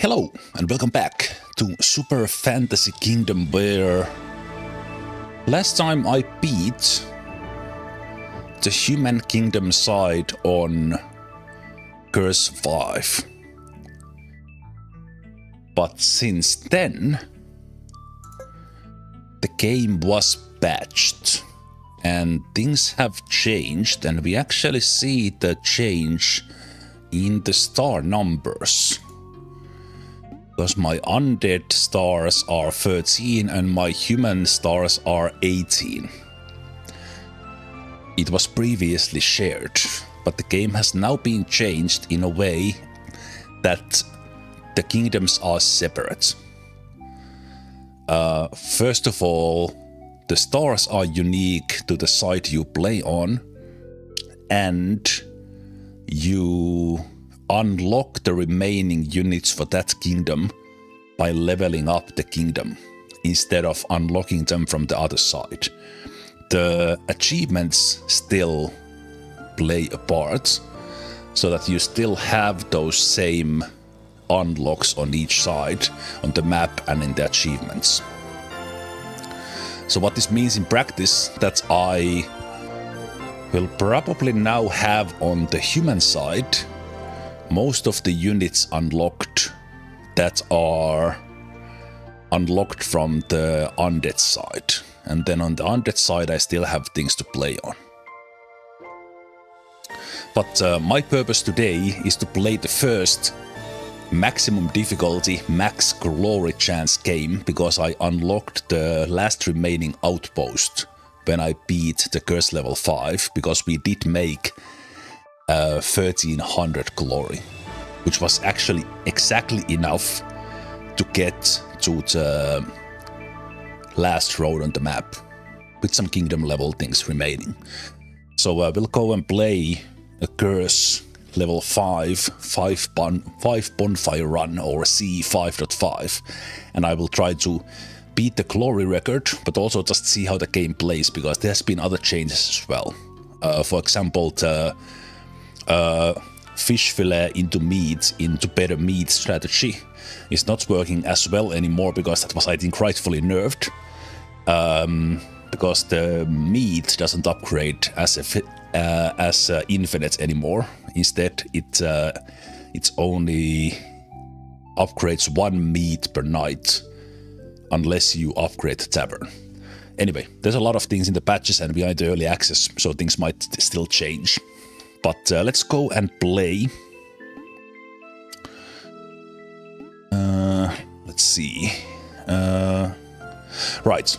Hello and welcome back to Super Fantasy Kingdom, where last time I beat the Human Kingdom side on Curse 5. But since then, the game was patched and things have changed, and we actually see the change in the star numbers. Because my undead stars are 13 and my human stars are 18. It was previously shared, but the game has now been changed in a way that the kingdoms are separate. First of all, the stars are unique to the side you play on, and you unlock the remaining units for that kingdom by leveling up the kingdom instead of unlocking them from the other side. The achievements still play a part, so that you still have those same unlocks on each side on the map and in the achievements. So what this means in practice, that I will probably now have on the human side most of the units unlocked that are unlocked from the undead side. And then on the undead side I still have things to play on. But my purpose today is to play the first maximum difficulty, max glory chance game, because I unlocked the last remaining outpost when I beat the curse level 5, because we did make 1300 glory, which was actually exactly enough to get to the last road on the map, with some kingdom level things remaining. So we'll go and play a curse level 5 bonfire run, or C5.5, and I will try to beat the glory record, but also just see how the game plays, because there's been other changes as well. For example, the fish fillet into meat, into better meat strategy is not working as well anymore, because that was, I think, rightfully nerfed. Because the meat doesn't upgrade as infinite anymore. Instead, it only upgrades 1 meat per night, unless you upgrade the tavern. Anyway, there's a lot of things in the patches and behind the early access, so things might still change. But let's go and play. Let's see. Right.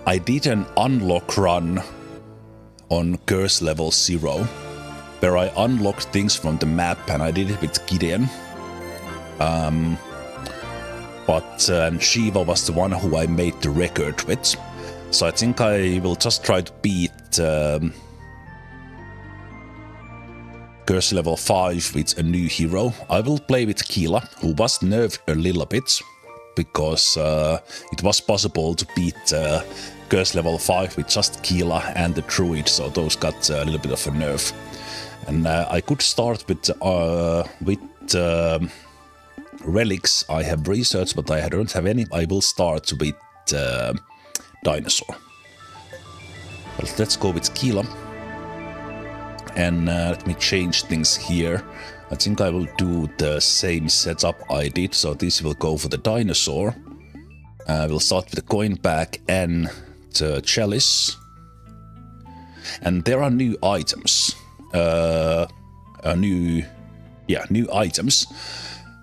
I did an unlock run on Curse level 0, where I unlocked things from the map, and I did it with Gideon. But Shiva was the one who I made the record with. So I think I will just try to beat Curse level 5 with a new hero. I will play with Keela, who was nerfed a little bit, because it was possible to beat Curse level 5 with just Keela and the Druid, so those got a little bit of a nerf. And I could start with relics. I have researched, but I don't have any. I will start with dinosaur. Well, let's go with Keela. And let me change things here. I think I will do the same setup I did. So this will go for the dinosaur. We'll start with the coin bag and the chalice. And there are new items. New items.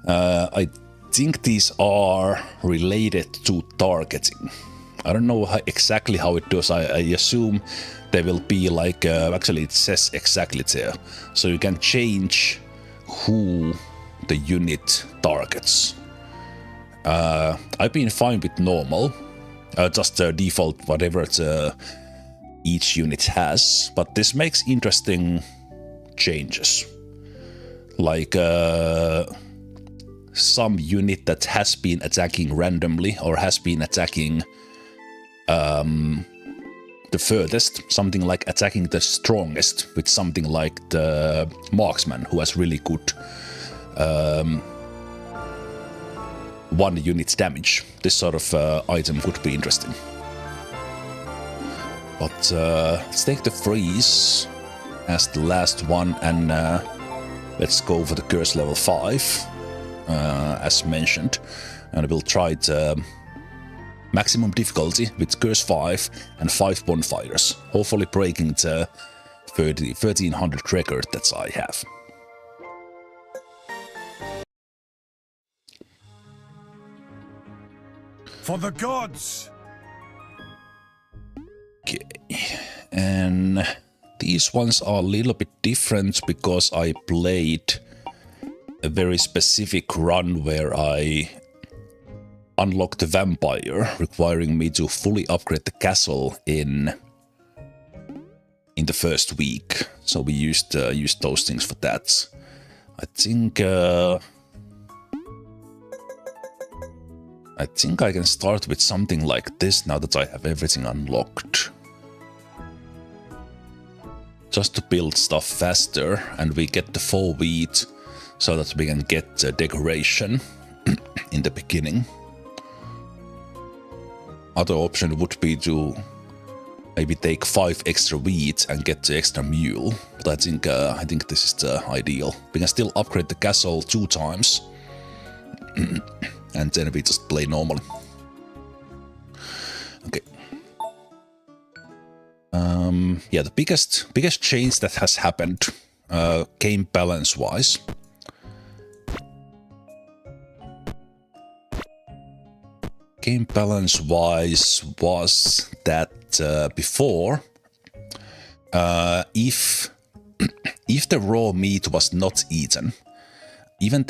I think these are related to targeting. I don't know exactly how it does. I assume they will be like, actually it says exactly there. So you can change who the unit targets. I've been fine with normal, just default whatever each unit has, but this makes interesting changes. Like some unit that has been attacking randomly, or has been attacking the furthest, something like attacking the strongest, with something like the marksman, who has really good 1 unit damage. This sort of item could be interesting. But let's take the freeze as the last one, and let's go for the curse level 5, as mentioned. And we'll try the maximum difficulty with curse 5 and 5 bonfires, hopefully breaking the 1300 record that I have. For the gods! Okay, and these ones are a little bit different because I played a very specific run where I unlocked the vampire, requiring me to fully upgrade the castle in the first week. So we used those things for that. I think I can start with something like this now that I have everything unlocked. Just to build stuff faster, and we get the 4 wheat so that we can get decoration in the beginning. Other option would be to maybe take 5 extra wheat and get the extra mule, but I think this is the ideal. We can still upgrade the castle 2 times, and then we just play normally. Okay. Yeah, the biggest change that has happened game balance wise. Game balance wise was that before, if the raw meat was not eaten, even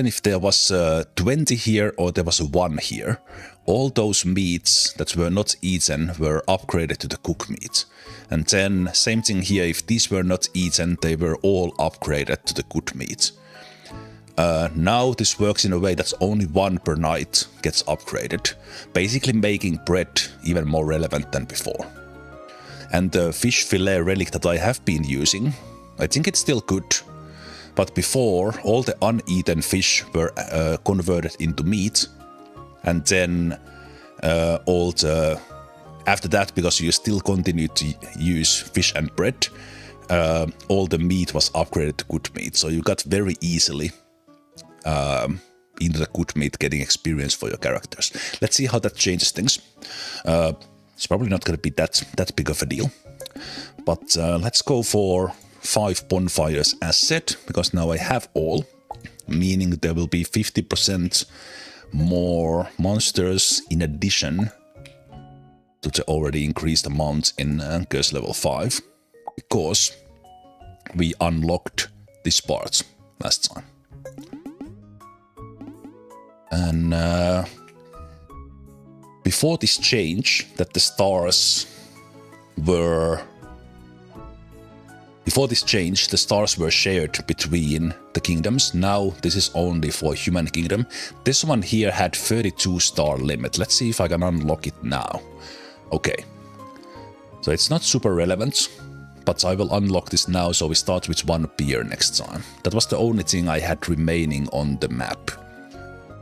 if there was 20 here or there was 1 here, all those meats that were not eaten were upgraded to the cook meat. And then same thing here, if these were not eaten, they were all upgraded to the good meat. Now this works in a way that only 1 per night gets upgraded, basically making bread even more relevant than before. And the fish fillet relic that I have been using, I think it's still good. But before, all the uneaten fish were converted into meat, and then after that, because you still continue to use fish and bread, all the meat was upgraded to good meat. So you got very easily into the good meat getting experience for your characters. Let's see how that changes things. It's probably not going to be that big of a deal. But let's go for 5 bonfires as said, because now I have all, meaning there will be 50% more monsters in addition to the already increased amount in curse level 5, because we unlocked this part last time. And before this change, that the stars were... Before this change, the stars were shared between the kingdoms. Now this is only for human kingdom. This one here had 32 star limit. Let's see if I can unlock it now. Okay. So it's not super relevant, but I will unlock this now, so we start with 1 pier next time. That was the only thing I had remaining on the map.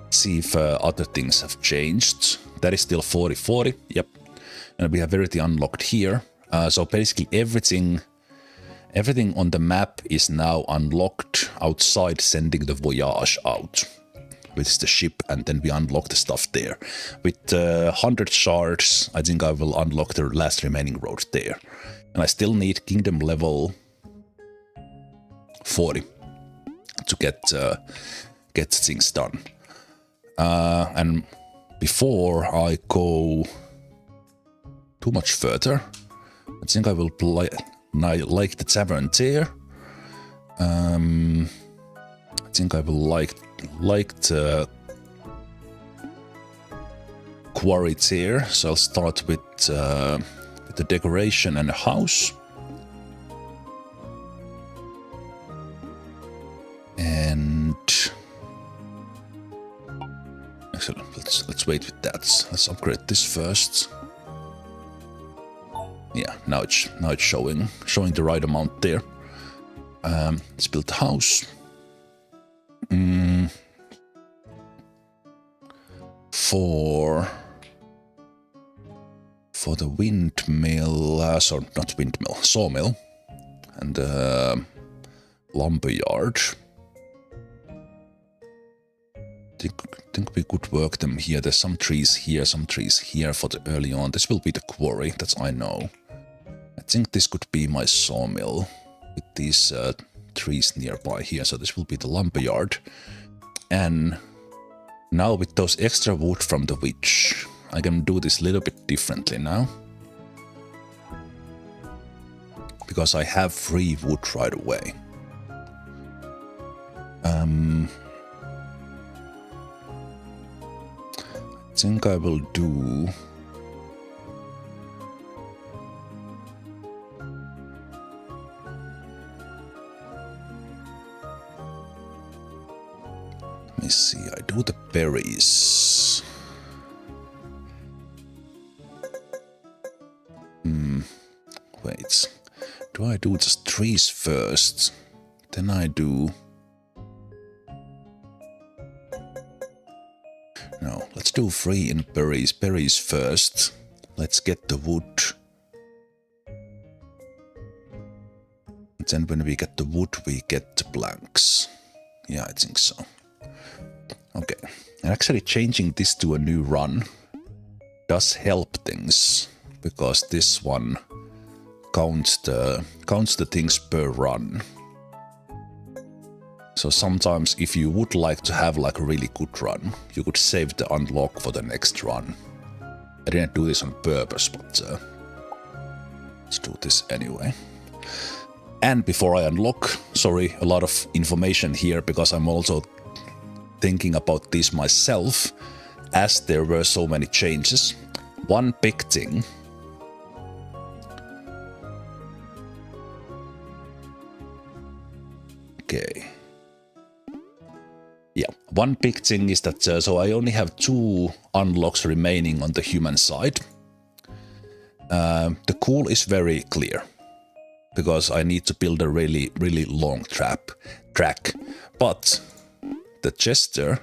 See if other things have changed. That is still 40-40, yep. And we have everything unlocked here. So basically everything on the map is now unlocked outside sending the voyage out, which is the ship, and then we unlock the stuff there. With 100 shards, I think I will unlock the last remaining road there. And I still need kingdom level 40 to get things done. And before I go too much further, I think I will play... like the tavern there. I think I will like the quarry there. So I'll start with the decoration and the house. And excellent. Let's wait with that. Let's upgrade this first. Yeah, now it's showing the right amount there. Let's build the house. for the windmill, sorry, not windmill, sawmill and lumberyard. Think we could work them here. There's some trees here for the early on. This will be the quarry, that's I know. I think this could be my sawmill with these trees nearby here. So this will be the lumberyard. And now with those extra wood from the witch, I can do this a little bit differently now. Because I have free wood right away. I think I will do... Let me see, I do the berries. Wait, do I do just trees first? Then I do... No, let's do 3 in berries. Berries first. Let's get the wood. And then when we get the wood, we get the planks. Yeah, I think so. Okay. And actually changing this to a new run does help things. Because this one counts the things per run. So sometimes if you would like to have like a really good run, you could save the unlock for the next run. I didn't do this on purpose, but let's do this anyway. And before I unlock, sorry, a lot of information here because I'm also thinking about this myself as there were so many changes. One big thing. Okay. Yeah, one big thing is that so I only have 2 unlocks remaining on the human side. The cool is very clear because I need to build a really long track. But the Chester,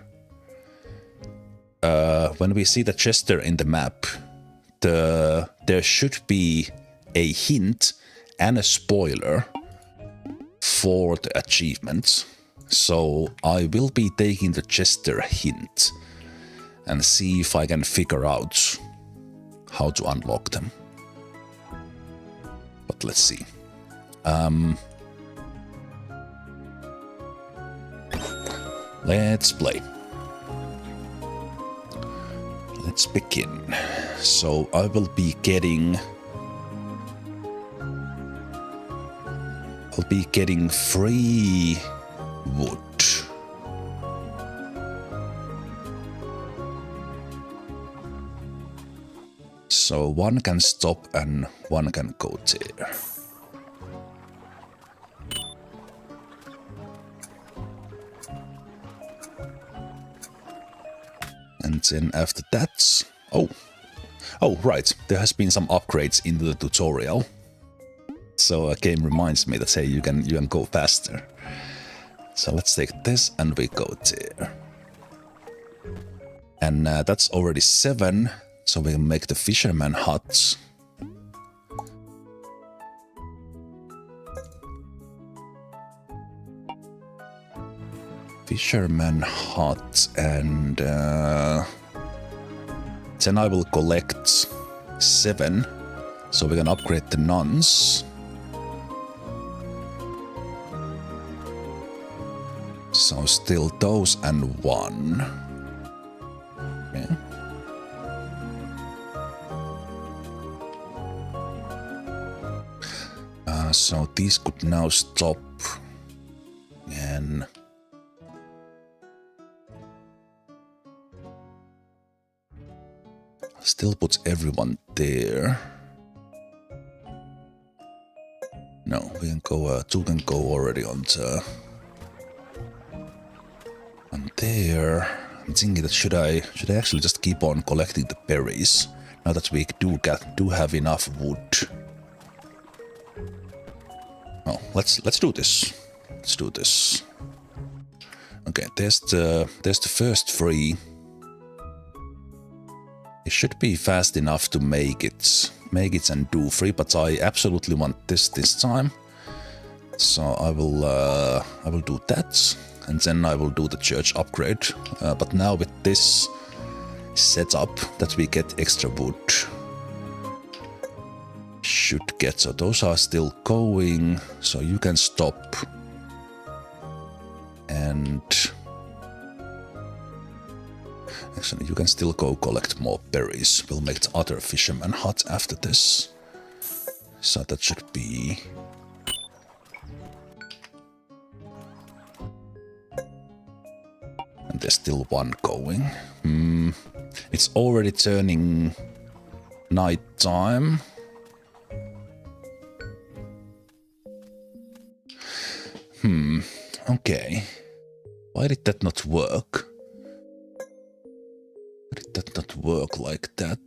when we see the Chester in the map, there should be a hint and a spoiler for the achievements. So I will be taking the Chester hint and see if I can figure out how to unlock them. But let's see. Let's play. Let's begin. So I will be getting... I'll be getting free wood. So one can stop and one can go there. And then after that... Oh, right. There has been some upgrades in the tutorial. So a game reminds me that, hey, you can go faster. So let's take this and we go there. And that's already 7, so we can make the fisherman huts. Fisherman hut, and then I will collect 7, so we can upgrade the nuns. So still those and 1. Okay. So these could now stop. And still put everyone there. No, we can go. 2 can go already on the. And there, I'm thinking that should I actually just keep on collecting the berries now that we do have enough wood. Oh, let's do this. Let's do this. Okay, there's the first 3. It should be fast enough to make it and do 3, but I absolutely want this time. So I will do that, and then I will do the church upgrade. But now with this setup that we get extra wood, should get, so those are still going, so you can stop. And actually, you can still go collect more berries. We'll make the other fisherman hut after this. So that should be... And there's still one going. It's already turning night time. Okay. Why did that not work? Why did that not work like that?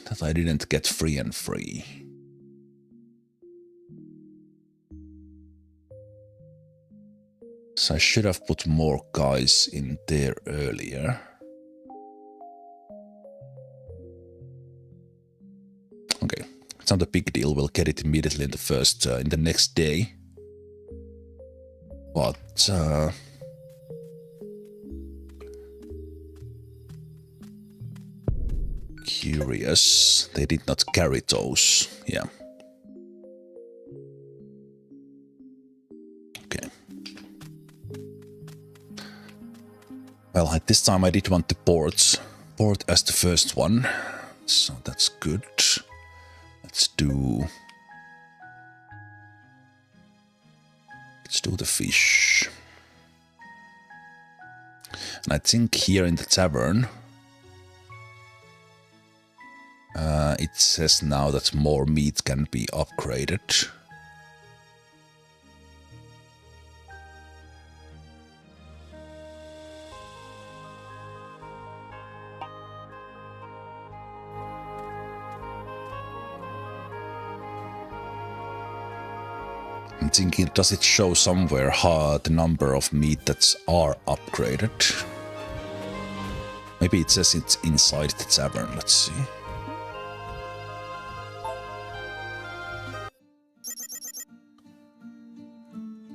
That I didn't get free and free. So I should have put more guys in there earlier. Okay, it's not a big deal. We'll get it immediately in the next day. But curious, they did not carry those. Yeah. Okay. Well, at this time I did want the port as the first one, so that's good. Let's do the fish. And I think here in the tavern, it says now that more meat can be upgraded. I'm thinking, does it show somewhere how the number of meat that are upgraded? Maybe it says it's inside the tavern, let's see.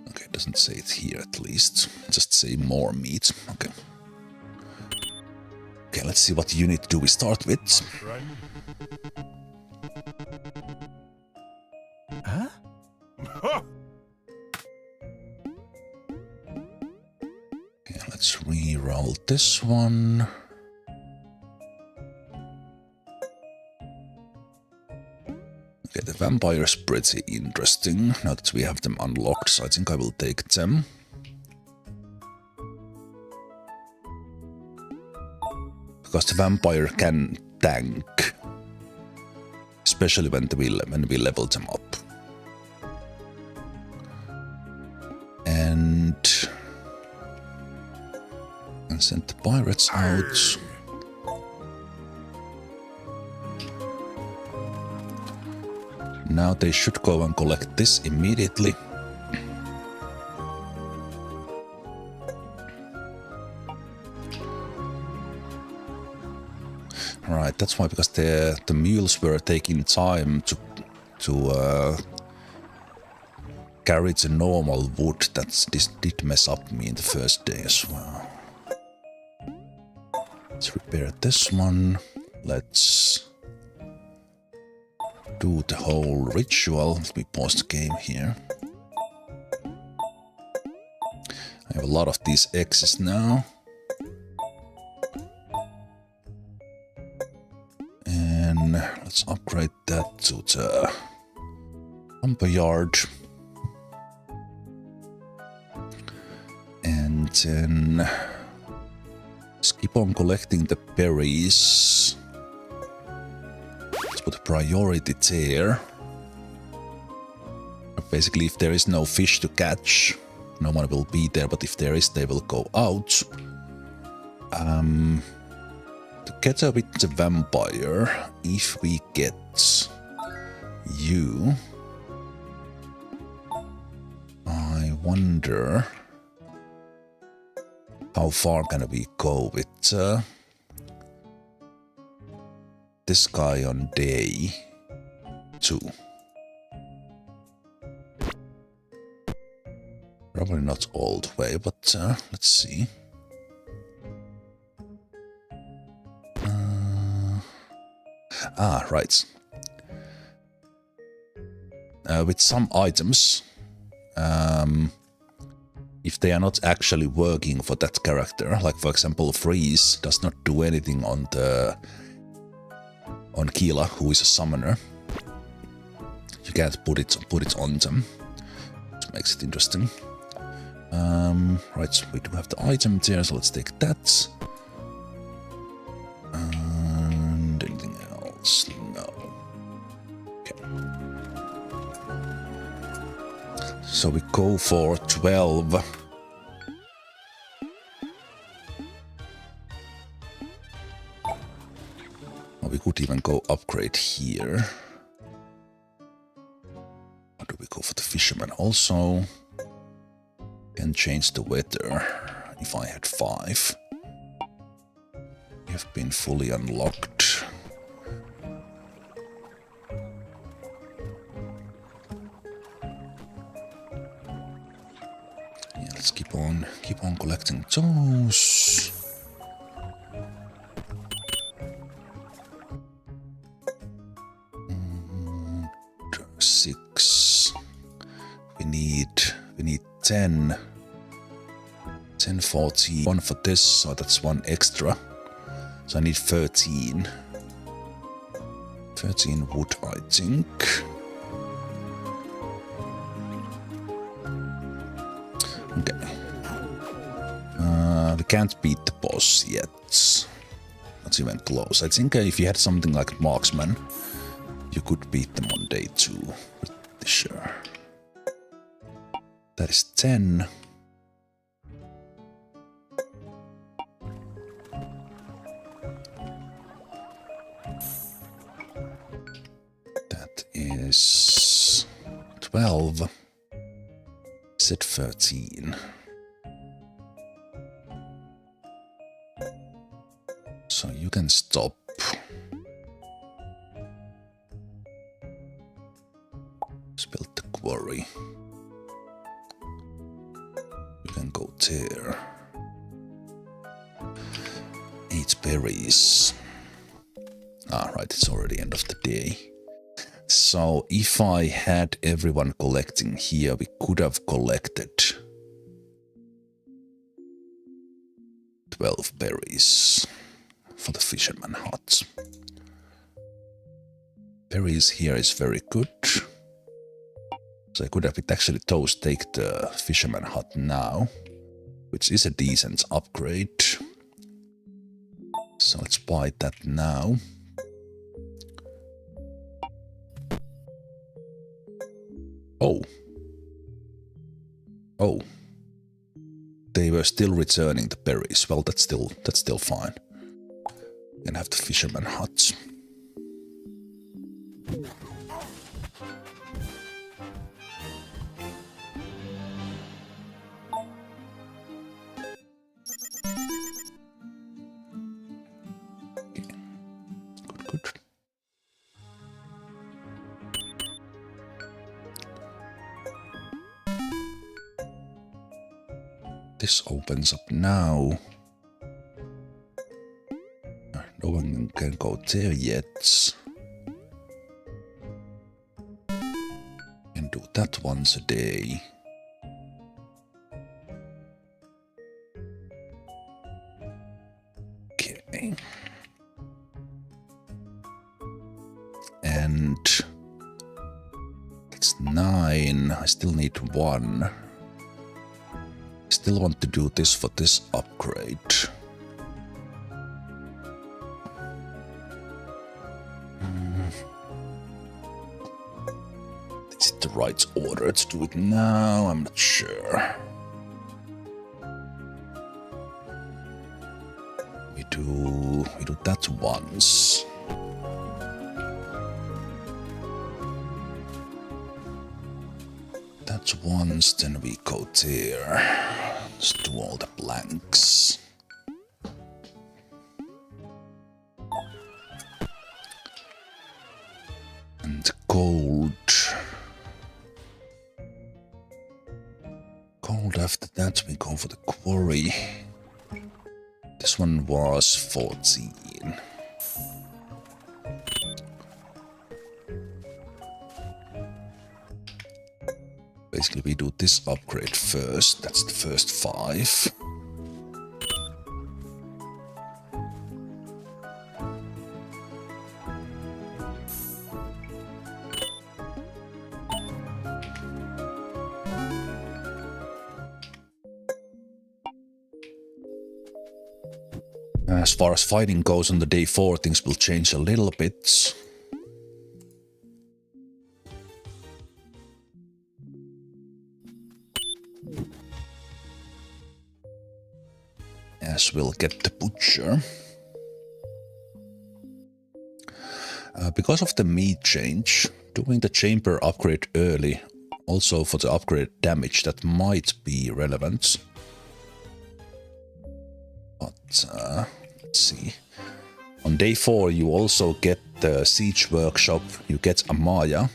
Okay, it doesn't say it here at least. Just say more meat. Okay. Okay, let's see what unit do we start with. Huh? Okay, let's re-roll this one. Okay, the vampire's pretty interesting now that we have them unlocked, so I think I will take them. Because the vampire can tank, especially when we level them up. And send the pirates out. Now they should go and collect this immediately. Right, that's why, because the mules were taking time to carry the normal wood. This did mess up me in the first day as well. Let's repair this one. Let's do the whole ritual. Let me pause the game here. I have a lot of these X's now. And let's upgrade that to the lumber yard. And then let's keep on collecting the berries. Let's put a priority there. Basically, if there is no fish to catch, no one will be there, but if there is, they will go out. Together with the vampire, if we get you, I wonder how far can we go with this guy on day 2. Probably not all the way, but let's see. Right. With some items, if they are not actually working for that character, like for example, freeze does not do anything on Keela, who is a summoner. You can't put it on them, which makes it interesting. Right, so we do have the item there, so let's take that. And anything else? No. Okay. So we go for 12. Or we could even go upgrade here. Or do we go for the fisherman also? Can change the weather if I had 5. We have been fully unlocked. Yeah, let's keep on collecting those. And 6. We need 10. 10, 14. 1 for this, so that's 1 extra. So I need 13. 13 wood, I think. Okay. We can't beat the boss yet. Not even close. I think if you had something like marksman, you could beat them on day 2. Pretty sure. That is 10. That is 12. Is it 13? So you can stop. Build the quarry. You can go there. 8 berries. Right, it's already end of the day. So if I had everyone collecting here, we could have collected 12 berries for the fisherman hut. Berries here is very good. So I could have it actually take the fisherman hut now, which is a decent upgrade. So let's buy that now. Oh. They were still returning the berries. Well, that's still fine. We can have the fisherman hut. Good. This opens up now. No one can go there yet. Can do that once a day. Okay. And it's 9. I still need 1. Still want to do this for this upgrade. Is it the right order to do it now? I'm not sure. We do that once. That once, then we go there. Let's do all the blanks. gold. Gold after that we go for the quarry. This one was 14. Basically we do this upgrade first, that's the first 5. As far as fighting goes on the day 4, things will change a little bit. As we'll get the butcher. Because of the meat change, doing the chamber upgrade early, also for the upgrade damage, that might be relevant. But let's see. On day 4 you also get the siege workshop, you get Amaya,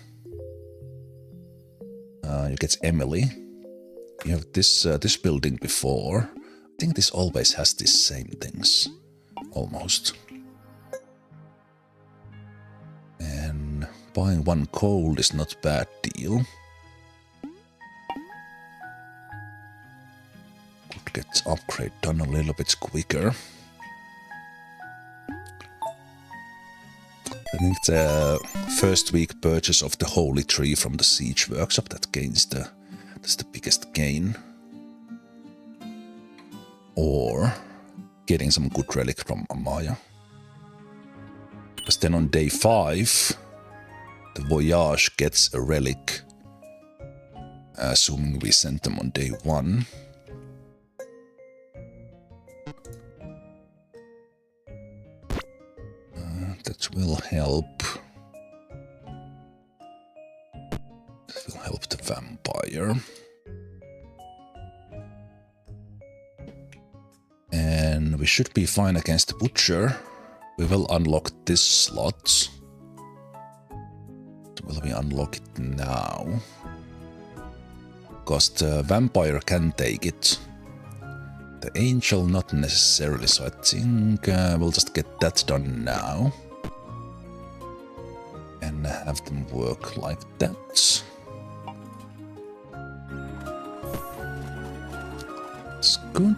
you get Emily. You have this building before. I think this always has these same things, almost. And buying 1 gold is not a bad deal. Could get upgrade done a little bit quicker. I think the first week purchase of the holy tree from the siege workshop, that's the biggest gain. Or getting some good relic from Amaya. Because then on day 5, the Voyage gets a relic, assuming we sent them on day 1. That will help. That will help the vampire. And we should be fine against the butcher. We will unlock this slot. Will we unlock it now? Because the vampire can take it. The angel not necessarily, so I think we'll just get that done now. And have them work like that. That's good.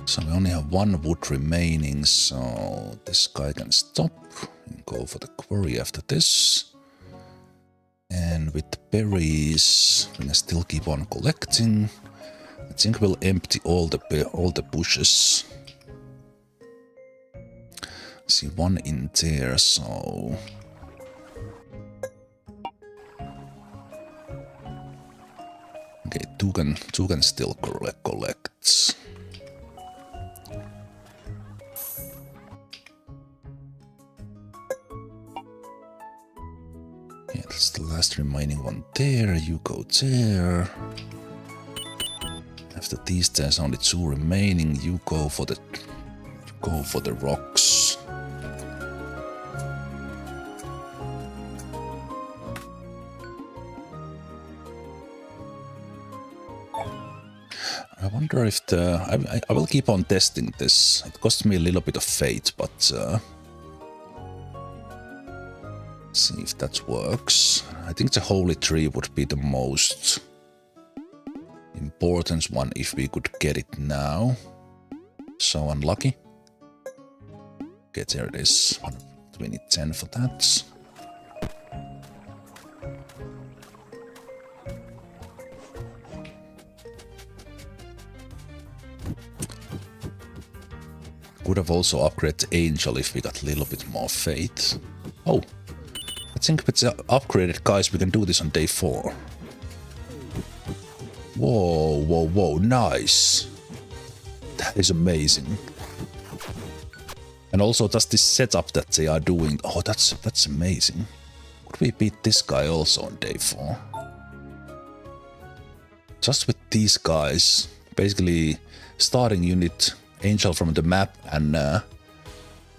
So we only have 1 wood remaining, so this guy can stop and go for the quarry after this. And with the berries, we can still keep on collecting. I think we'll empty all the bushes. I see 1 in there, so okay, two can still collect. Yeah, that's the last remaining one there. You go there. After these, there's only 2 remaining. You go for the rocks. I wonder if I will keep on testing this. It cost me a little bit of fate, but see if that works. I think the holy tree would be the most important one if we could get it now. So unlucky. Okay, there it is. We need 10 for that. Could have also upgraded the angel if we got a little bit more faith. Oh, I think with the upgraded guys we can do this on day 4. Whoa, nice. That is amazing. And also just this setup that they are doing. Oh, that's amazing. Could we beat this guy also on day 4? Just with these guys, basically starting unit, angel from the map, and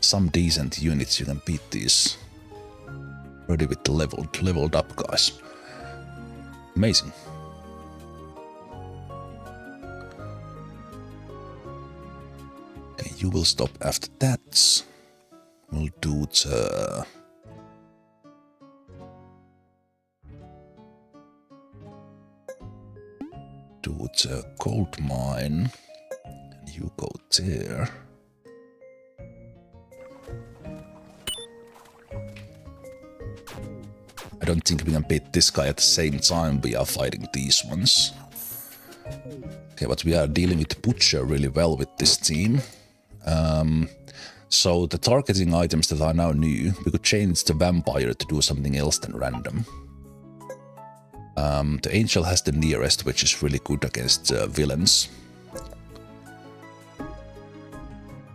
some decent units, you can beat these already with the leveled up guys. Amazing. Okay, you will stop after that. We'll do the... gold mine. And you go there. I don't think we can beat this guy at the same time we are fighting these ones. Okay, but we are dealing with Butcher really well with this team. So the targeting items that are now new, we could change the Vampire to do something else than random. The Angel has the nearest, which is really good against villains.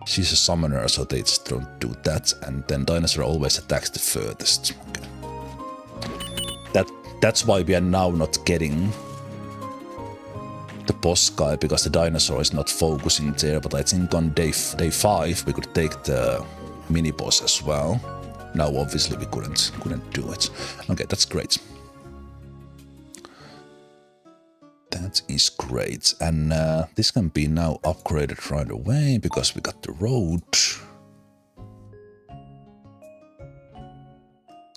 She's a summoner, so they just don't do that. And then Dinosaur always attacks the furthest. Okay. That's why we are now not getting the boss guy, because the Dinosaur is not focusing there. But I think on day 5 we could take the mini boss as well. Now obviously we couldn't do it. Okay, that's great. That is great, and this can be now upgraded right away because we got the road.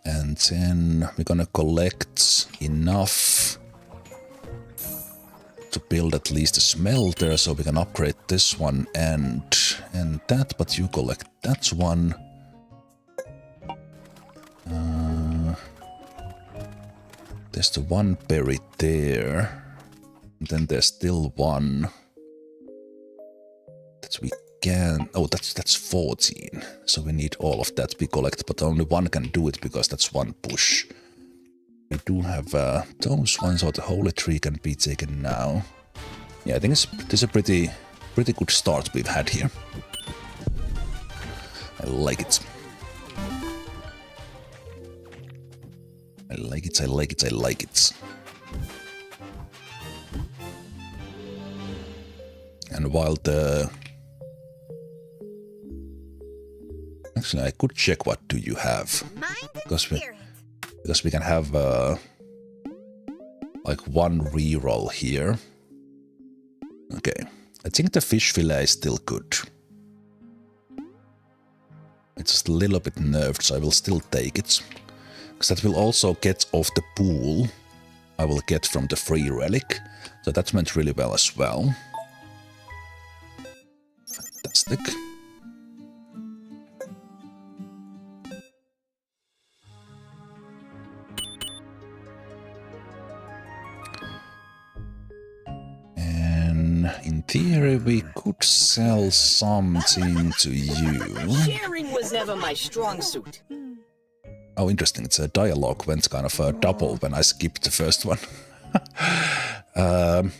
And then we're gonna collect enough to build at least a smelter, so we can upgrade this one and that, but you collect that one. There's the one buried there. And then there's still one that we can... Oh, that's 14. So we need all of that to be collected, but only one can do it because that's one push. We do have those ones, so the holy tree can be taken now. Yeah, I think this is a pretty good start we've had here. I like it. I like it, I like it, I like it. And while the... Actually, I could check what do you have. Because we can have like one reroll here. Okay. I think the fish fillet is still good. It's just a little bit nerfed, so I will still take it. Because that will also get off the pool I will get from the free relic. So that went really well as well. Fantastic. And in theory, we could sell something to you. Sharing was never my strong suit. Oh, interesting. It's a dialogue went kind of a double when I skipped the first one. I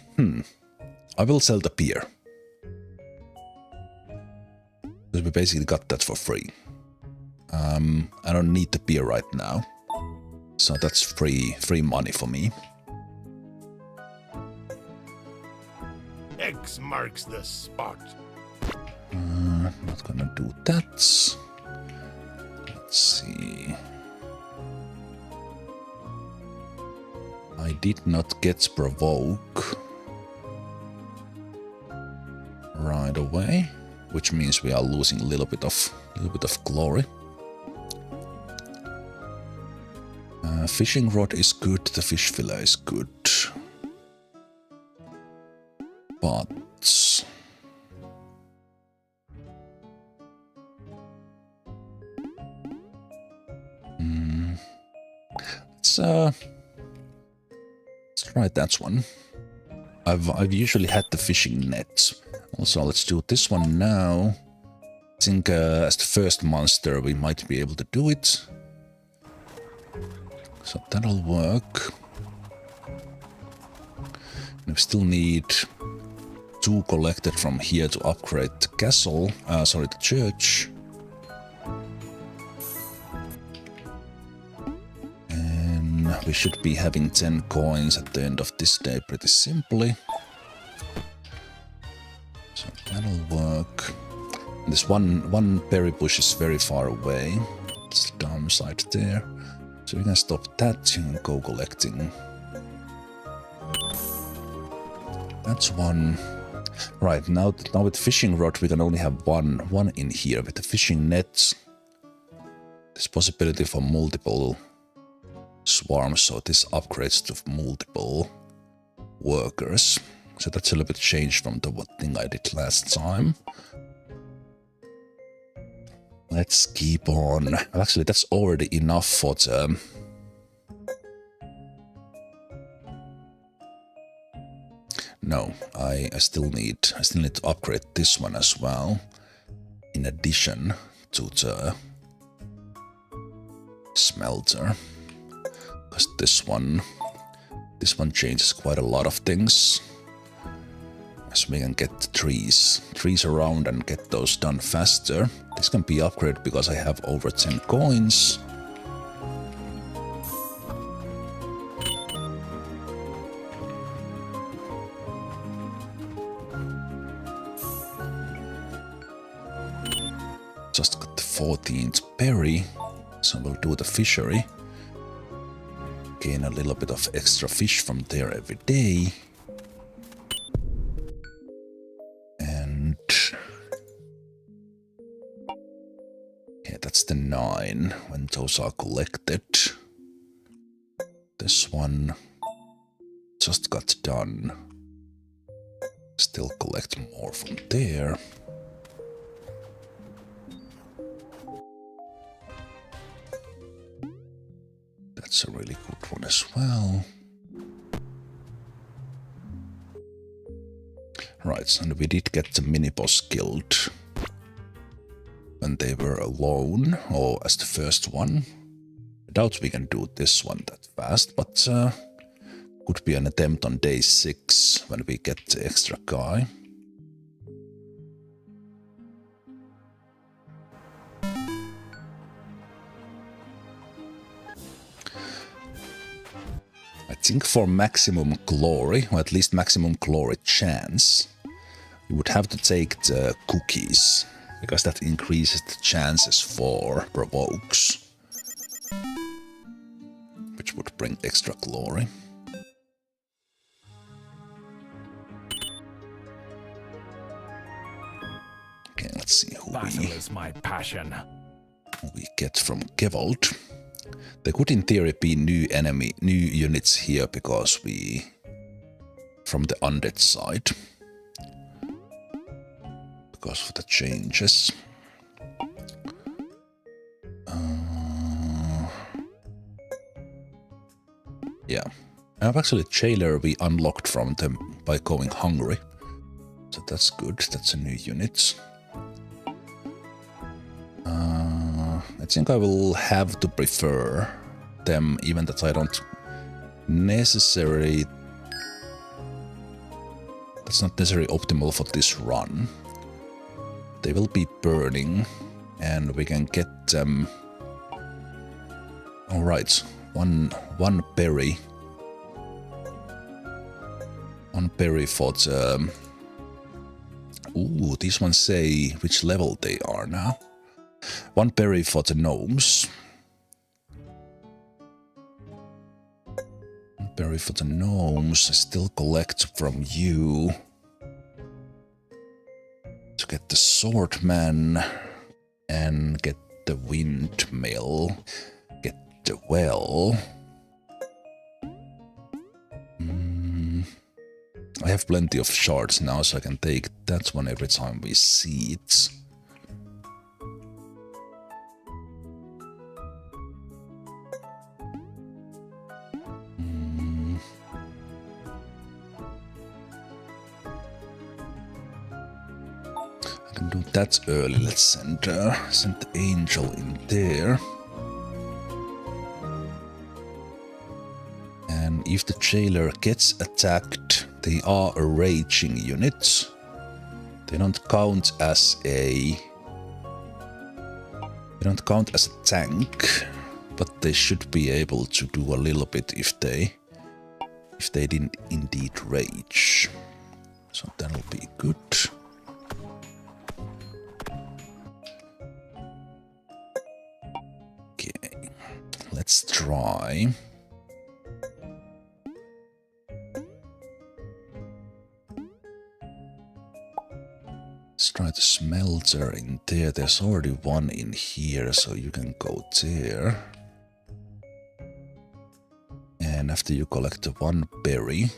will sell the beer. Because we basically got that for free. I don't need the beer right now. So that's free money for me. X marks the spot. Not gonna do that. Let's see. I did not get Provoke right away, which means we are losing a little bit of glory. Fishing rod is good, the fish fillet is good, but let's try that one. I've usually had the fishing net. Also, let's do this one now. I think as the first monster we might be able to do it. So that'll work. We still need 2 collected from here to upgrade the castle, the church. And we should be having 10 coins at the end of this day pretty simply. So that'll work. This one berry bush is very far away. It's the downside there. So we can stop that and go collecting. That's one. Right, now with fishing rod we can only have one in here. With the fishing nets, there's possibility for multiple swarms, so this upgrades to multiple workers. So that's a little bit changed from the thing I did last time. Let's keep on. Actually, that's already enough for the... No, I still need to upgrade this one as well. In addition to the smelter. Because this one changes quite a lot of things. So we can get trees around and get those done faster. This can be upgraded because I have over 10 coins. Just got the 14th berry, so we'll do the fishery. Gain a little bit of extra fish from there every day. That's the 9 when those are collected. This one just got done. Still collect more from there. That's a really good one as well. Right, and we did get the mini-boss killed. When they were alone, or as the first one. I doubt we can do this one that fast, but could be an attempt on day 6 when we get the extra guy. I think for maximum glory, or at least maximum glory chance, you would have to take the cookies. Because that increases the chances for Provokes. Which would bring extra glory. Okay, let's see who is my passion. We get from Gewalt. There could in theory be new units here because we... from the undead side. Because of the changes. Yeah. I have actually Jailer we unlocked from them by going hungry. So that's good. That's a new unit. I think I will have to prefer them, even that I don't necessarily... That's not necessarily optimal for this run. They will be burning, and we can get them... Alright, one berry. One berry for the... Ooh, these ones say which level they are now. One berry for the gnomes. One berry for the gnomes. I still collect from you. To get the swordman and get the windmill, get the well. I have plenty of shards now, so I can take that one every time we see it. Do that early. Let's send the angel in there. And if the jailer gets attacked, they are a raging unit. They don't count as a tank, but they should be able to do a little bit if they didn't indeed rage. So that'll be good. try. Let's try the smelter in there. There's already one in here, so you can go there. And after you collect the one berry,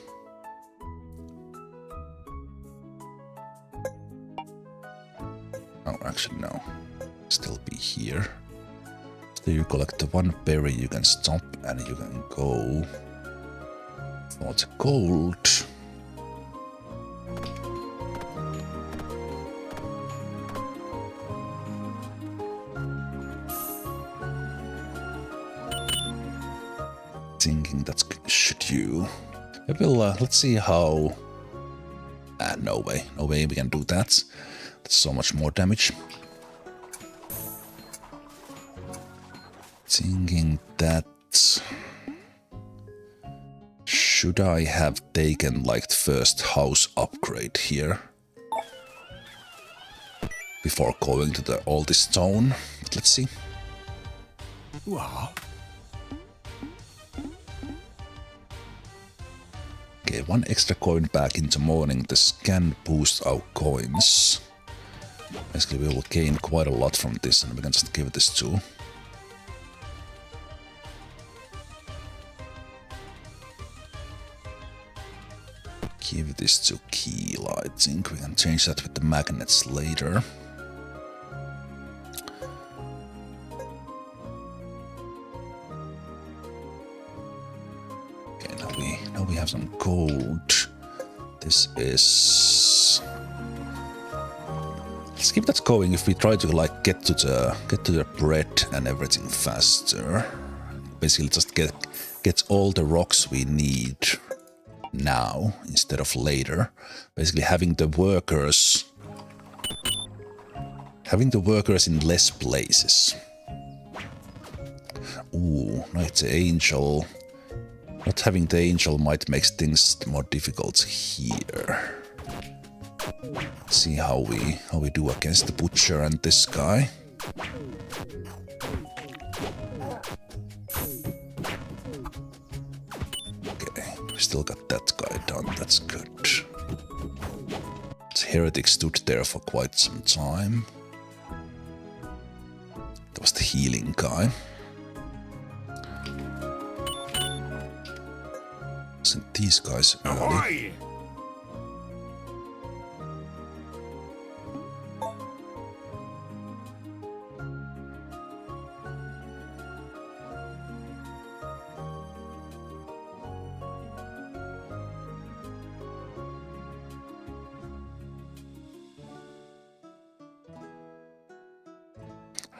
oh, actually no, still be here. After you collect the one berry, you can stop and you can go for the gold. Thinking that should you. Maybe let's see how. No way we can do that. That's so much more damage. Thinking that should I have taken like the first house upgrade here before going to all this stone? But let's see. Wow. Okay, one extra coin back into morning. This can boost our coins. Basically, we will gain quite a lot from this, and we can just give this to. Give this to Keel. I think we can change that with the magnets later. Now we have some gold. This is. Let's keep that going. If we try to like get to the bread and everything faster, basically just get all the rocks we need now instead of later. Basically having the workers in less places. Ooh, like the angel. Not having the angel might make things more difficult here. See how we do against the butcher and this guy. Okay, we still got that guy done. That's good. The heretic stood there for quite some time. That was the healing guy. Wasn't these guys early?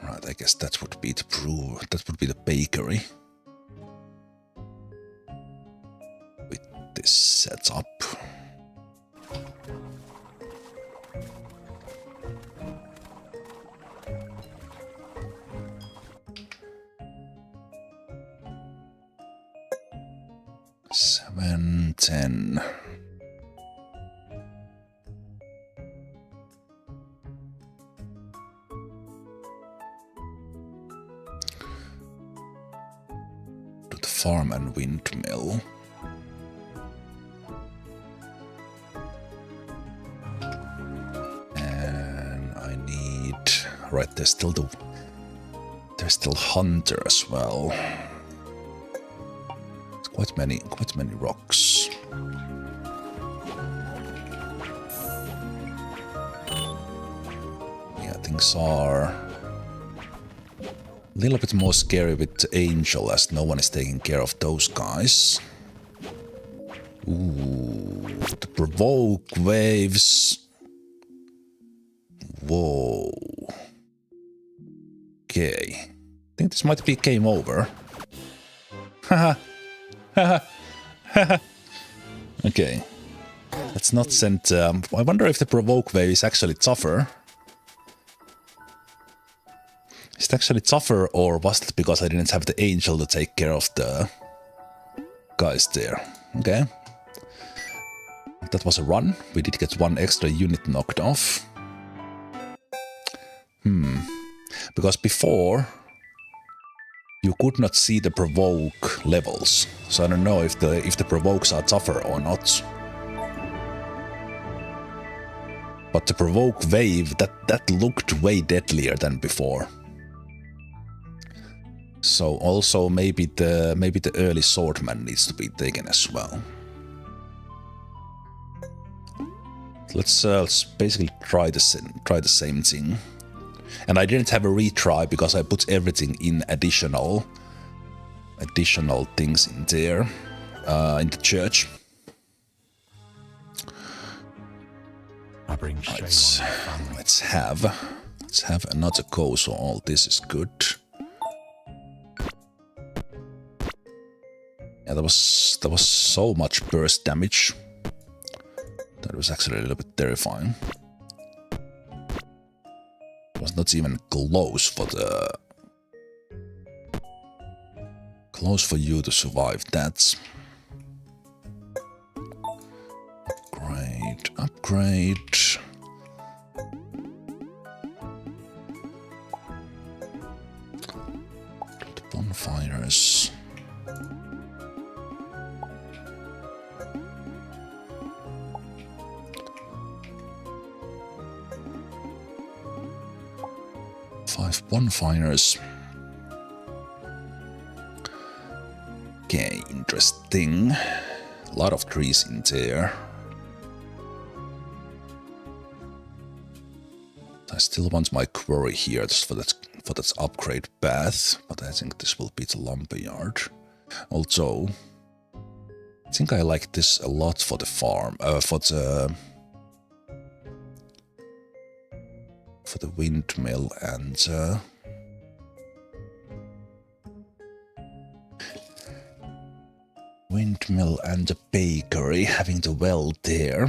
Right, I guess that would be the brew. That would be the bakery. With this setup. Seven, 10. Farm and windmill. And I need... Right, there's still hunter as well. It's quite many rocks. Yeah, things are a little bit more scary with the angel, as no one is taking care of those guys. Ooh, the provoke waves. Whoa. Okay. I think this might be game over. Haha. Haha. Haha. Okay. Let's not send... I wonder if the provoke wave is actually tougher. Is it actually tougher, or was it because I didn't have the angel to take care of the guys there? Okay. That was a run. We did get one extra unit knocked off. Because before you could not see the provoke levels, so I don't know if the provokes are tougher or not. But the provoke wave that looked way deadlier than before. So also maybe the early swordman needs to be taken as well. Let's basically try the same thing. And I didn't have a retry because I put everything in additional things in there, in the church. I bring shame on my family. Let's have another go, so all this is good. Yeah, there was so much burst damage. That was actually a little bit terrifying. It was not even close for you to survive that. Upgrade. The bonfires. Five bonfires. Okay, interesting. A lot of trees in there. I still want my quarry here just for that upgrade path, but I think this will be the lumberyard. Also, I think I like this a lot for the farm, for the windmill and the bakery, having the well there.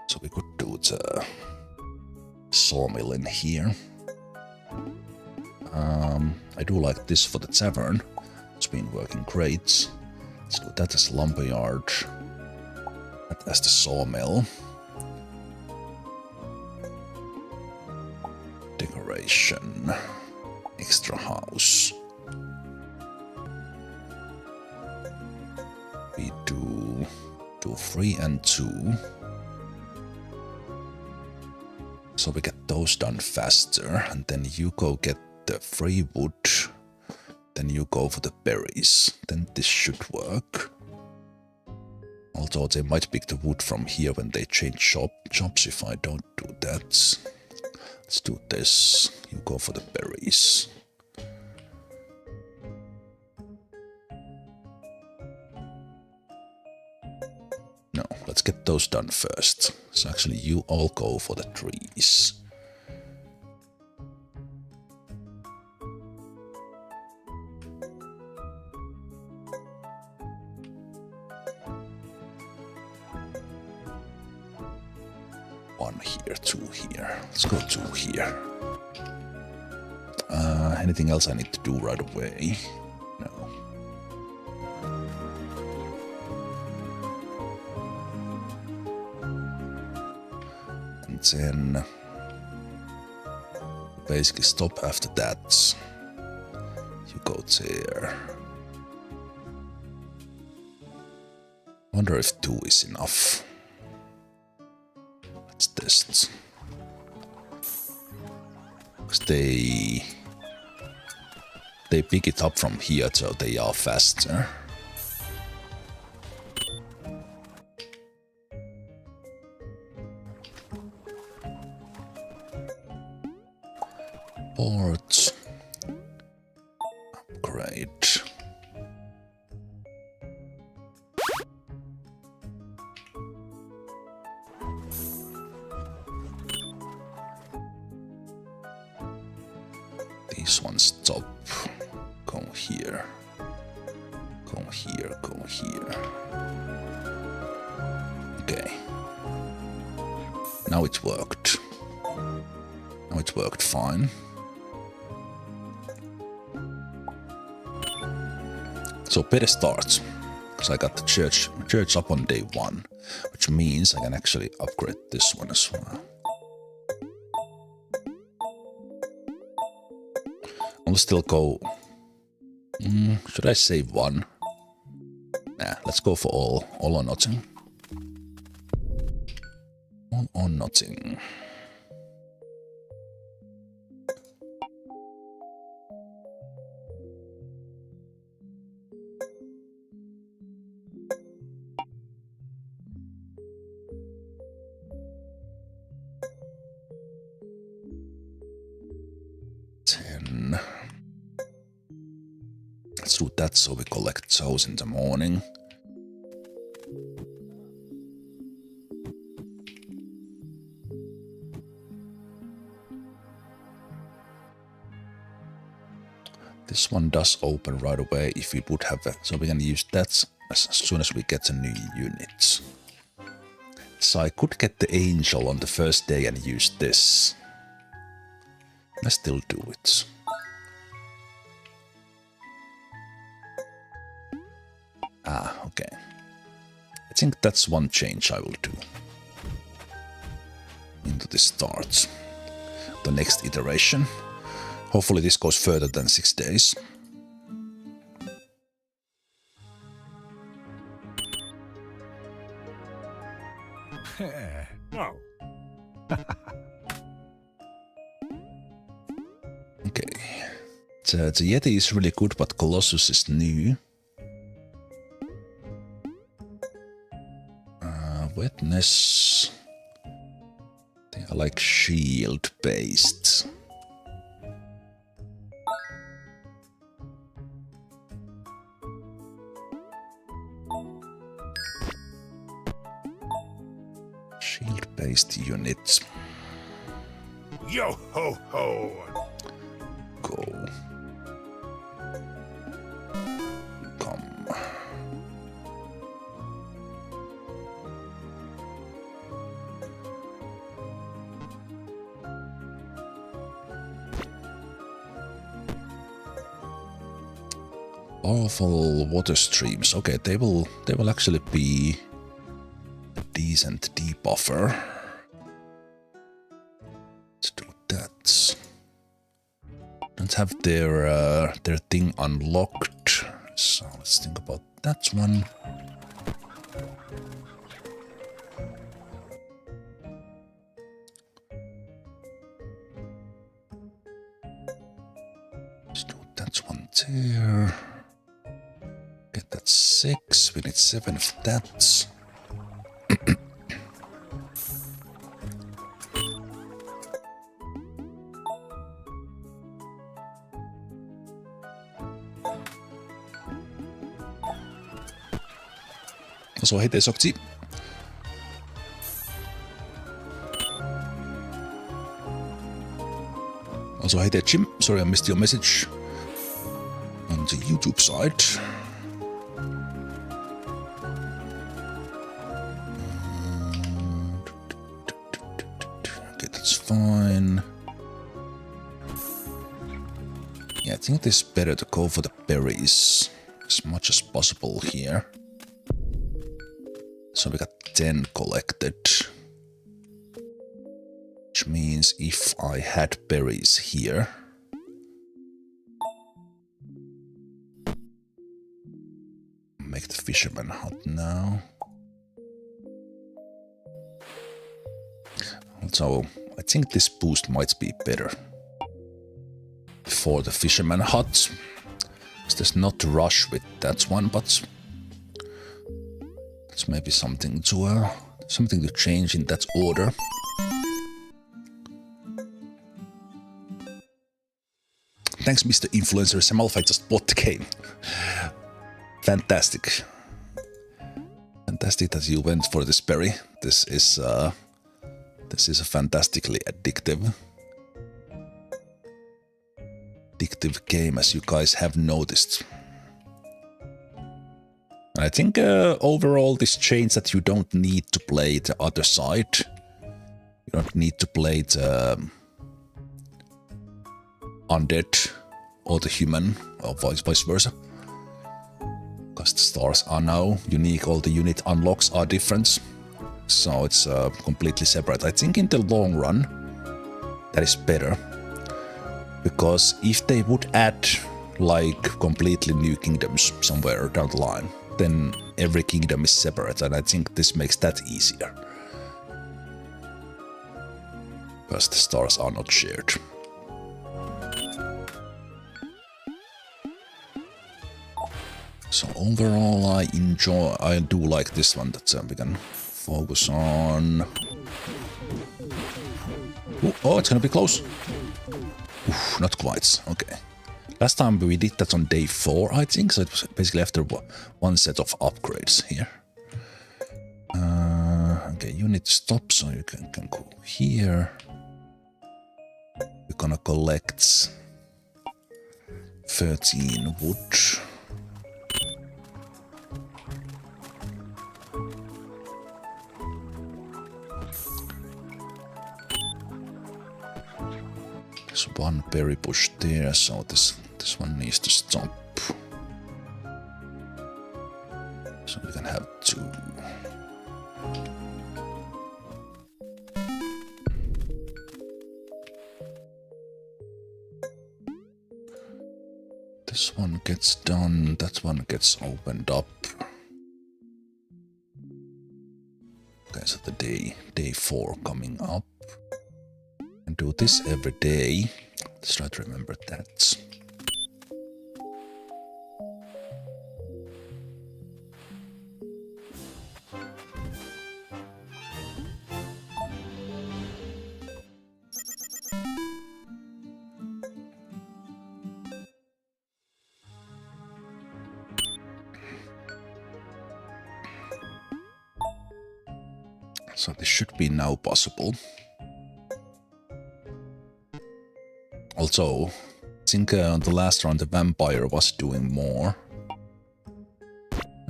So we could do the sawmill in here. I do like this for the tavern. It's been working great. Let's do that as lumberyard. That as the sawmill. Decoration. Extra house. We do 3 and 2. So we get those done faster, and then you go get the free wood, then you go for the berries, then this should work. Although they might pick the wood from here when they change jobs if I don't do that. Let's do this, you go for the berries. No, let's get those done first. So actually you all go for the trees. One here, 2 here. Let's go 2 here. Anything else I need to do right away? No. And then basically stop after that. You go there. Wonder if 2 is enough. Let's test. Because they pick it up from here, so they are faster. Ports. Upgrade. These ones stop. Go here. Go here, go here. Okay. Now it worked. Now it worked fine. So better start. Because I got the church up on day 1. Which means I can actually upgrade this one as well. still go... should I save one? Nah, let's go for all. All or nothing. All or nothing. Let's do that so we collect those in the morning. This one does open right away if we would have that, so we can use that as soon as we get a new unit. So I could get the angel on the first day and use this. I still do it. Ah, okay. I think that's one change I will do. Into the start. The next iteration. Hopefully this goes further than 6 days. No. Okay. The Yeti is really good, but Colossus is new. Wetness. They are like shield based. Shield based units. Yo ho ho. Go. Come. Powerful water streams. Okay, they will actually be a decent debuffer. Let's do that. Don't have their thing unlocked, so let's think about that one. Let's do that one there. Get that 6. We need 7 of that. Så hei, det er Sakti. Also, hey there, Jim. Sorry I missed your message on the YouTube side. Okay, that's fine. Yeah, I think it's better to go for the berries as much as possible here. So we got 10 collected. Which means if I had berries here, make the fisherman hut now. Also, I think this boost might be better for the fisherman hut. There's not to rush with that one, but it's maybe something to change in that order. Thanks, Mr. Influencer Zemalf, I just bought the game. Fantastic. Fantastic that you went for this berry. This is a fantastically addictive game, as you guys have noticed. And I think overall this change that you don't need to play the other side. You don't need to play the undead or the human, or vice versa. Because the stars are now unique, all the unit unlocks are different. So it's completely separate. I think in the long run, that is better. Because if they would add like completely new kingdoms somewhere down the line, then every kingdom is separate, and I think this makes that easier. Because the stars are not shared. So overall I do like this one that we can focus on. Ooh, oh, it's gonna be close. Oof, not quite, okay. Last time we did that on day 4, I think, so it was basically after one set of upgrades here. Okay, you need to stop, so you can go here. We're gonna collect 13 wood. There's one berry bush there, so this one needs to stop. So we can have 2. This one gets done, that one gets opened up. Okay, so the day 4 coming up. And do this every day. Let's try to remember that. So this should be now possible. Also, I think on the last round the vampire was doing more.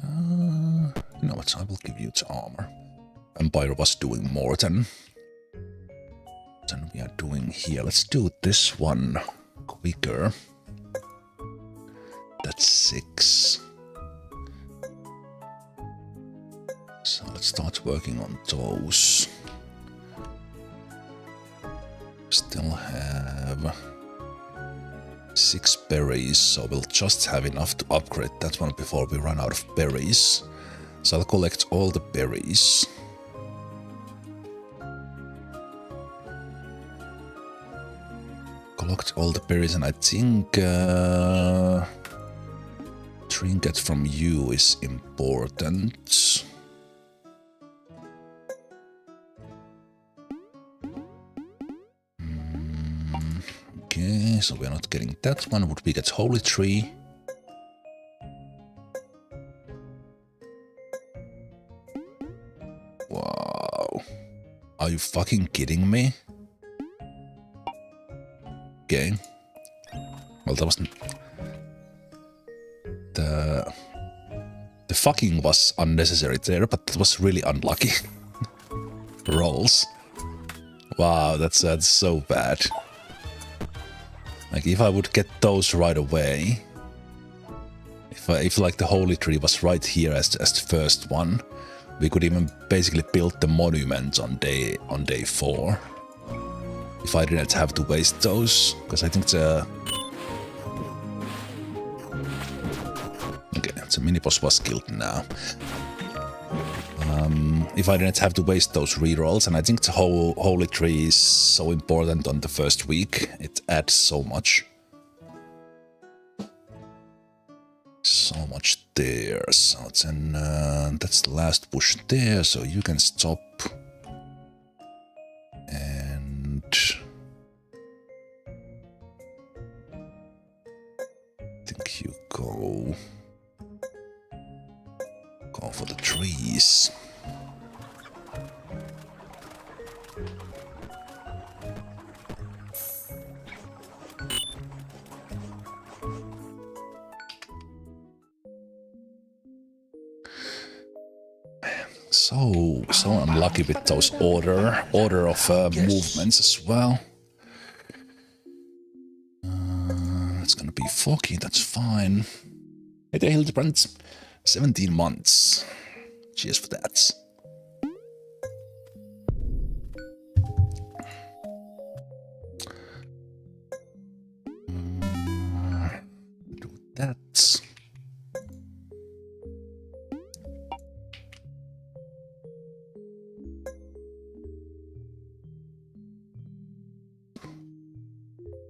You know what, I will give you the armor. Vampire was doing more than we are doing here. Let's do this one quicker. That's 6. So let's start working on those. Still have 6 berries, so we'll just have enough to upgrade that one before we run out of berries. So I'll collect all the berries. Collect all the berries, and I think trinket from you is important. Okay, so we're not getting that one. Would we get holy tree? Wow. Are you fucking kidding me? Okay. Well, that wasn't... The fucking was unnecessary there, but that was really unlucky. Rolls. Wow, that's so bad. Like, if I would get those right away, if like the holy tree was right here as the first one, we could even basically build the monument on day 4. If I didn't have to waste those, because I think the... Okay, the mini-boss was killed now. If I didn't have to waste those rerolls, and I think the whole holy tree is so important on the first week, it adds so much. So much there, so then that's the last push there, so you can stop. And... I think you go for the trees. So unlucky with those order of movements as well. It's gonna be foggy, that's fine. Hey there, Hildebrandt. 17 months. Cheers for that.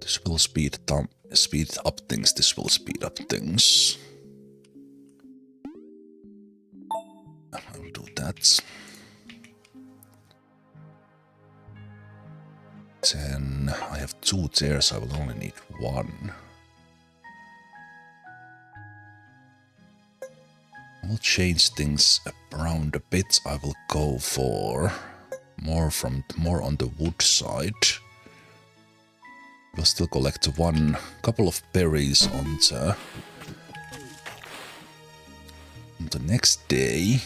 This will speed up things. This will speed up things. I'll do that. Then I have 2 there, so I will only need 1. I will change things around a bit. I will go for more on the wood side. We'll still collect couple of berries on the next day.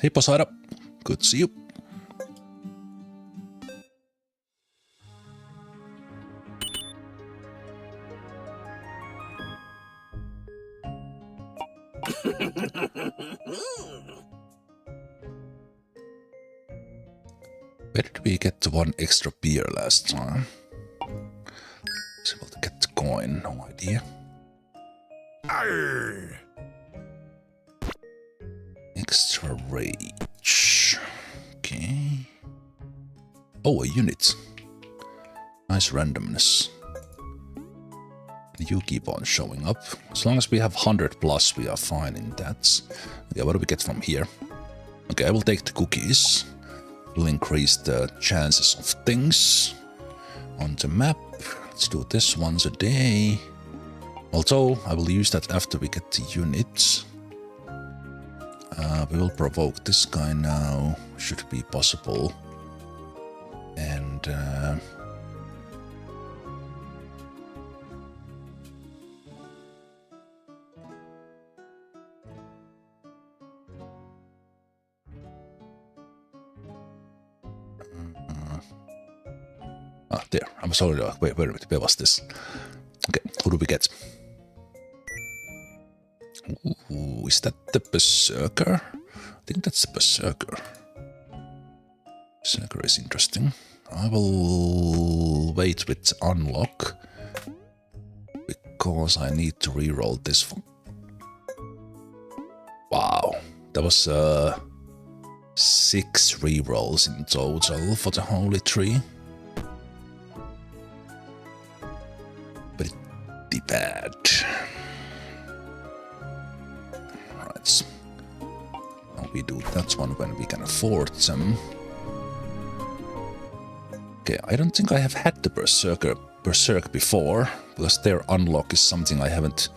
Hey Poseida, good to see you. Where did we get the 1 extra beer last time? Was able to get the coin, no idea. Arr! Extra rage. Okay. Oh, a unit. Nice randomness. You keep on showing up. As long as we have 100 plus, we are fine in that. Okay, what do we get from here? Okay, I will take the cookies. Will increase the chances of things on the map. Let's do this once a day. Although, I will use that after we get the units. We will provoke this guy now. Should be possible. And... there. I'm sorry. Wait a minute. Where was this? Okay, who do we get? Ooh, is that the Berserker? I think that's the Berserker. Berserker is interesting. I will wait with unlock because I need to reroll this one. Wow, that was 6 rerolls in total for the Holy Tree. Pretty bad. Right. Now we do that one when we can afford them. Okay, I don't think I have had the Berserk before, because their unlock is something I haven't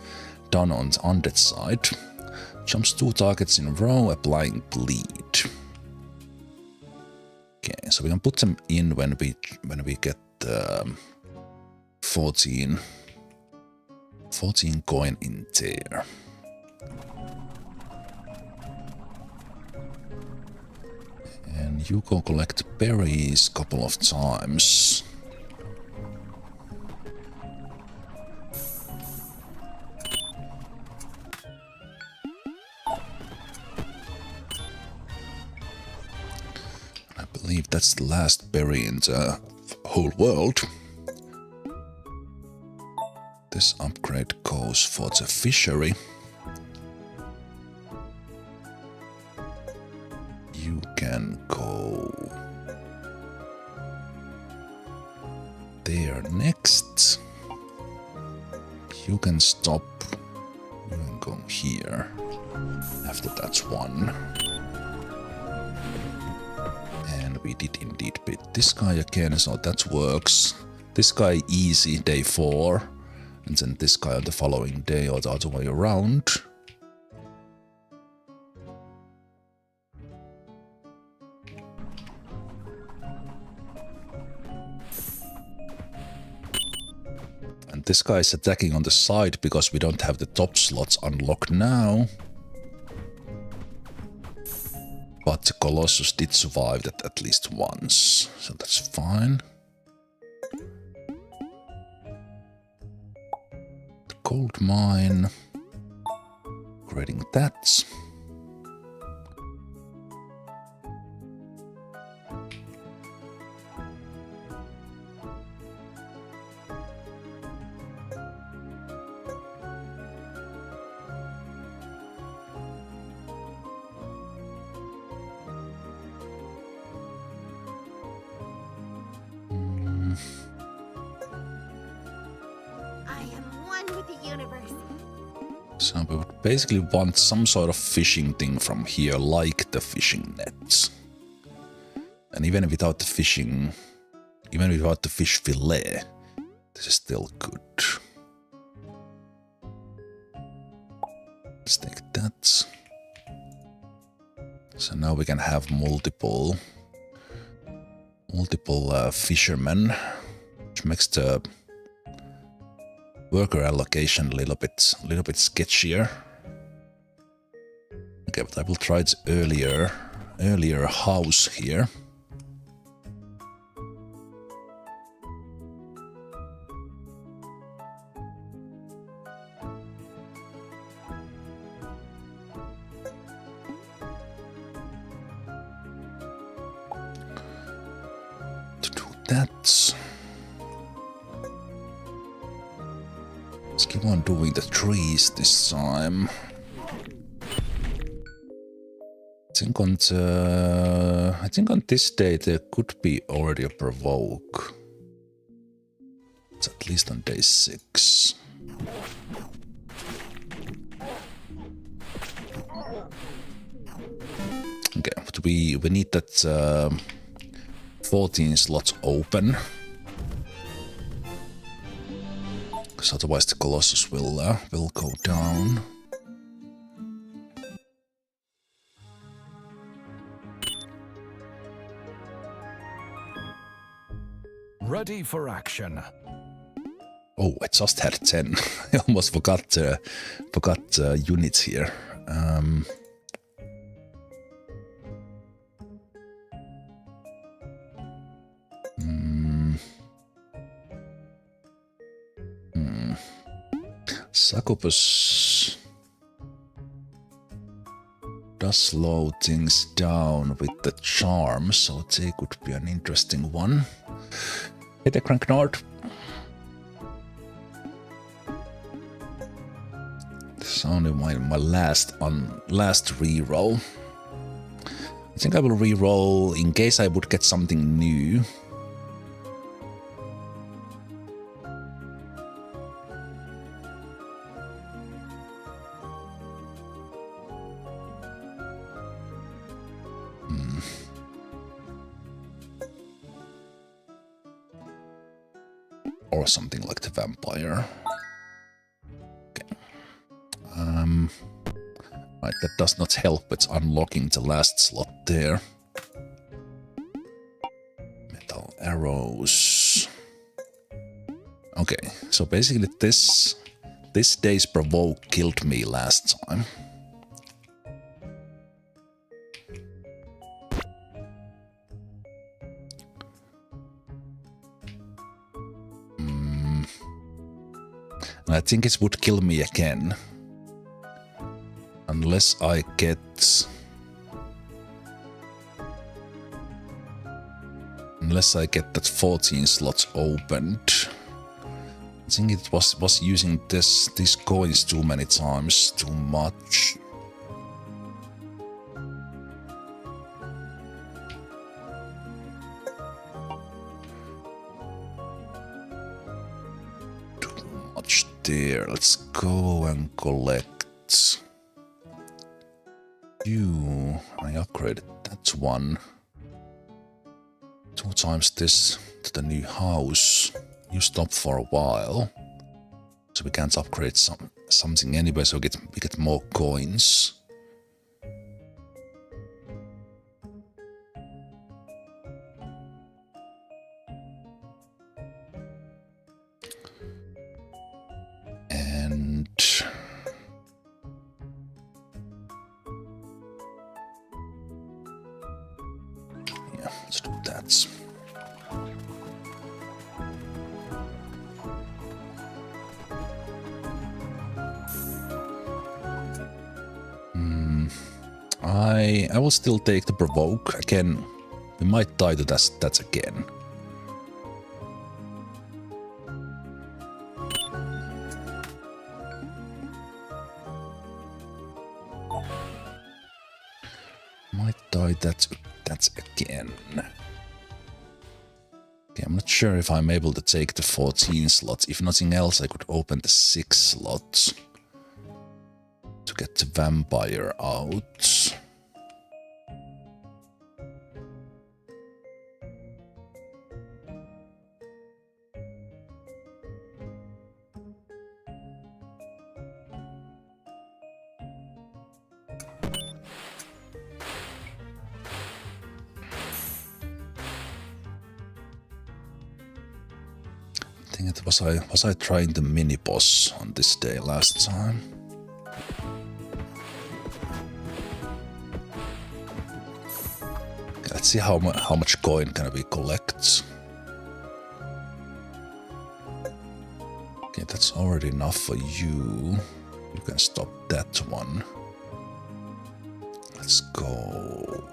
done on the undead side. Jumps 2 targets in a row, applying bleed. Okay, so we can put them in when we get 14 coin in there. And you go collect berries a couple of times. I believe that's the last berry in the whole world. This upgrade goes for the fishery. You can go there next. You can stop. You can go here. After that's 1. And we did indeed beat this guy again, so that works. This guy easy, day 4. And then this guy on the following day, or the other way around. And this guy is attacking on the side because we don't have the top slots unlocked now. But the Colossus did survive that at least once, so that's fine. Gold mine, creating that. with the universe. So we would basically want some sort of fishing thing from here, like the fishing nets. And even without the fishing, even without the fish fillet, this is still good. Let's take that. So now we can have multiple fishermen, which makes the worker allocation a little bit sketchier. Okay, but I will try its earlier house here. To do that, let's keep on doing the trees this time. I think on this day there could be already a provoke. It's at least on day 6. Okay, but we need that 14 slots open. Because otherwise the Colossus will go down. Ready for action. Oh, I just had 10. I almost forgot units here. Succubus does slow things down with the charm, so they could be an interesting one. Hit a Cranknard. This is only my last reroll. I think I will reroll in case I would get something new. Or something like the vampire. Okay. Right, that does not help. It's unlocking the last slot there. Metal arrows. Okay, so basically this day's provoke killed me last time. And I think it would kill me again. Unless I get... that 14 slots opened. I think it was using these coins too many times, too much. There, let's go and collect you. I upgraded that one 2 times this to the new house. You stop for a while, so we can't upgrade something anyway. So we get more coins. And yeah, let's do that. I will still take the provoke again. We might die to that again. Might die that again. Okay, I'm not sure if I'm able to take the 14 slots. If nothing else, I could open the 6 slots to get the vampire out. I think it was I trying the mini boss on this day last time? Okay, let's see how much coin can we collect. Okay, that's already enough for you. You can stop that one. Let's go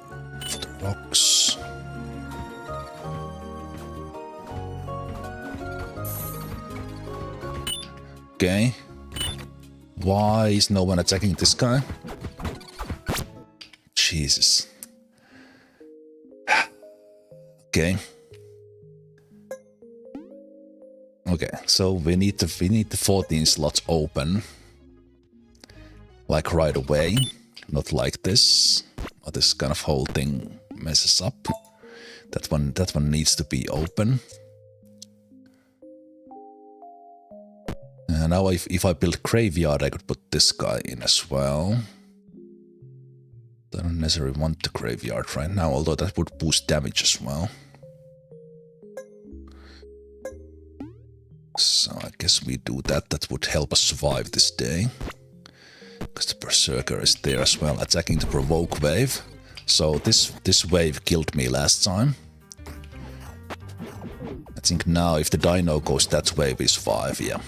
for the rocks. Okay. Why is no one attacking this guy? Jesus. Okay. Okay, so we need the 14 slots open. Like right away. Not like this. Or this kind of whole thing messes up. That one needs to be open. Now if I build graveyard, I could put this guy in as well. I don't necessarily want the graveyard right now, although that would boost damage as well. So I guess we do that. That would help us survive this day. Because the Berserker is there as well, attacking the Provoke wave. So this wave killed me last time. I think now if the Dino goes that way, we survive, yeah.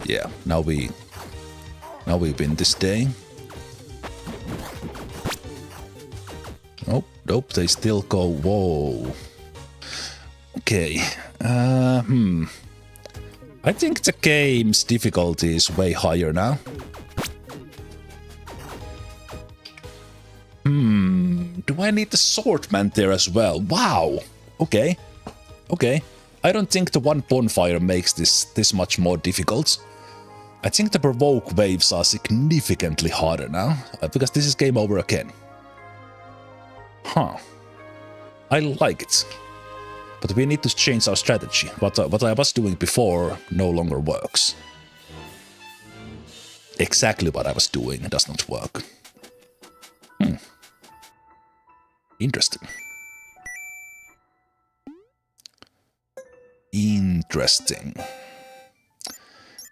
Yeah, now we win this day. Nope, they still go. Whoa. Okay. I think the game's difficulty is way higher now. Do I need the swordman there as well? Wow. Okay. I don't think the one bonfire makes this much more difficult. I think the provoke waves are significantly harder now, because this is game over again. Huh. I like it. But we need to change our strategy. What I was doing before no longer works. Exactly what I was doing does not work. Interesting. Interesting.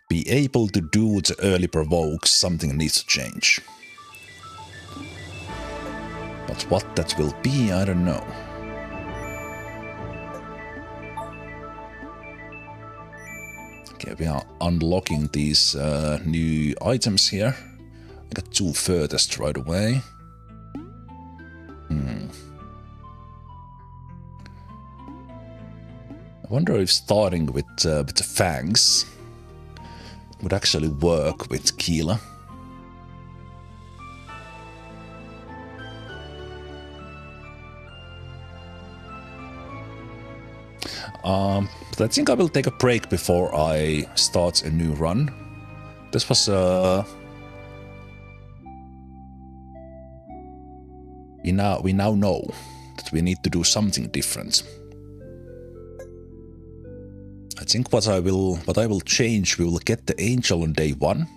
Be able to do the early provokes, something needs to change. But what that will be, I don't know. Okay, we are unlocking these new items here. I got 2 furthest right away. I wonder if starting with the fangs would actually work with Keela. But I think I will take a break before I start a new run. This was we now know that we need to do something different. I think what I will change, we will get the angel on day 1.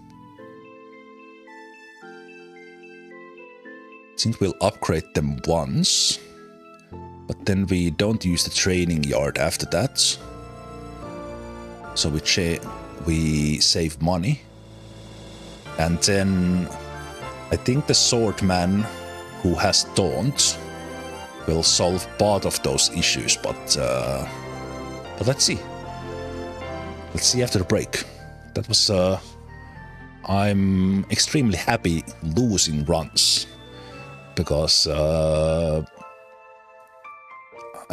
I think we'll upgrade them once, but then we don't use the training yard after that. So we save money, and then I think the swordman who has taunt will solve part of those issues, but let's see. Let's see after the break. That was I'm extremely happy losing runs, because I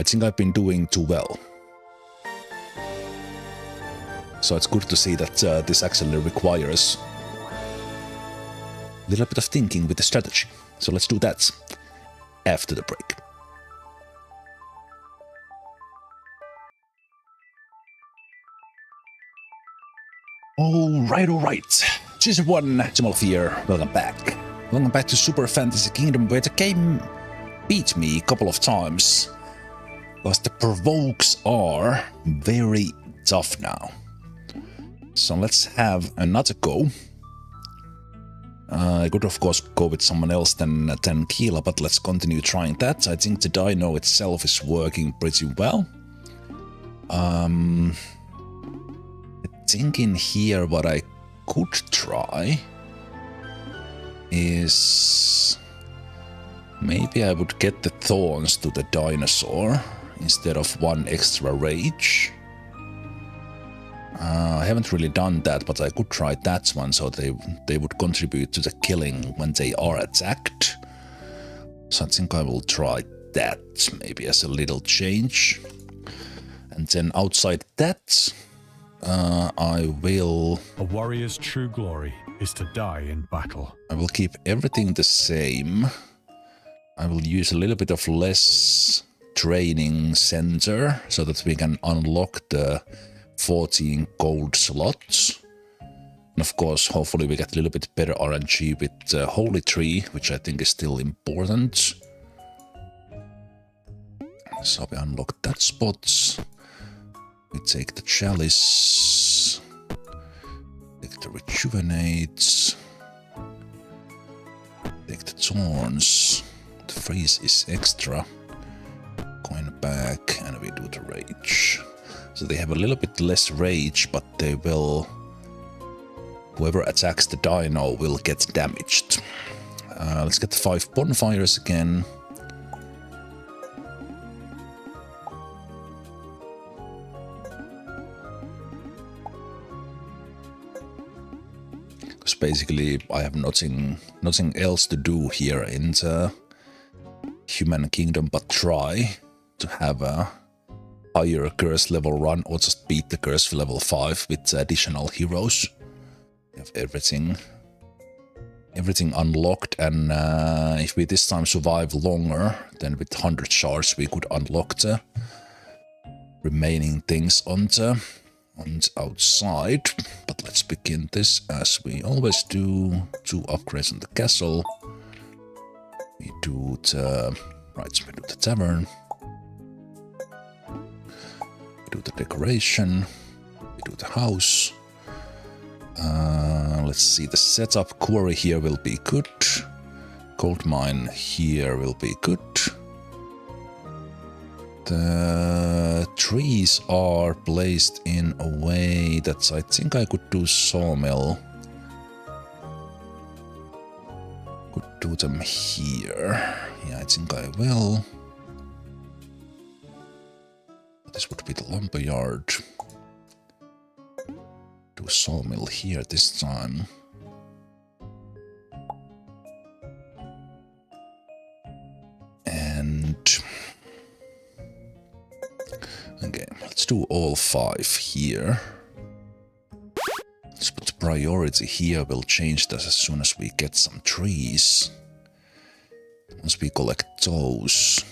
think I've been doing too well. So it's good to see that this actually requires a little bit of thinking with the strategy. So let's do that after the break. Alright. Season 1, Zemalf here. Welcome back. Welcome back to Super Fantasy Kingdom, where the game beat me a couple of times. Because the Provokes are very tough now. So let's have another go. I could of course go with someone else than Kila, but let's continue trying that. I think the dino itself is working pretty well. I think in here what I could try is maybe I would get the thorns to the dinosaur instead of one extra rage. I haven't really done that, but I could try that one, so they would contribute to the killing when they are attacked. So I think I will try that, maybe as a little change. And then outside that, I will... A warrior's true glory is to die in battle. I will keep everything the same. I will use a little bit of less training center so that we can unlock the 14 gold slots. And of course, hopefully we get a little bit better RNG with Holy Tree, which I think is still important. So we unlock that spot. We take the chalice. Take the rejuvenates. Take the thorns. The freeze is extra. Going back, and we do the rage. So they have a little bit less rage, but they will... Whoever attacks the dino will get damaged. Let's get the 5 bonfires again. Because basically I have nothing else to do here in the human kingdom but try to have a higher curse level run or just beat the curse level 5 with additional heroes. We have everything unlocked, and if we this time survive longer, then with 100 shards we could unlock the remaining things on the outside. But let's begin this as we always do. 2 upgrades on the castle. We do the we do the tavern. We do the decoration. We do the house. Let's see, the setup quarry here will be good. Gold mine here will be good. The trees are placed in a way that I think I could do sawmill. Could do them here. Yeah, I think I will. This would be the lumberyard. Do sawmill here this time. And okay, let's do all 5 here. Let's put the priority here. We'll change this as soon as we get some trees. Once we collect those,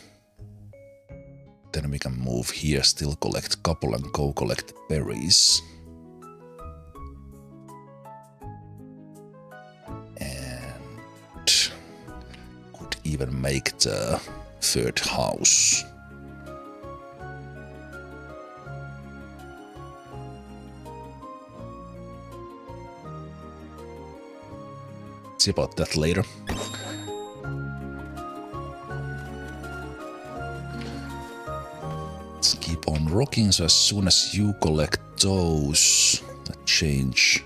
then we can move here, still collect a couple and go collect berries. Even make the 3rd house. See about that later. Let's keep on rocking, so as soon as you collect those, that change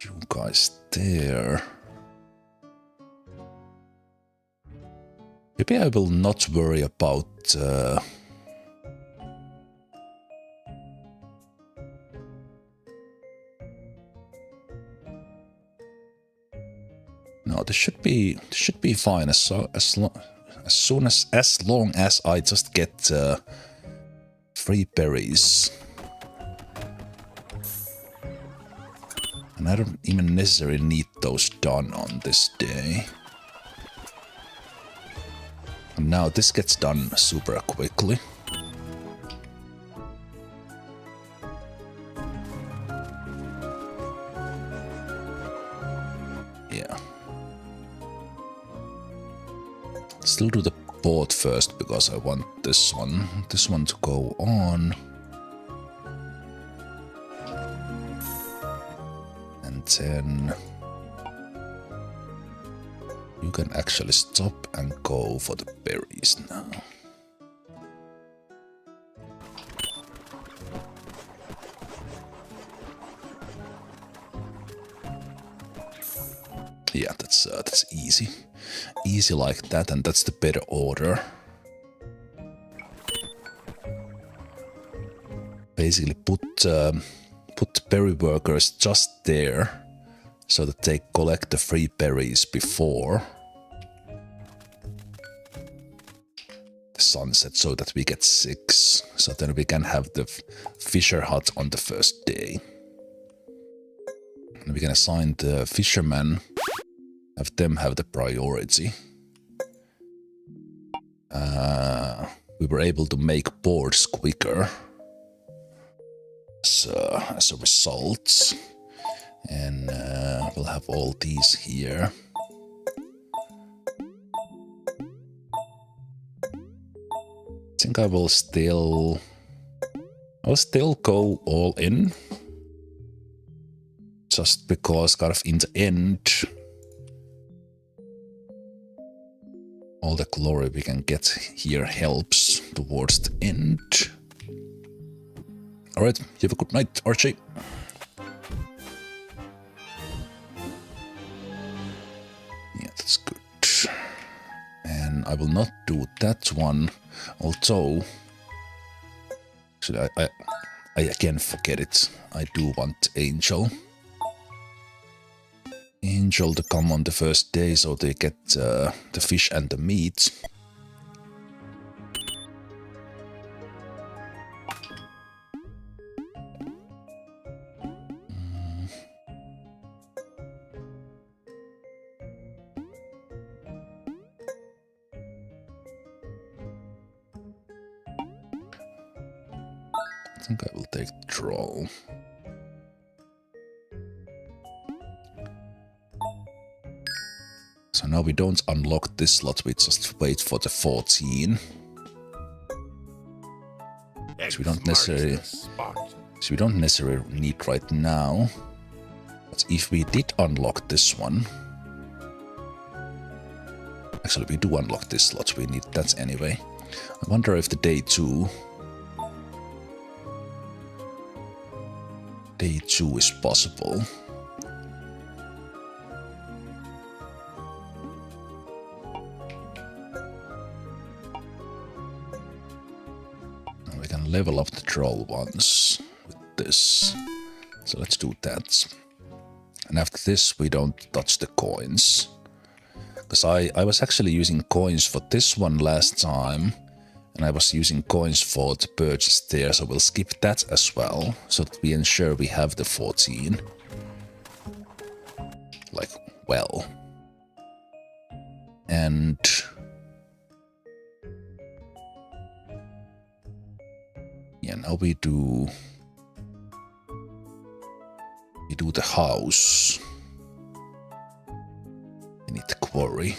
you guys there. Maybe I will not worry about no, this should be fine as long as I just get 3 berries. And I don't even necessarily need those done on this day. And now this gets done super quickly. still do the board first because I want this one to go on. And then you can actually stop and go for the berries now. Yeah, that's easy. Easy like that, and that's the better order. Basically put berry workers just there so that they collect the free berries before the sunset, so that we get 6. So then we can have the fisher hut on the first day. And we can assign the fishermen, have them have the priority. We were able to make boards quicker as a result. And we'll have all these here. I think I will still go all in. Just because kind of in the end, all the glory we can get here helps towards the end. Alright, you have a good night, Archie. Yeah, that's good. And I will not do that one, although actually I again forget it. I do want Angel to come on the first day so they get the fish and the meat. I think I will take the draw. So now we don't unlock this slot, we just wait for the 14. So we don't necessarily need right now. But if we did unlock this one, actually we do unlock this slot, we need that anyway. I wonder if the day 2 is possible. Level up the troll ones with this. So let's do that. And after this, we don't touch the coins. Because I was actually using coins for this one last time. And I was using coins for the purchase there. So we'll skip that as well. So that we ensure we have the 14. Like, well. And yeah, now we do the house. We need the quarry.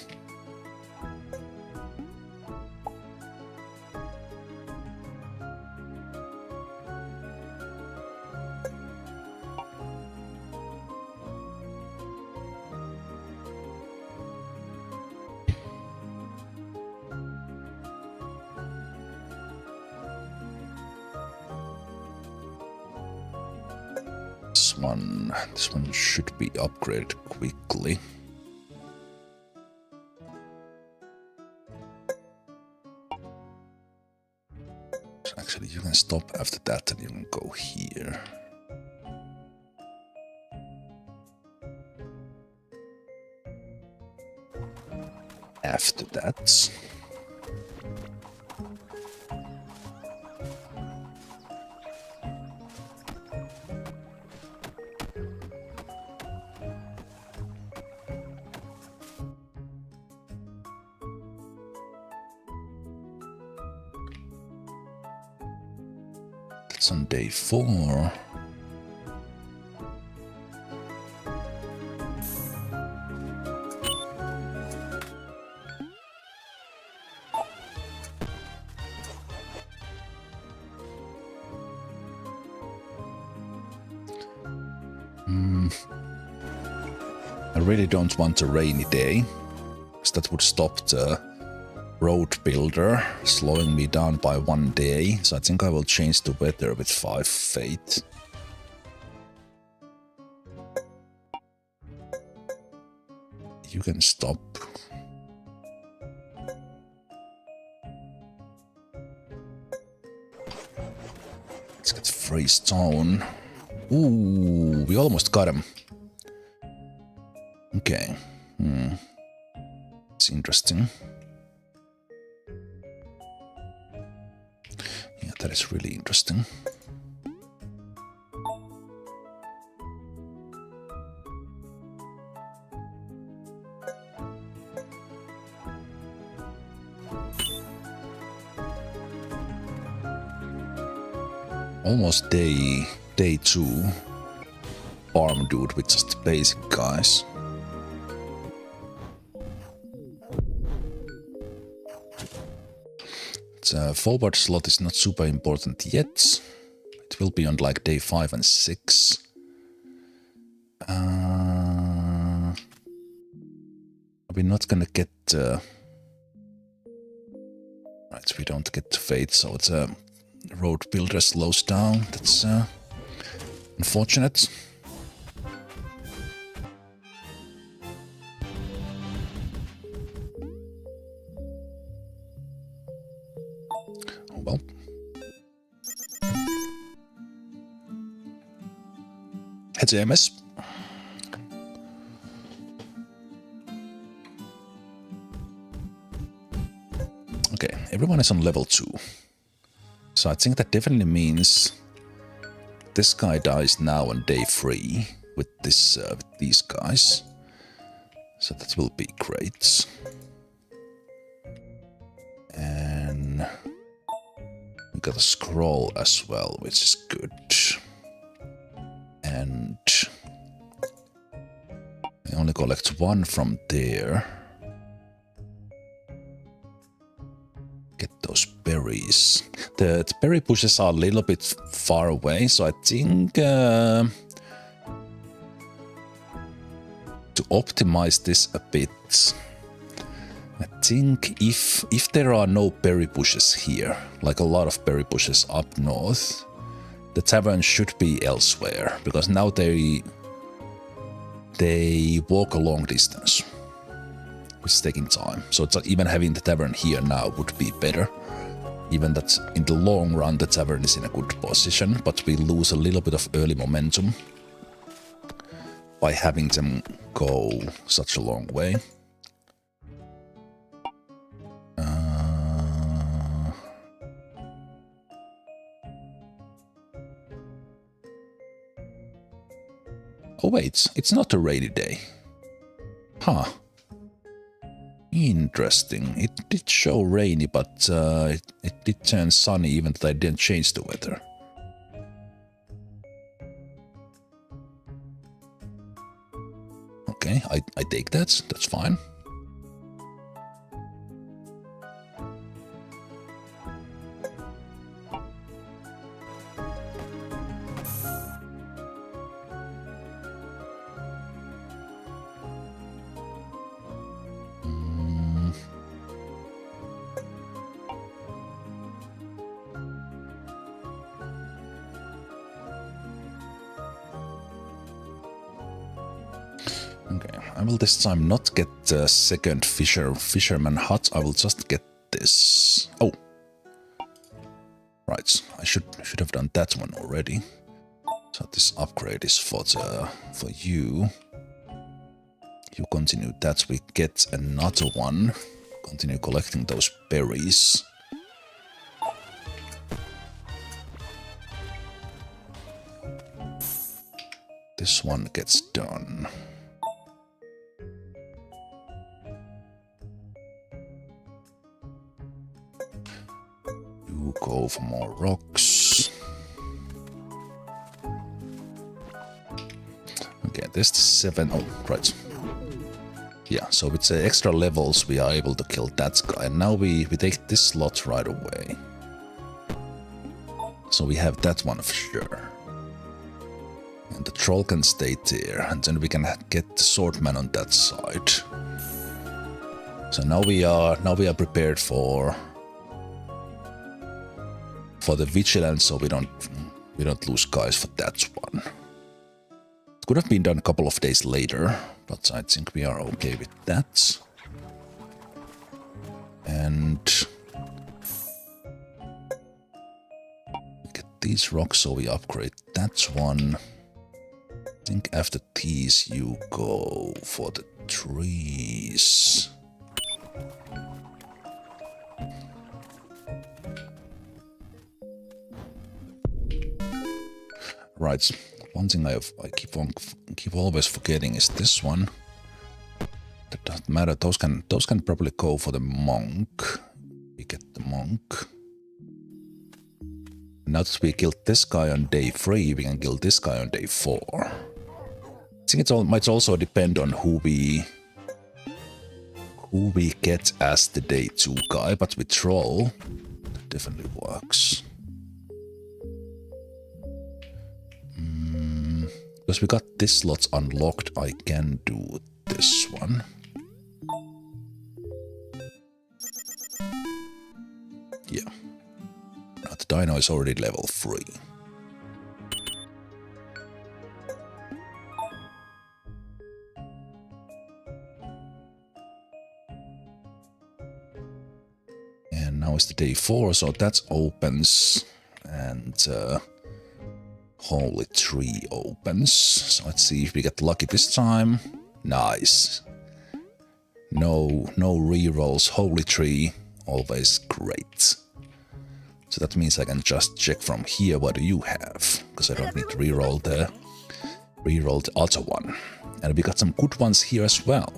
This one should be upgraded quickly. So actually, you can stop after that and you can go here. After that. On day 4. I really don't want a rainy day, because that would stop the road builder, slowing me down by 1 day. So I think I will change the weather with 5 fate. You can stop. Let's get freeze stone. Ooh, we almost got him. Okay. It's interesting. Yeah, that is really interesting. Almost day 2. Farm dude with just basic guys. The forward slot is not super important yet. It will be on like day 5 and 6. We're not gonna get... Right, we don't get fate, so it's a road builder slows down. That's unfortunate. Oh well. Heads MS. Okay, everyone is on level 2. So I think that definitely means this guy dies now on day 3 with this with these guys. So that will be great. And we got a scroll as well, which is good. And I only collect 1 from there. Get those berries. The berry bushes are a little bit far away, so I think to optimize this a bit, I think if there are no berry bushes here, like a lot of berry bushes up north, the tavern should be elsewhere, because now they walk a long distance, which is taking time. So it's even having the tavern here now would be better. Even that in the long run the tavern is in a good position, but we lose a little bit of early momentum by having them go such a long way. Oh wait, it's not a rainy day. Huh. Interesting. It did show rainy, but it did turn sunny even though I didn't change the weather. Okay, I take that. That's fine. Okay, I will this time not get the second fisherman hut. I will just get this. Oh, right. I should have done that one already. So this upgrade is for you. You continue that. We get another one. Continue collecting those berries. This one gets done. You go for more rocks. Okay, there's the 7. Oh, right. Yeah, so with the extra levels we are able to kill that guy. And now we take this slot right away. So we have that one for sure. And the troll can stay there, and then we can get the swordman on that side. So now we are prepared for the vigilance, so we don't lose guys for that one. It could have been done a couple of days later, but I think we are okay with that. And we get these rocks, so we upgrade that one. I think after these you go for the trees. Right, one thing I keep always forgetting is this one. That doesn't matter. Those can probably go for the monk. We get the monk. Now that we killed this guy on day 3, we can kill this guy on day 4. I think it might also depend on who we get as the day 2 guy, but with troll, that definitely works. Because we got this slot unlocked, I can do this one. Yeah. Now the dino is already level 3. And now it's the day 4, so that opens, and Holy Tree opens. So let's see if we get lucky this time. Nice. No rerolls. Holy Tree, always great. So that means I can just check from here what do you have, because I don't need to reroll the other one. And we got some good ones here as well.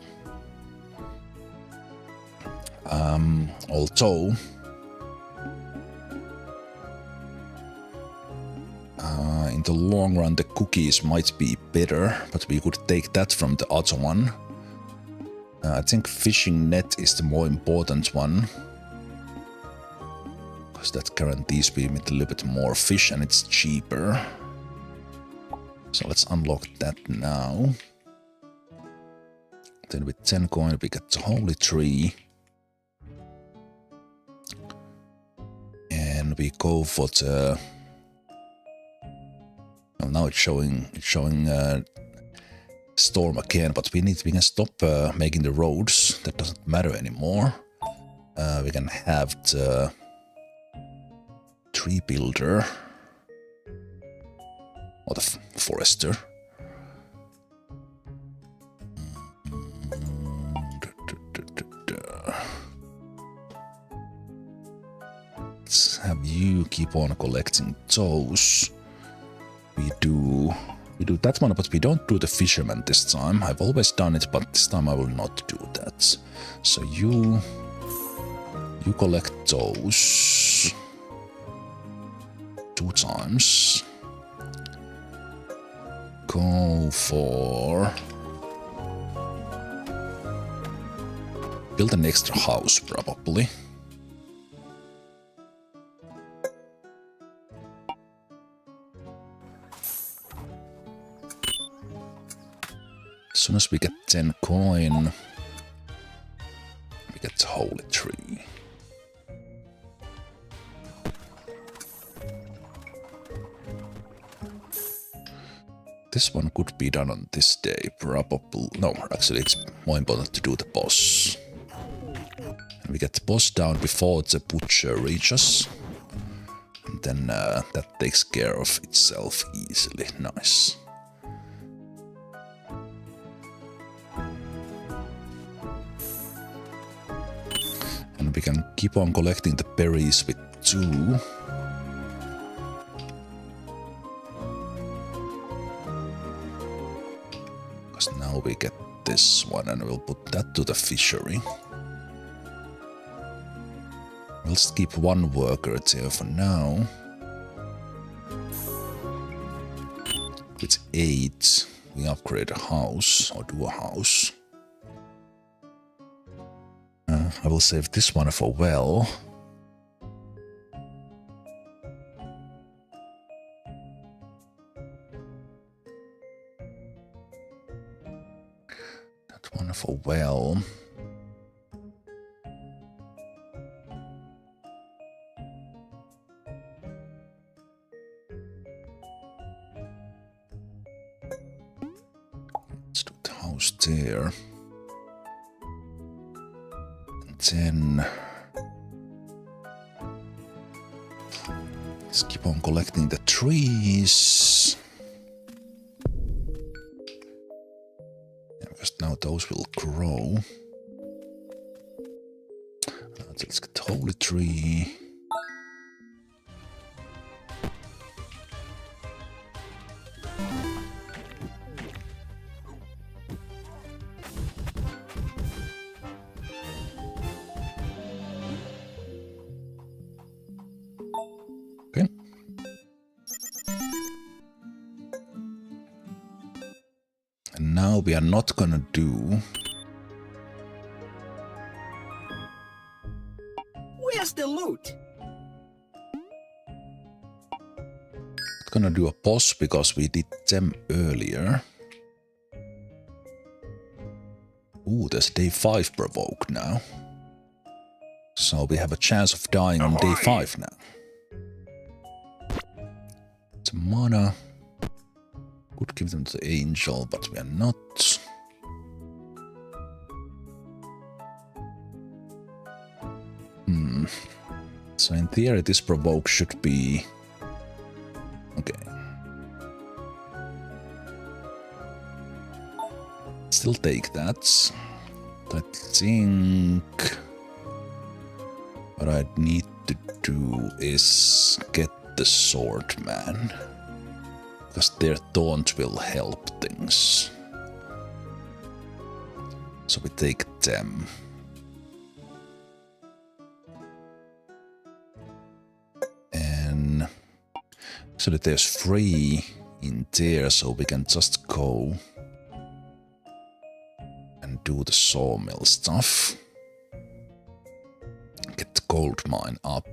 Although in the long run the cookies might be better, but we could take that from the other one. I think fishing net is the more important one, because that guarantees we meet a little bit more fish and it's cheaper. So let's unlock that now. Then with 10 coin we get the Holy Tree. And we go for the... Well, now it's showing storm again, but we can stop making the roads. That doesn't matter anymore. We can have the tree builder or the forester. Let's have you keep on collecting those. We do that one, but we don't do the fisherman this time. I've always done it, but this time I will not do that. So you collect those 2 times. Go for... build an extra house, probably. As soon as we get 10 coin, we get the Holy Tree. This one could be done on this day, probably. No, actually it's more important to do the boss. And we get the boss down before the butcher reaches. And then that takes care of itself easily. Nice. And we can keep on collecting the berries with 2. Because now we get this one and we'll put that to the fishery. We'll just keep 1 worker there for now. With 8, we upgrade a house or do a house. I will save this one for well. One for well. Let's do the house there. And then let's keep on collecting the trees. Yeah, because now those will grow. Let's get the holy tree. Okay. And now we are not gonna do. Where's the loot? Not gonna do a boss because we did them earlier. Ooh, there's day 5 provoke now. So we have a chance of dying on day 5 now. It's a mana. Could give them to the angel, but we are not. So in theory this provoke should be... Okay. Still take that. I think what I need to do is get the swordman, because their taunt will help things. So we take them. And so that there's 3 in there, so we can just go and do the sawmill stuff. Get the gold mine up.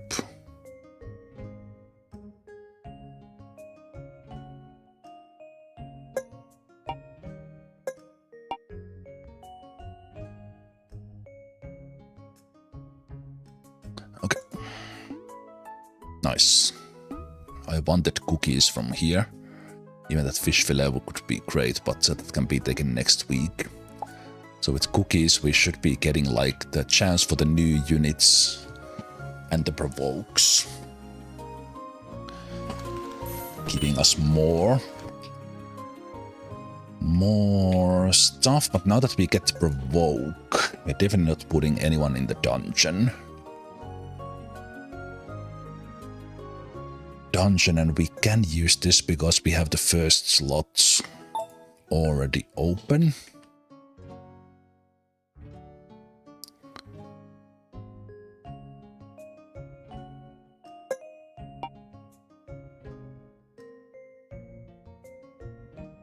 Okay. Nice. I wanted cookies from here. Even that fish fillet could be great, but that can be taken next week. So with cookies we should be getting like the chance for the new units and the provokes, giving us more stuff. But now that we get provoke, we're definitely not putting anyone in the dungeon. And we can use this because we have the first slots already open.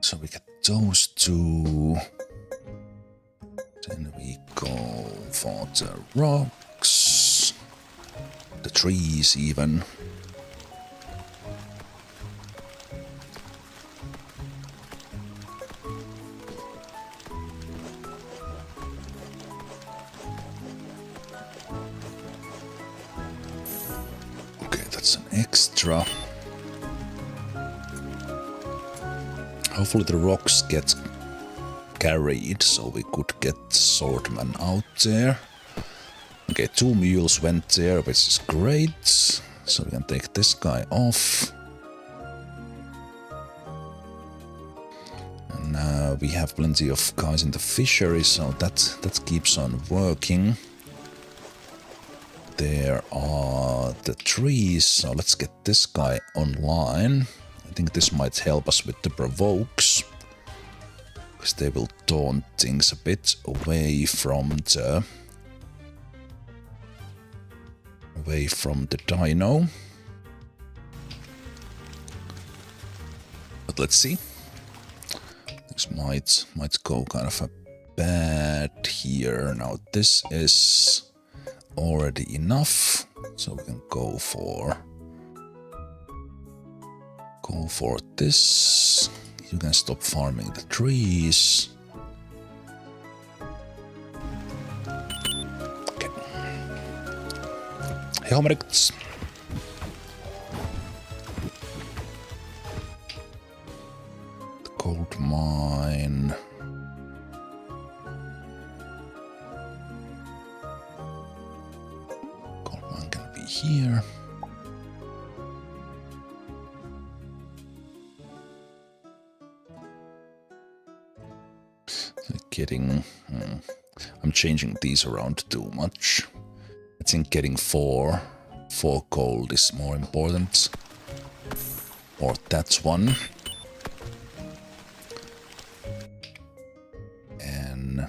So we get those 2. Then we go for the rocks, the trees even. Okay, that's an extra. Hopefully the rocks get carried, so we could get swordman out there. Okay, 2 mules went there, which is great. So we can take this guy off. And we have plenty of guys in the fishery, so that keeps on working. There are the trees, so let's get this guy online. I think this might help us with the provokes, because they will taunt things a bit away from the dino. But let's see. This might go kind of a bad here. Now this is already enough, so we can go for this. You can stop farming the trees. homerics. The gold mine. Gold mine can be here. Getting... I'm changing these around too much. I think getting 4 gold is more important. Or that's one. And I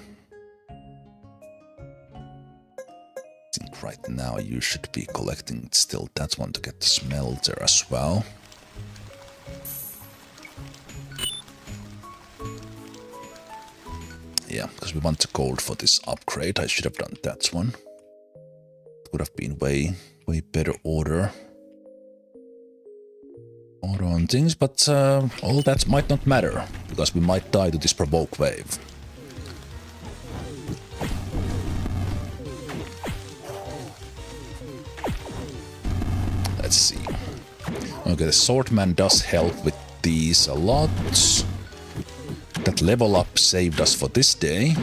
think right now you should be collecting still that one to get the smelter as well. Yeah, because we want the gold for this upgrade. I should have done that one. It would have been way better order on things, but all that might not matter, because we might die to this provoke wave. Let's see. Okay, the swordman does help with these a lot. That level up saved us for this day.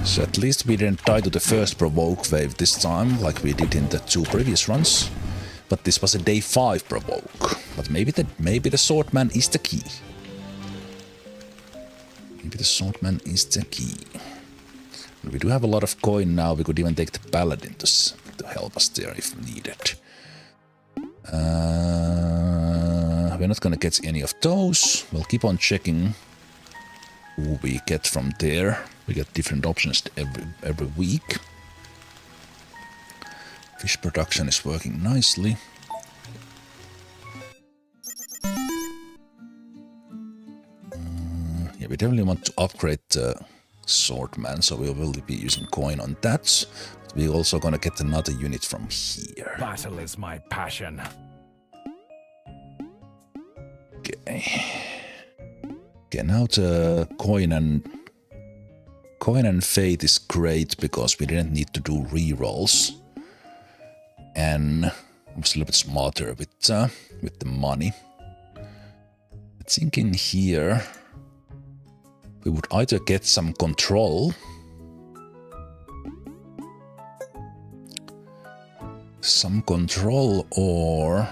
So at least we didn't die to the first provoke wave this time, like we did in the 2 previous runs. But this was a day 5 provoke. But maybe the swordman is the key. Maybe the swordman is the key. And we do have a lot of coin now. We could even take the paladin to help us there if needed. We're not gonna get any of those. We'll keep on checking who we get from there. We get different options every week. Fish production is working nicely. Yeah, we definitely want to upgrade the swordman, so we will be using coin on that. But we're also gonna get another unit from here. Battle is my passion. Okay. Okay, now the coin and fate is great because we didn't need to do rerolls, and I was a little bit smarter with the money. I think in here we would either get some control, or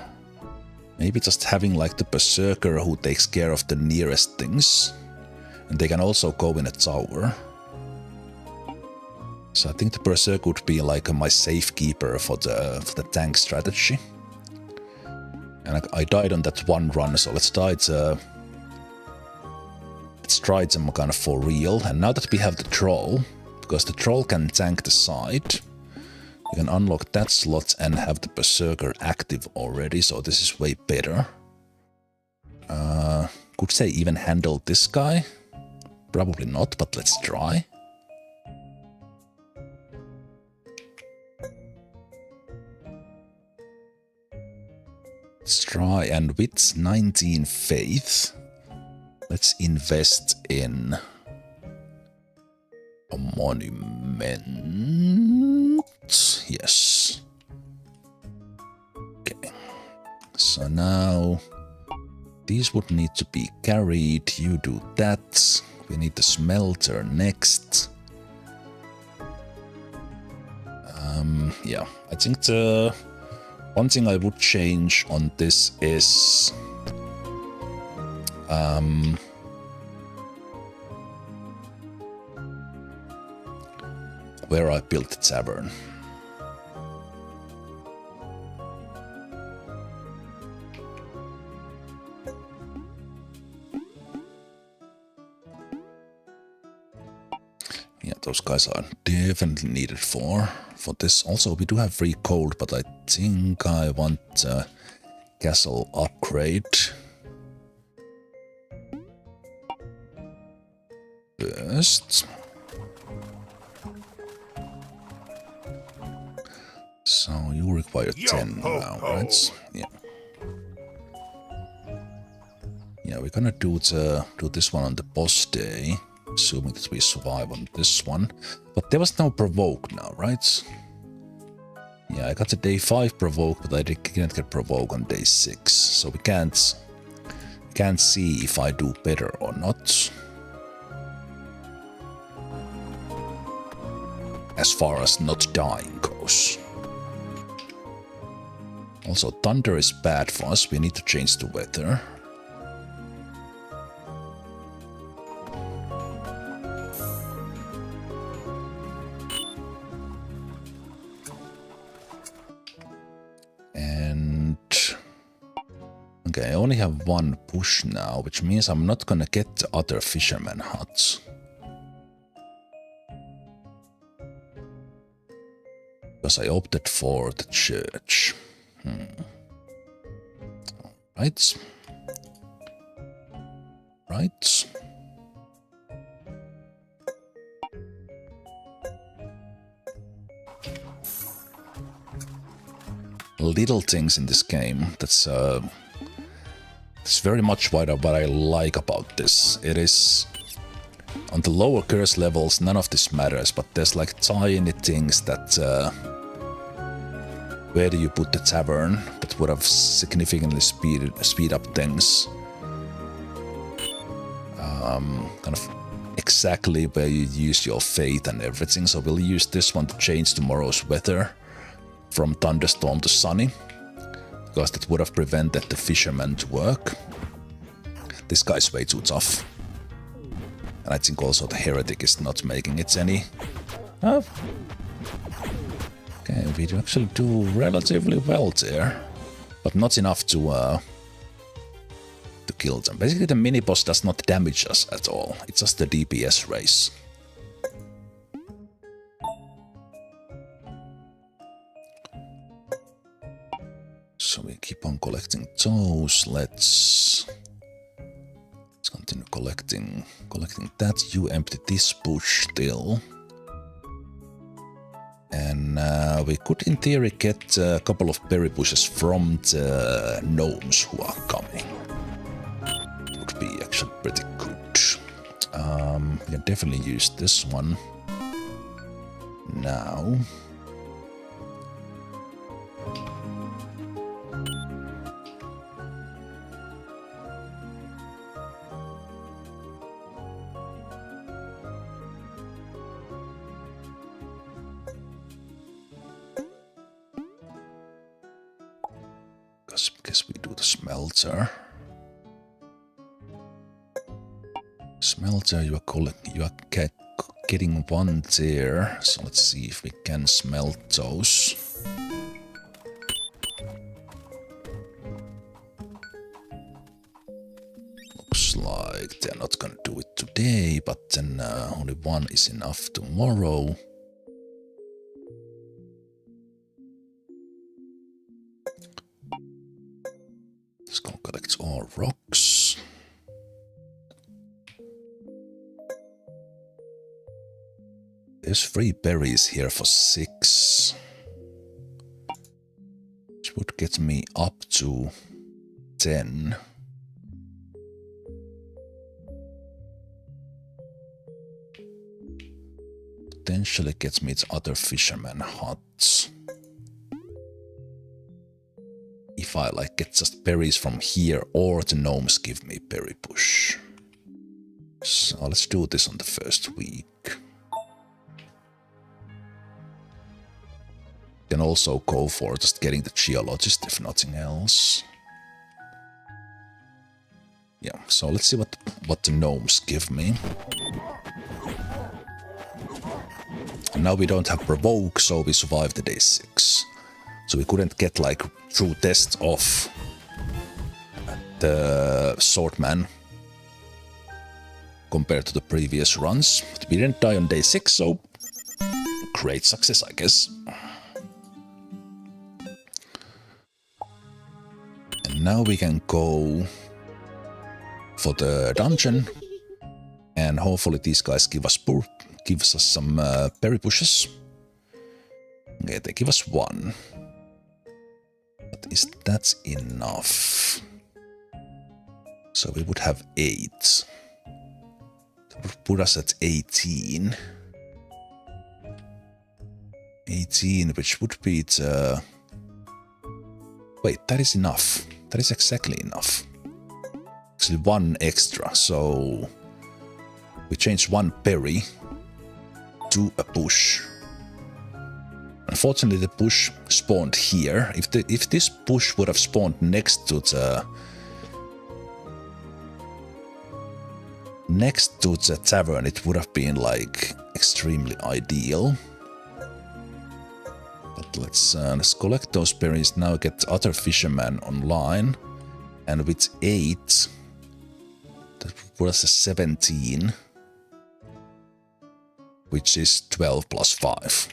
maybe just having like the berserker who takes care of the nearest things, and they can also go in a tower. So I think the berserker would be like my safekeeper for the tank strategy. And I died on that one run, so let's try them kind of for real. And now that we have the troll, because the troll can tank the side, we can unlock that slot and have the berserker active already, so this is way better. Could say even handle this guy. Probably not, but let's try. Let's try, and with 19 faith, let's invest in a monument. Yes. Okay. So now these would need to be carried. You do that. We need the smelter next. Yeah, I think the one thing I would change on this is where I built the tavern. Yeah, those guys are definitely needed for this. Also, we do have free gold, but I think I want a castle upgrade first. So you require 10 now, right? Yeah. Yeah, we're gonna do this one on the boss day, assuming that we survive on this one. But there was no provoke now, right? Yeah, I got the day 5 provoke, but I didn't get provoke on day 6, so we can't see if I do better or not. As far as not dying goes. Also, thunder is bad for us. We need to change the weather. And okay, I only have one push now, which means I'm not gonna get the other fisherman huts. Because I opted for the church. Right. Right. Little things in this game that's it's very much what I like about this. It is on the lower curse levels, none of this matters, but there's like tiny things that where do you put the tavern that would have significantly speed up things. Kind of exactly where you use your faith and everything. So we'll use this one to change tomorrow's weather from thunderstorm to sunny, because that would have prevented the fishermen to work. This guy's way too tough. And I think also the heretic is not making it any. Okay, we actually do relatively well there, but not enough to kill them. Basically, the mini-boss does not damage us at all. It's just the DPS race. So we keep on collecting those. Let's continue collecting that. You empty this bush still. And we could in theory get a couple of berry bushes from the gnomes who are coming. Would be actually pretty good. We can definitely use this one now. Guess we do the smelter. Smelter, you are getting one there. So let's see if we can smelt those. Looks like they're not gonna do it today, but then only one is enough tomorrow. Let's go collect all rocks. There's 3 berries here for 6. Which would get me up to 10. Potentially gets me to other fisherman huts. If I like get just berries from here, or the gnomes give me berry bush. So let's do this on the first week. Can also go for just getting the geologist if nothing else. Yeah, so let's see what the gnomes give me. And now we don't have provoke, so we survived the day 6. So we couldn't get like true test of the swordman compared to the previous runs. But we didn't die on day 6, so great success, I guess. And now we can go for the dungeon, and hopefully these guys give us some berry bushes. Okay, they give us 1. But is that enough? So we would have 8. That would put us at 18. 18, which would be the... Wait, that is enough. That is exactly enough. Actually, one extra, so... We change one berry to a bush. Unfortunately, the bush spawned here. If this bush would have spawned next to the tavern, it would have been like extremely ideal. But let's collect those berries now. Get other fishermen online, and with 8, that was a 17, which is 12 plus 5.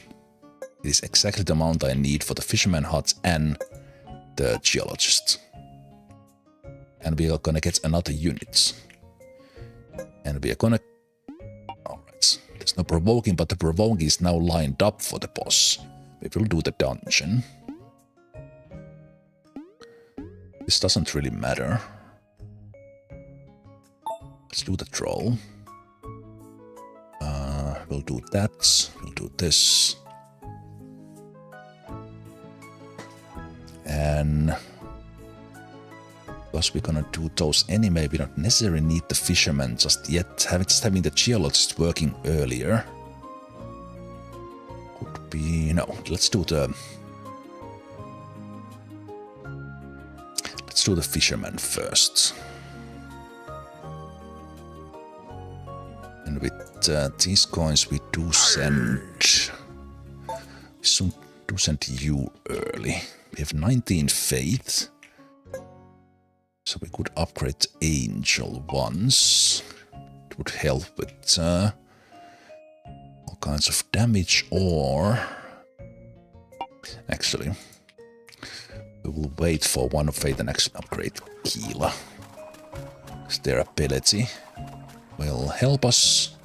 It is exactly the amount I need for the fisherman huts and the geologist. And we are gonna get another unit. And we are gonna... Alright, there's no provoking, but the provoking is now lined up for the boss. We will do the dungeon. This doesn't really matter. Let's do the troll. We'll do that. We'll do this. And because we're gonna do those anyway, we don't necessarily need the fishermen just yet. Having the geologist working earlier could be... No, let's do the fisherman first. And with these coins we do send you early. We have 19 faith, so we could upgrade the angel once. It would help with all kinds of damage, or actually we will wait for one of faith and actually upgrade Keela, because their ability will help us.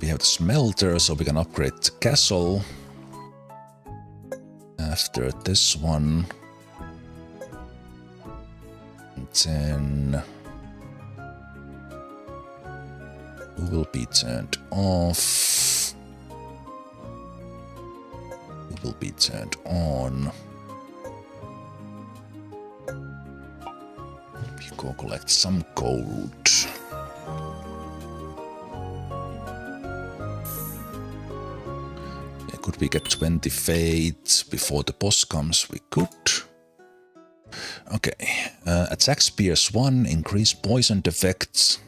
We have the smelter, so we can upgrade the castle after this one. And then who will be turned off? Who will be turned on? We go collect some gold. Could we get 20 faith before the boss comes? We could. Okay. Attack spears 1, increase poisoned effects,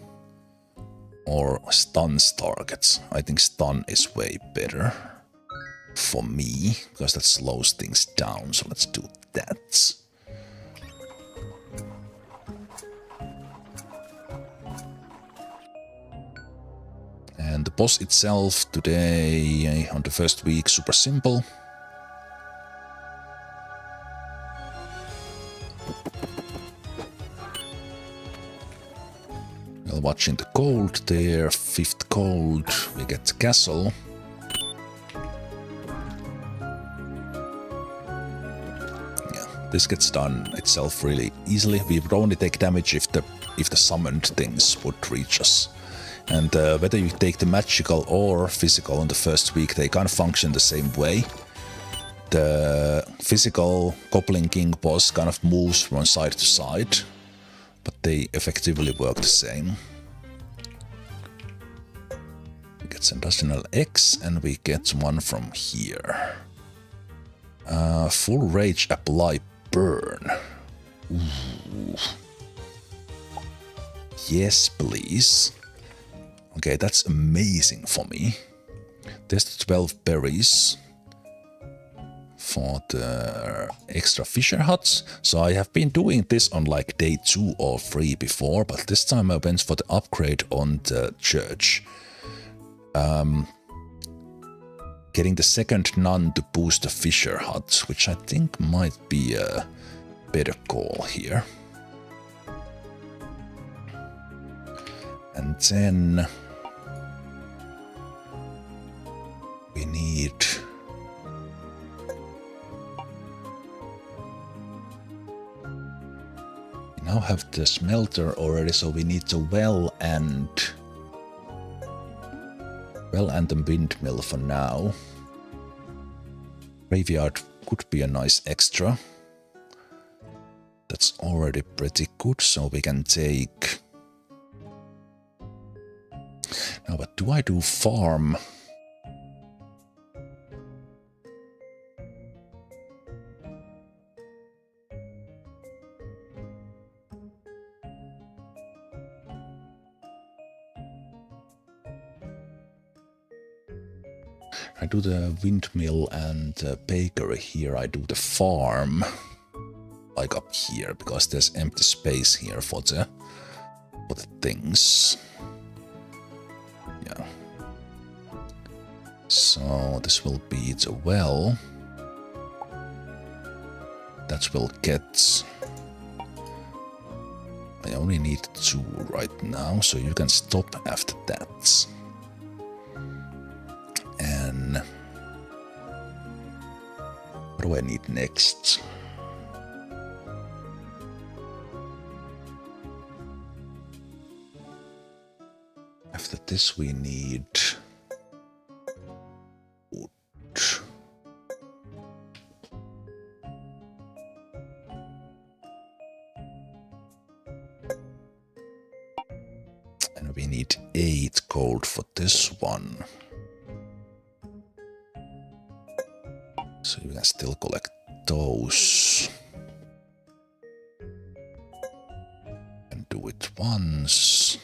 or stuns targets. I think stun is way better for me, because that slows things down, so let's do that. And the boss itself today, on the first week, super simple. Well, watching the gold there, 5th gold, we get the castle. Yeah, this gets done itself really easily. We would only take damage if the summoned things would reach us. And whether you take the magical or physical in the first week, they kind of function the same way. The physical Goblin King boss kind of moves from side to side, but they effectively work the same. We get Sensational X, and we get one from here. Full Rage Apply Burn. Ooh. Yes, please. Okay, that's amazing for me. There's the 12 berries for the extra fisher huts. So I have been doing this on like day 2 or 3 before, but this time I went for the upgrade on the church. Getting the second nun to boost the fisher hut, which I think might be a better call here. And then we need now have the smelter already, so we need the well and the windmill for now. Graveyard could be a nice extra. That's already pretty good, so we can take... Now, but do I do farm? I do the windmill and the bakery here. I do the farm, like up here, because there's empty space here for the things. Yeah. So this will be the well. That will get... I only need 2 right now, so you can stop after that. And what do I need next? After this we need wood. And we need 8 gold for this one. So you can still collect those. And do it once.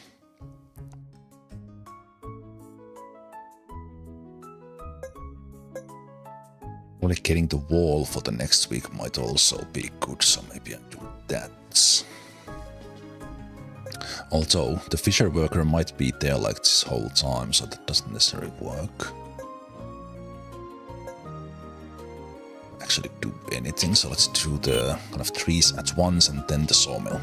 Only getting the wall for the next week might also be good, so maybe I do that. Although the fisher worker might be there like this whole time, so that doesn't necessarily work. Actually do anything, so let's do the kind of trees at once and then the sawmill.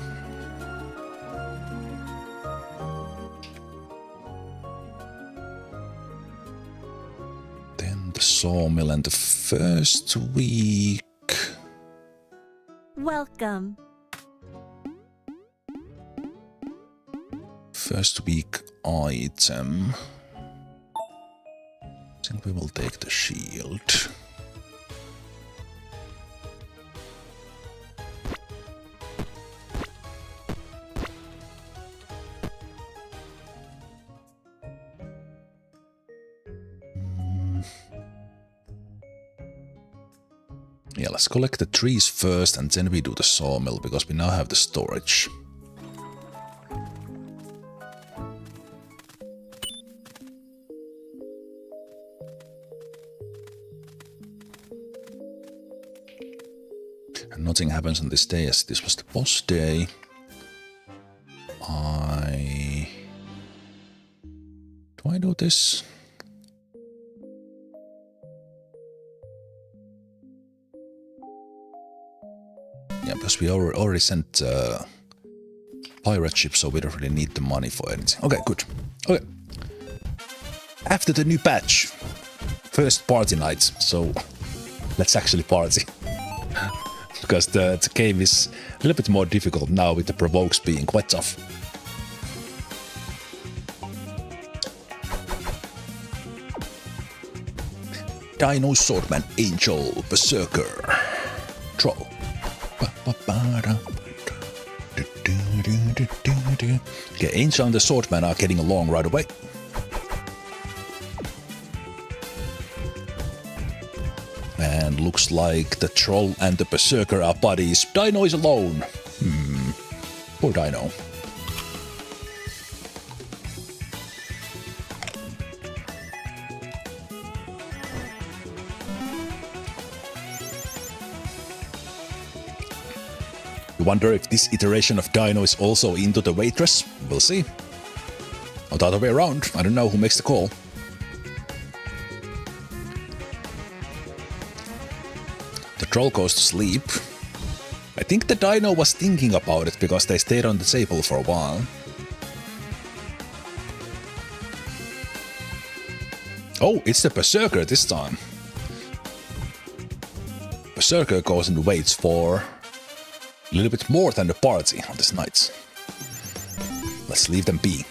Then the sawmill and the first week. Welcome. First week item. I think we will take the shield. Yeah, let's collect the trees first and then we do the sawmill, because we now have the storage. And nothing happens on this day as this was the boss day. Do I do this? Yeah, because we already sent pirate ship, so we don't really need the money for anything. Okay, good. Okay. After the new patch, first party night, so let's actually party. Because the game is a little bit more difficult now with the Provokes being quite tough. Dino Swordman, Angel, Berserker, Troll. Okay, Angel and the Swordman are getting along right away. And looks like the Troll and the Berserker are buddies. Dino is alone. Poor Dino. You wonder if this iteration of Dino is also into the waitress? We'll see. Or the other way around. I don't know who makes the call. The troll goes to sleep. I think the Dino was thinking about it because they stayed on the table for a while. Oh, it's the Berserker this time. Berserker goes and waits for A little bit more than the party on this night. Let's leave them be.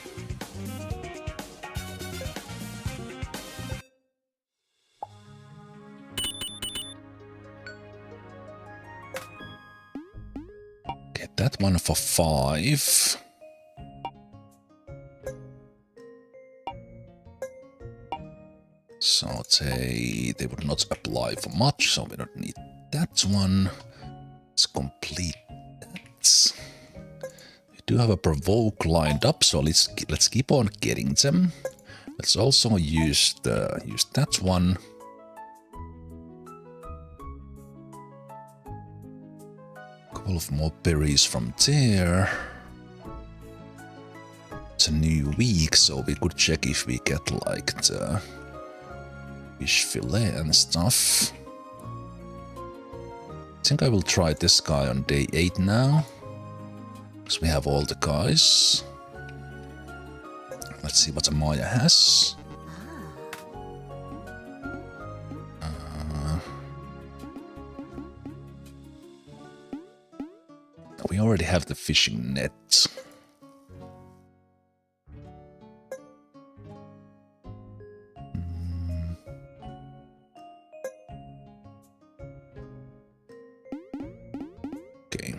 Get that one for 5. So they would not apply for much, so we don't need that one. Let's complete that. We do have a provoke lined up, so let's keep on getting them. Let's also use that one. Couple of more berries from there. It's a new week, so we could check if we get like the fish fillet and stuff. I think I will try this guy on day 8 now, because we have all the guys. Let's see what Amaya has. We already have the fishing net. Okay,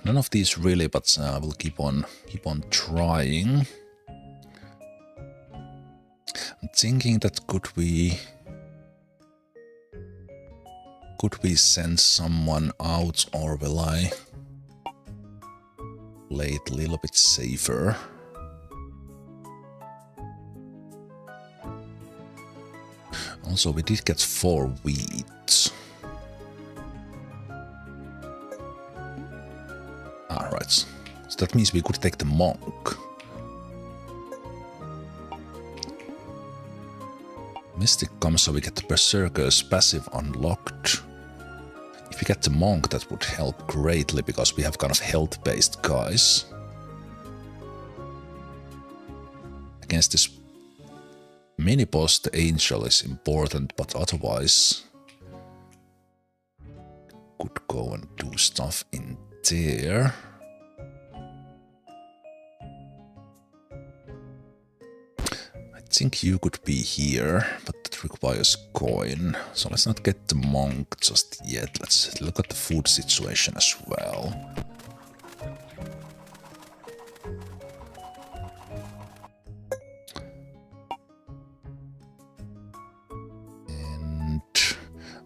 none of these really, but I will keep on trying. I'm thinking that could we send someone out, or will I play it a little bit safer? Also, we did get 4 wheat. Alright, so that means we could take the monk. Mystic comes, so we get the Berserker's passive unlocked. If we get the monk, that would help greatly, because we have kind of health-based guys. Against this mini-boss, the angel is important, but otherwise could go and do stuff in there. I think you could be here, but it requires coin. So let's not get the monk just yet. Let's look at the food situation as well. And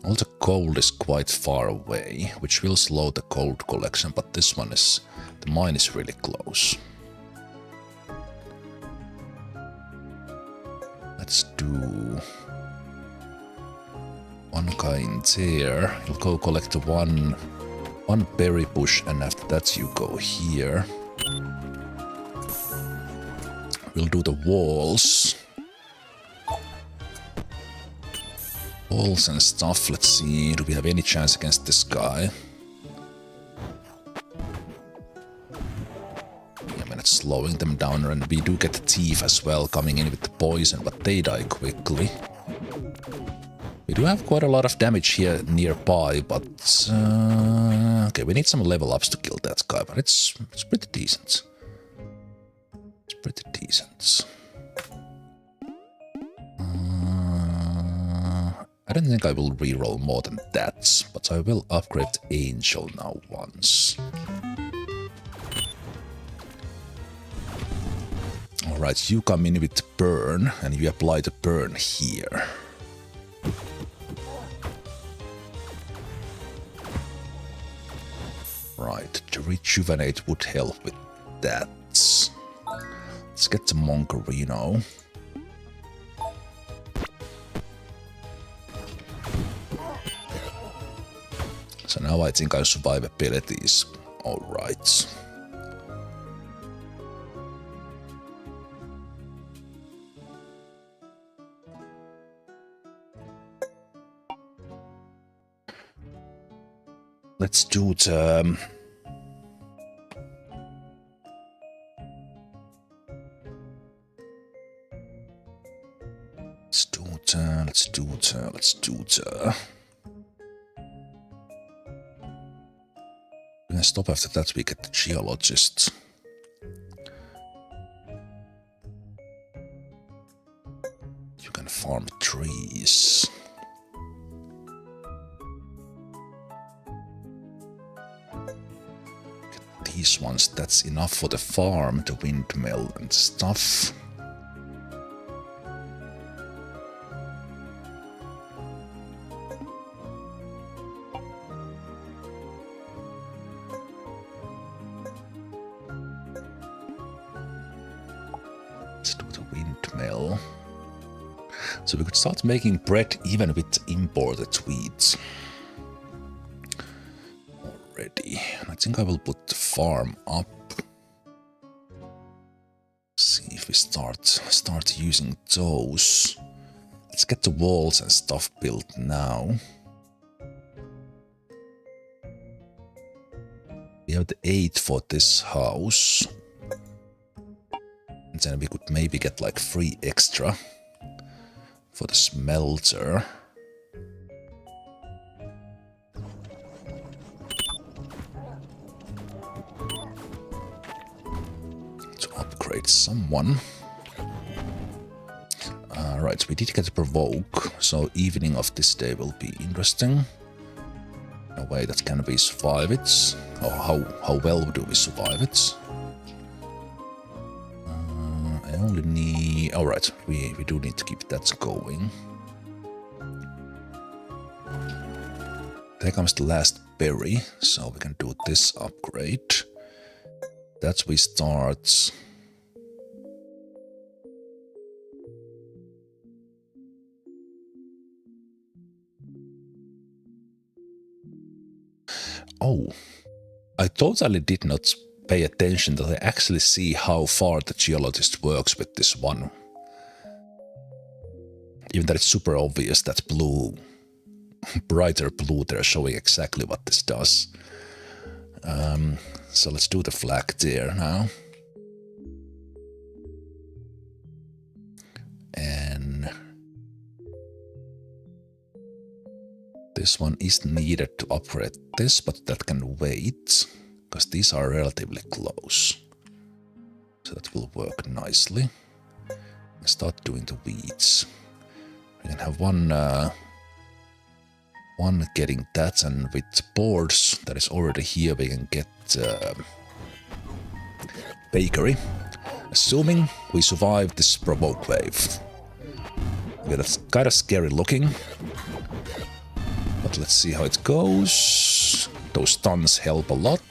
all the gold is quite far away, which will slow the gold collection, but this one is, the mine is really close. Let's do one guy in there. You'll go collect one berry bush, and after that you go here. We'll do the walls. Walls and stuff. Let's see, do we have any chance against this guy? It's slowing them down, and we do get the thief as well coming in with the poison, but they die quickly. We do have quite a lot of damage here nearby, but okay, we need some level ups to kill that guy, but it's pretty decent. It's pretty decent. I don't think I will reroll more than that, but I will upgrade Angel now once. Alright, you come in with burn, and you apply the burn here. Right, the rejuvenate would help with that. Let's get the Monkerino. So now I think our survivability is alright. Let's do the... Let's do the... Stop after that, we get the geologist. You can farm trees. Get these ones, that's enough for the farm, the windmill and stuff. So we could start making bread even with imported wheat already. I think I will put the farm up. See if we start using those. Let's get the walls and stuff built now. We have the 8 for this house. And then we could maybe get like 3 extra for the smelter. To upgrade someone. Right, we did get a provoke, so evening of this day will be interesting. No way that can we survive it. Or how well do we survive it? I only need... Alright, we do need to keep that going. There comes the last berry, so we can do this upgrade. That we start... Oh, I totally did not pay attention that I actually see how far the geologist works with this one. Even that it's super obvious that blue, brighter blue there showing exactly what this does. So let's do the flag there now. And this one is needed to upgrade this, but that can wait, because these are relatively close. So that will work nicely. Start doing the weeds. We can have one getting that, and with boards that is already here, we can get bakery. Assuming we survive this provoke wave. Okay, that's kind of scary looking. But let's see how it goes. Those stuns help a lot.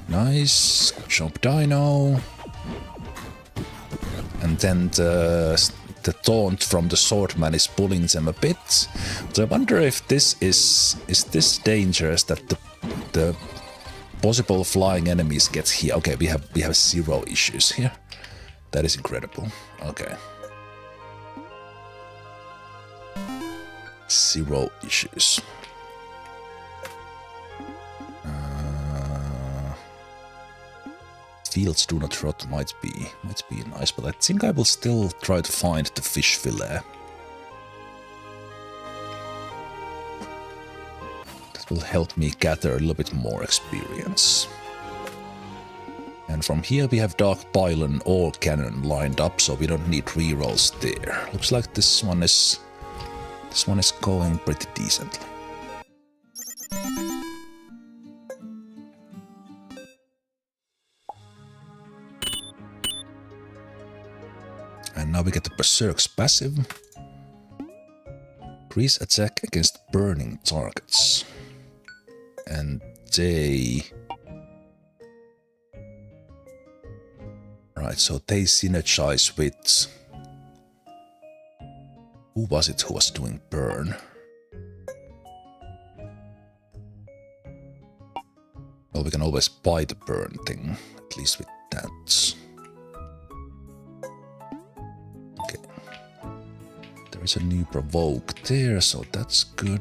Nice. Jump dino. And then the taunt from the swordman is pulling them a bit. So I wonder if this is this dangerous that the possible flying enemies get here. Okay, we have 0 issues here. That is incredible. Okay. 0 issues. Fields do not rot might be nice, but I think I will still try to find the fish fillet. That will help me gather a little bit more experience. And from here we have Dark Pylon or Cannon lined up, so we don't need rerolls there. Looks like this one is going pretty decently. And now we get the Berserk's passive. Increase attack against burning targets. And they... Right, so they synergize with... Who was it who was doing burn? Well, we can always buy the burn thing, at least with that. Okay. There is a new provoke there, so that's good.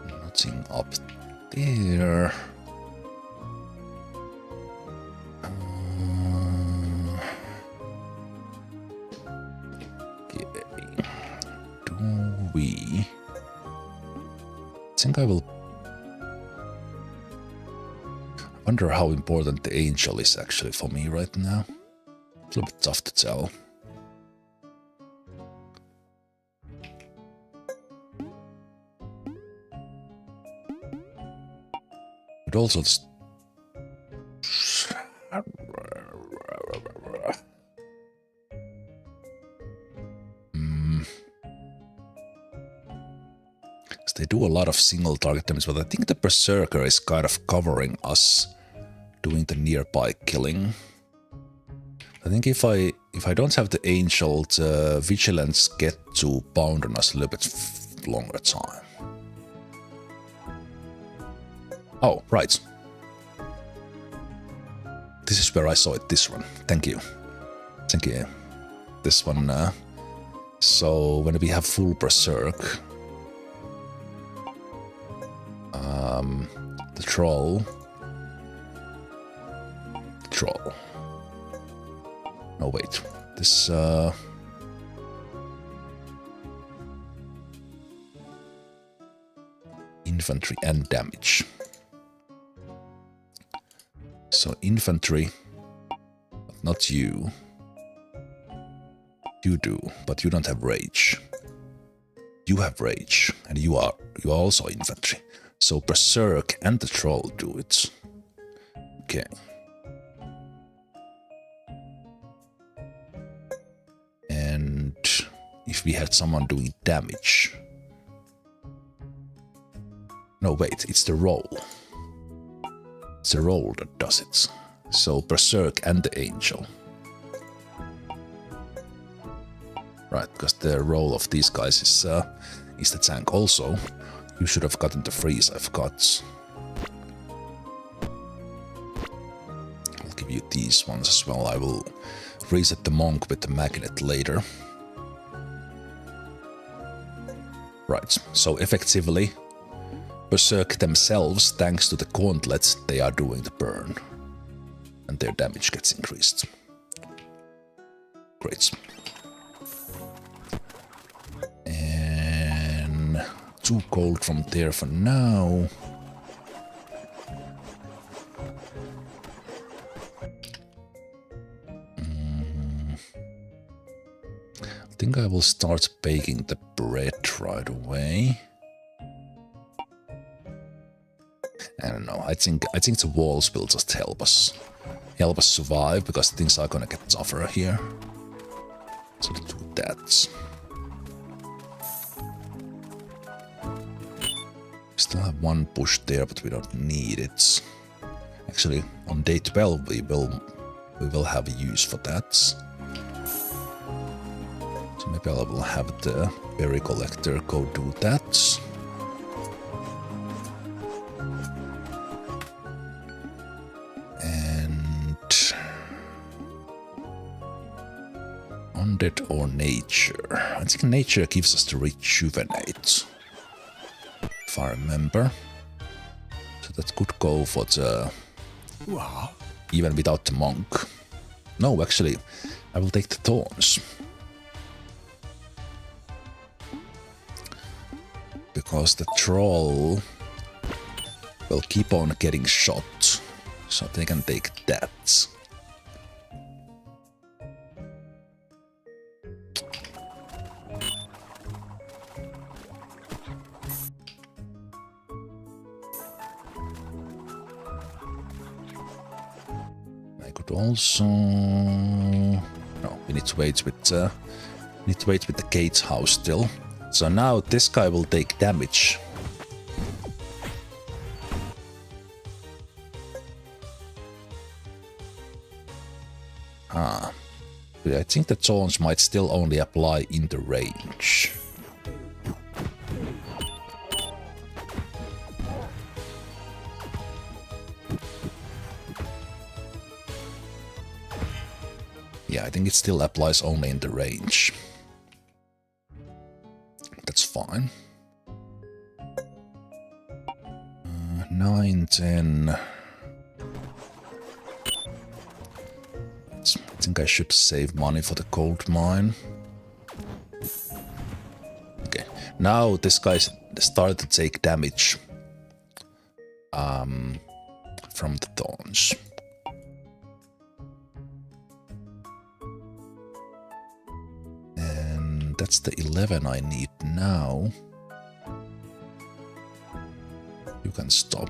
Nothing up there. think I will... Wonder how important the angel is actually for me right now. It's a little bit tough to tell. But also... They do a lot of single target damage, but I think the Berserker is kind of covering us doing the nearby killing. I think if I don't have the Angel, the Vigilance get to bound on us a little bit longer time. Oh, right. This is where I saw it, this one. Thank you. Thank you. This one, so when we have full Berserk, the troll. No, wait. This, infantry and damage. So infantry, but not you. You do, but you don't have rage. You have rage, and you are also infantry. So Berserk and the troll do it. Okay. And if we had someone doing damage... No, wait, it's the roll. It's the roll that does it. So Berserk and the Angel. Right, because the roll of these guys is the tank. Also, you should have gotten the freeze I've got. I'll give you these ones as well. I will reset the monk with the magnet later. Right, so effectively, Berserk themselves, thanks to the gauntlets, they are doing the burn. And their damage gets increased. Great. And too cold from there for now. I think I will start baking the bread right away. I don't know. I think the walls will just help us survive, because things are gonna get tougher here. So let's do that. Still have one push there, but we don't need it. Actually, on day 12 we will have use for that. So maybe I will have the berry collector go do that. Undead or nature? I think nature gives us the rejuvenate, if I remember. So that could go for the... even without the monk. No, actually, I will take the thorns. Because the troll will keep on getting shot, so they can take that. Also, no, we need to wait with the gatehouse still. So now this guy will take damage. Ah, but I think the taunts might still only apply in the range. Yeah, I think it still applies only in the range. That's fine. 9, 10... I think I should save money for the gold mine. Okay, Now this guy started to take damage from the thorns. And that's the 11 I need now. You can stop.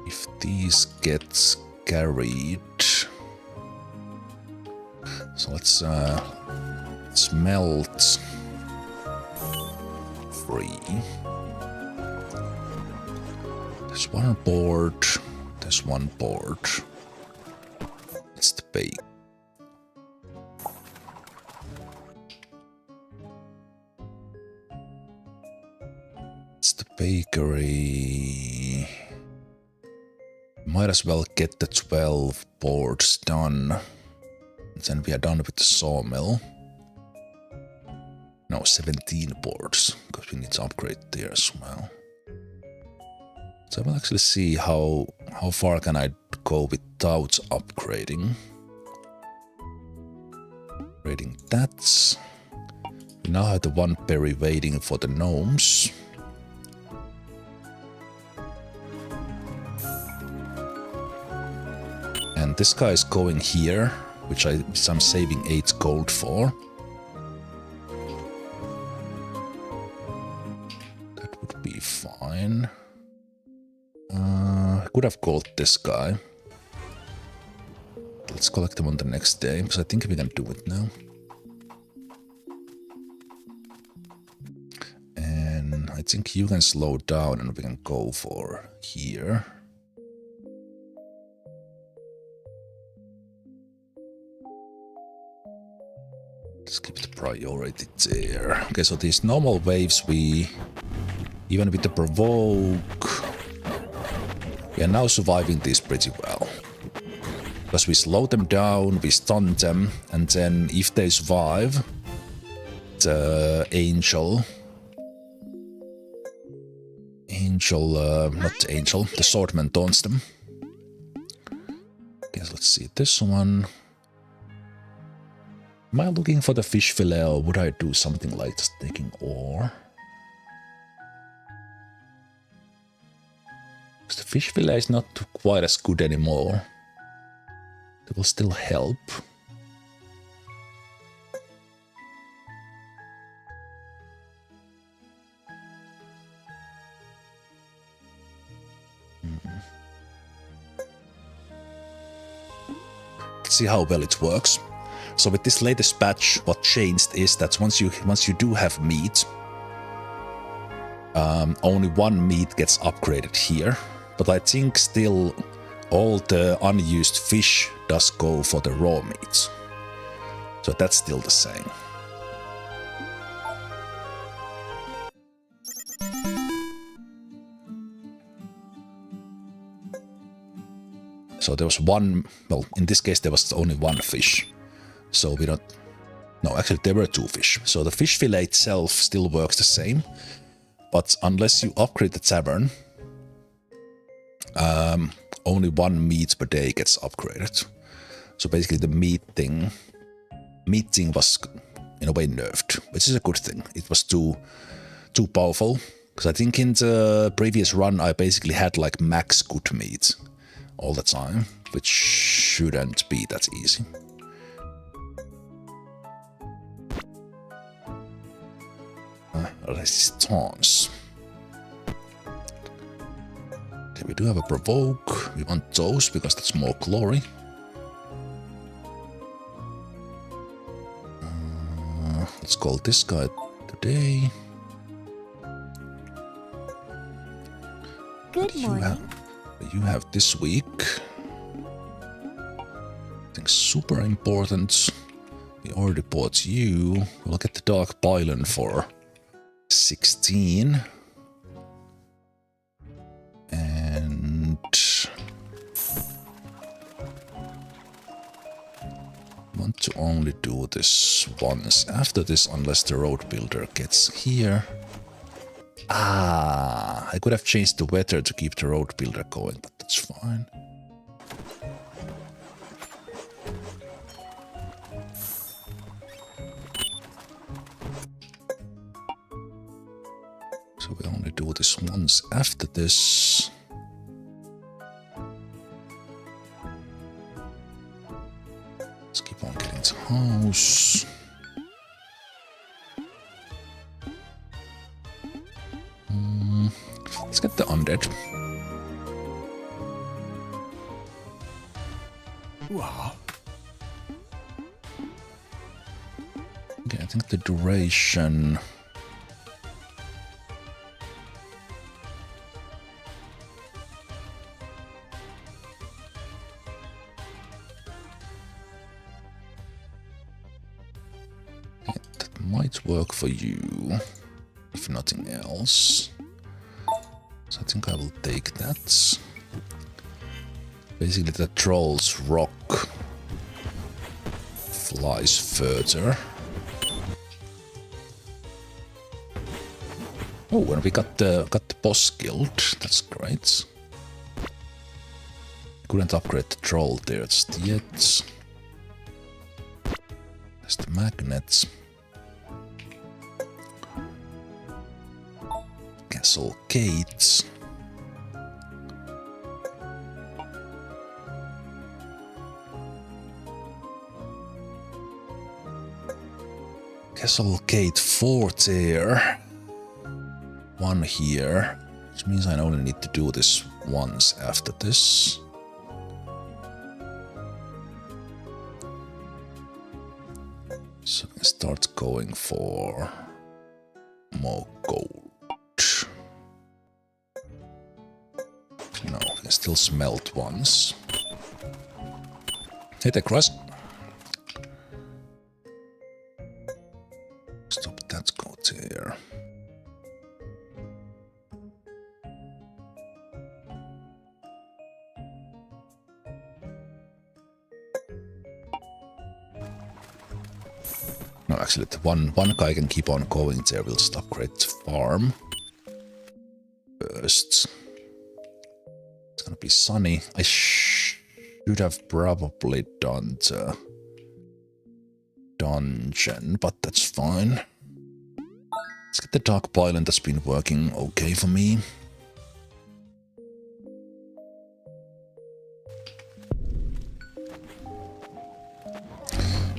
If these get carried, so let's melt 3. There's one board. There's one board. It's the bake. It's the bakery. Might as well get the 12 boards done. And then we are done with the sawmill. No, 17 boards, because we need to upgrade there as well. So I will actually see how far can I go without upgrading. Upgrading that. We now have the 1 berry waiting for the gnomes. And this guy is going here, which I'm saving 8 gold for. That would be fine. I could have called this guy. Let's collect him on the next day, because I think we can do it now. And I think you can slow down and we can go for here. Let's keep the priority there. Okay, so these normal waves, even with the provoke, we are now surviving these pretty well. Because we slow them down, we stun them, and then if they survive, the the swordman taunts them. Okay, so let's see this one. Am I looking for the fish fillet, or would I do something like just taking ore? Because the fish fillet is not quite as good anymore. It will still help. Let's see how well it works. So with this latest patch, what changed is that once you do have meat, only 1 meat gets upgraded here. But I think still all the unused fish does go for the raw meats. So that's still the same. So there was one, well, in this case there was only 1 fish. So we don't... No, actually there were 2 fish. So the fish fillet itself still works the same. But unless you upgrade the tavern, only 1 meat per day gets upgraded. So basically the meat thing was in a way nerfed, which is a good thing. It was too powerful. Because I think in the previous run I basically had like max good meat all the time, which shouldn't be that easy. Resistance. Okay, we do have a provoke. We want those because that's more glory. Let's call this guy today. Good morning. You have this week. I think super important. We already bought you. We'll get the Dark Pylon for 16. And want to only do this once after this, unless the road builder gets here. I could have changed the weather to keep the road builder going, but that's fine. do this once after this. Let's keep on getting its house. Let's get the undead. What? Okay, I think the duration... Yeah, that might work for you, if nothing else. So I think I will take that. Basically the troll's rock flies further. Oh, and we got the boss guild. That's great. Couldn't upgrade the troll there just yet. There's the magnets. Castle gates. Castle gate 4 there. 1 here, which means I only need to do this once after this. So I start going for more gold. No, I can still smelt once. Hey there, Cross. Stop that goat here. No, actually, the one guy can keep on going there. We'll just upgrade the farm first. It's gonna be sunny. I should have probably done the dungeon, but that's fine. Let's get the dark pylon. That's been working okay for me.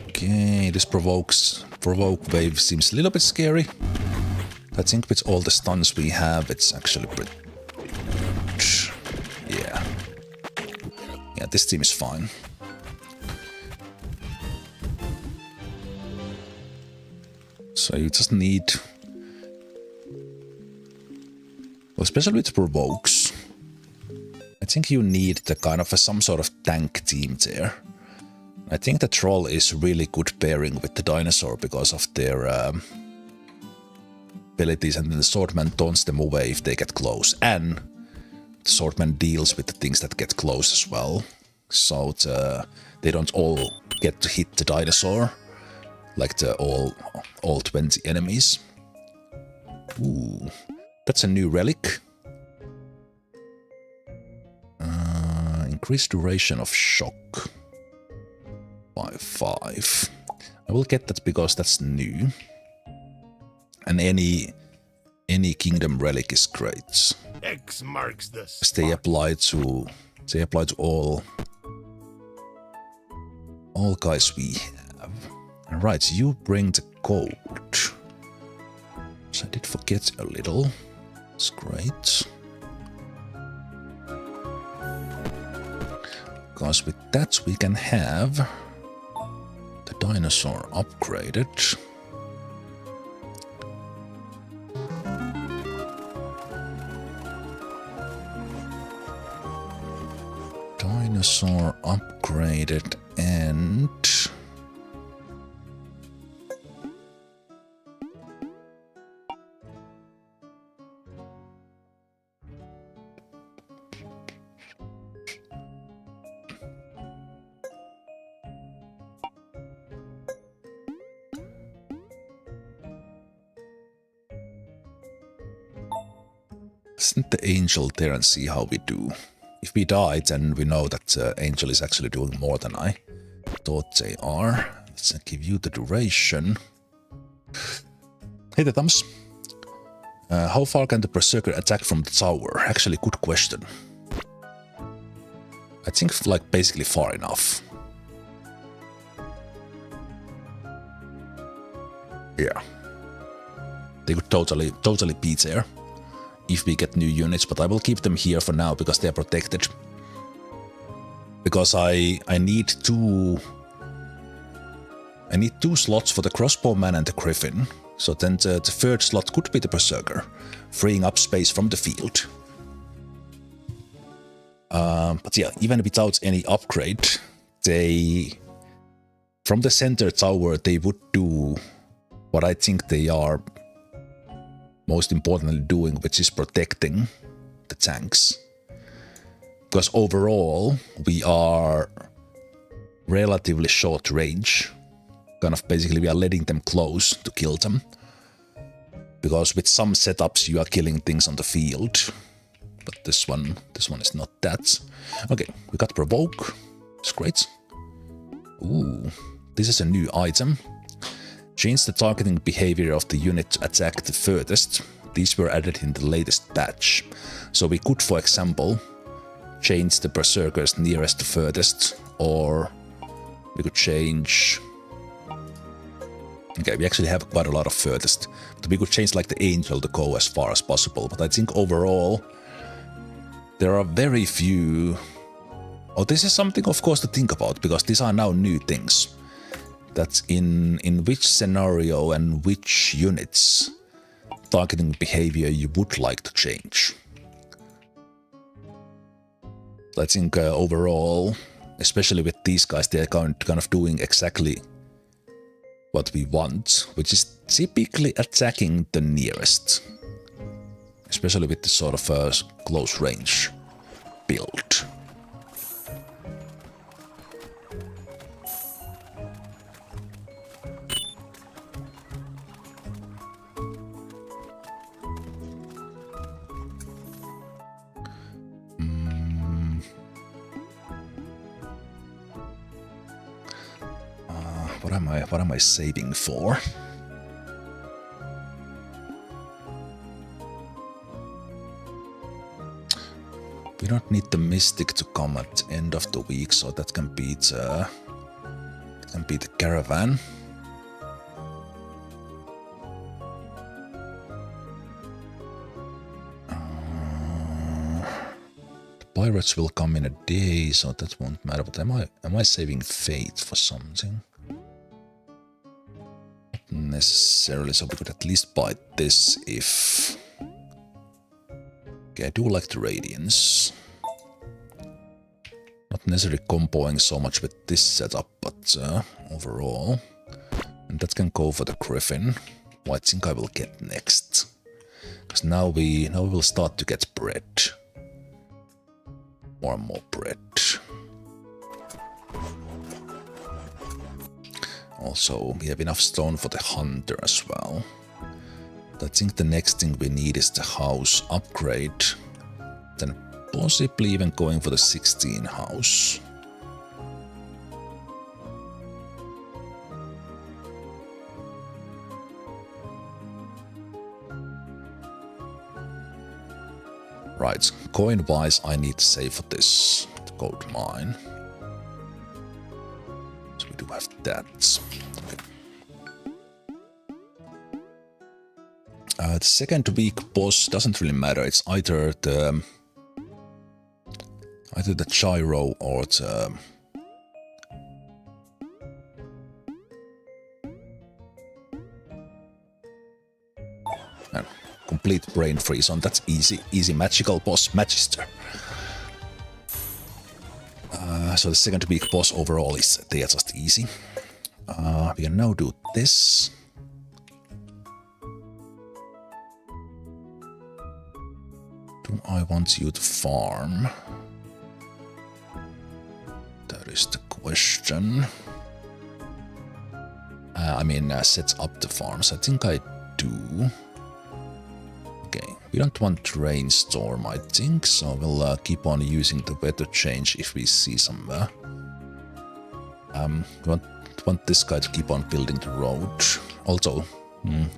Okay, this provoke wave seems a little bit scary. I think with all the stuns we have, it's actually pretty... Yeah. Yeah, this team is fine. So you just need... Well, especially with provokes, I think you need the kind of some sort of tank team there. I think the troll is really good pairing with the dinosaur because of their abilities, and then the swordman taunts them away if they get close, and the swordman deals with the things that get close as well, so they don't all get to hit the dinosaur like the all 20 enemies. Ooh, that's a new relic. Increased duration of shock by 5. I will get that because that's new. And any kingdom relic is great. X marks the spot. They apply to all guys we have. Alright, you bring the gold. So I did forget a little. It's great. Because with that we can have the dinosaur upgraded. Dinosaur upgraded and... Send the angel there and see how we do. If we die, then we know that angel is actually doing more than I thought they are. Let's give you the duration. Hey there, Thumbs. How far can the Berserker attack from the tower? Actually, good question. I think like basically far enough. Yeah. They could totally be there if we get new units, but I will keep them here for now because they are protected. Because I need two slots for the crossbowman and the griffin. So then the third slot could be the Berserker, freeing up space from the field. But yeah, even without any upgrade, from the center tower, they would do what I think they are most importantly doing, which is protecting the tanks. Because overall, we are relatively short range. Kind of basically we are letting them close to kill them. Because with some setups you are killing things on the field. But this one is not that. Okay, we got Provoke. It's great. Ooh, this is a new item. Change the targeting behavior of the unit to attack the furthest. These were added in the latest patch. So we could, for example, change the Berserkers nearest to furthest, or we could change... Okay, we actually have quite a lot of furthest, but we could change like the Angel to go as far as possible. But I think overall, there are very few... Oh, this is something of course to think about, because these are now new things. That's in which scenario and which units targeting behavior you would like to change. I think overall, especially with these guys, they are kind of doing exactly what we want, which is typically attacking the nearest. Especially with this sort of close range build. What am I saving for? We don't need the Mystic to come at the end of the week, so that can be the caravan. The pirates will come in a day, so that won't matter. But am I saving Fate for something? Necessarily, so we could at least buy this if... Okay, I do like the Radiance. Not necessarily comboing so much with this setup, but overall. And that can go for the Griffin, who I think I will get next. Because now we will start to get bread. More and more bread. Also, we have enough stone for the hunter as well. But I think the next thing we need is the house upgrade. Then possibly even going for the 16 house. Right, coin-wise I need to save for this gold mine. So we do have that. Okay. The second weak boss doesn't really matter. It's either the gyro or the complete brain freeze on. That's easy magical boss Magister. So the second weak boss overall is they are just easy. We can now do this. Do I want you to farm? That is the question. I mean, set up the farms. I think I do. Okay, we don't want rainstorm, I think, so we'll keep on using the weather change if we see some. We want this guy to keep on building the road. Also,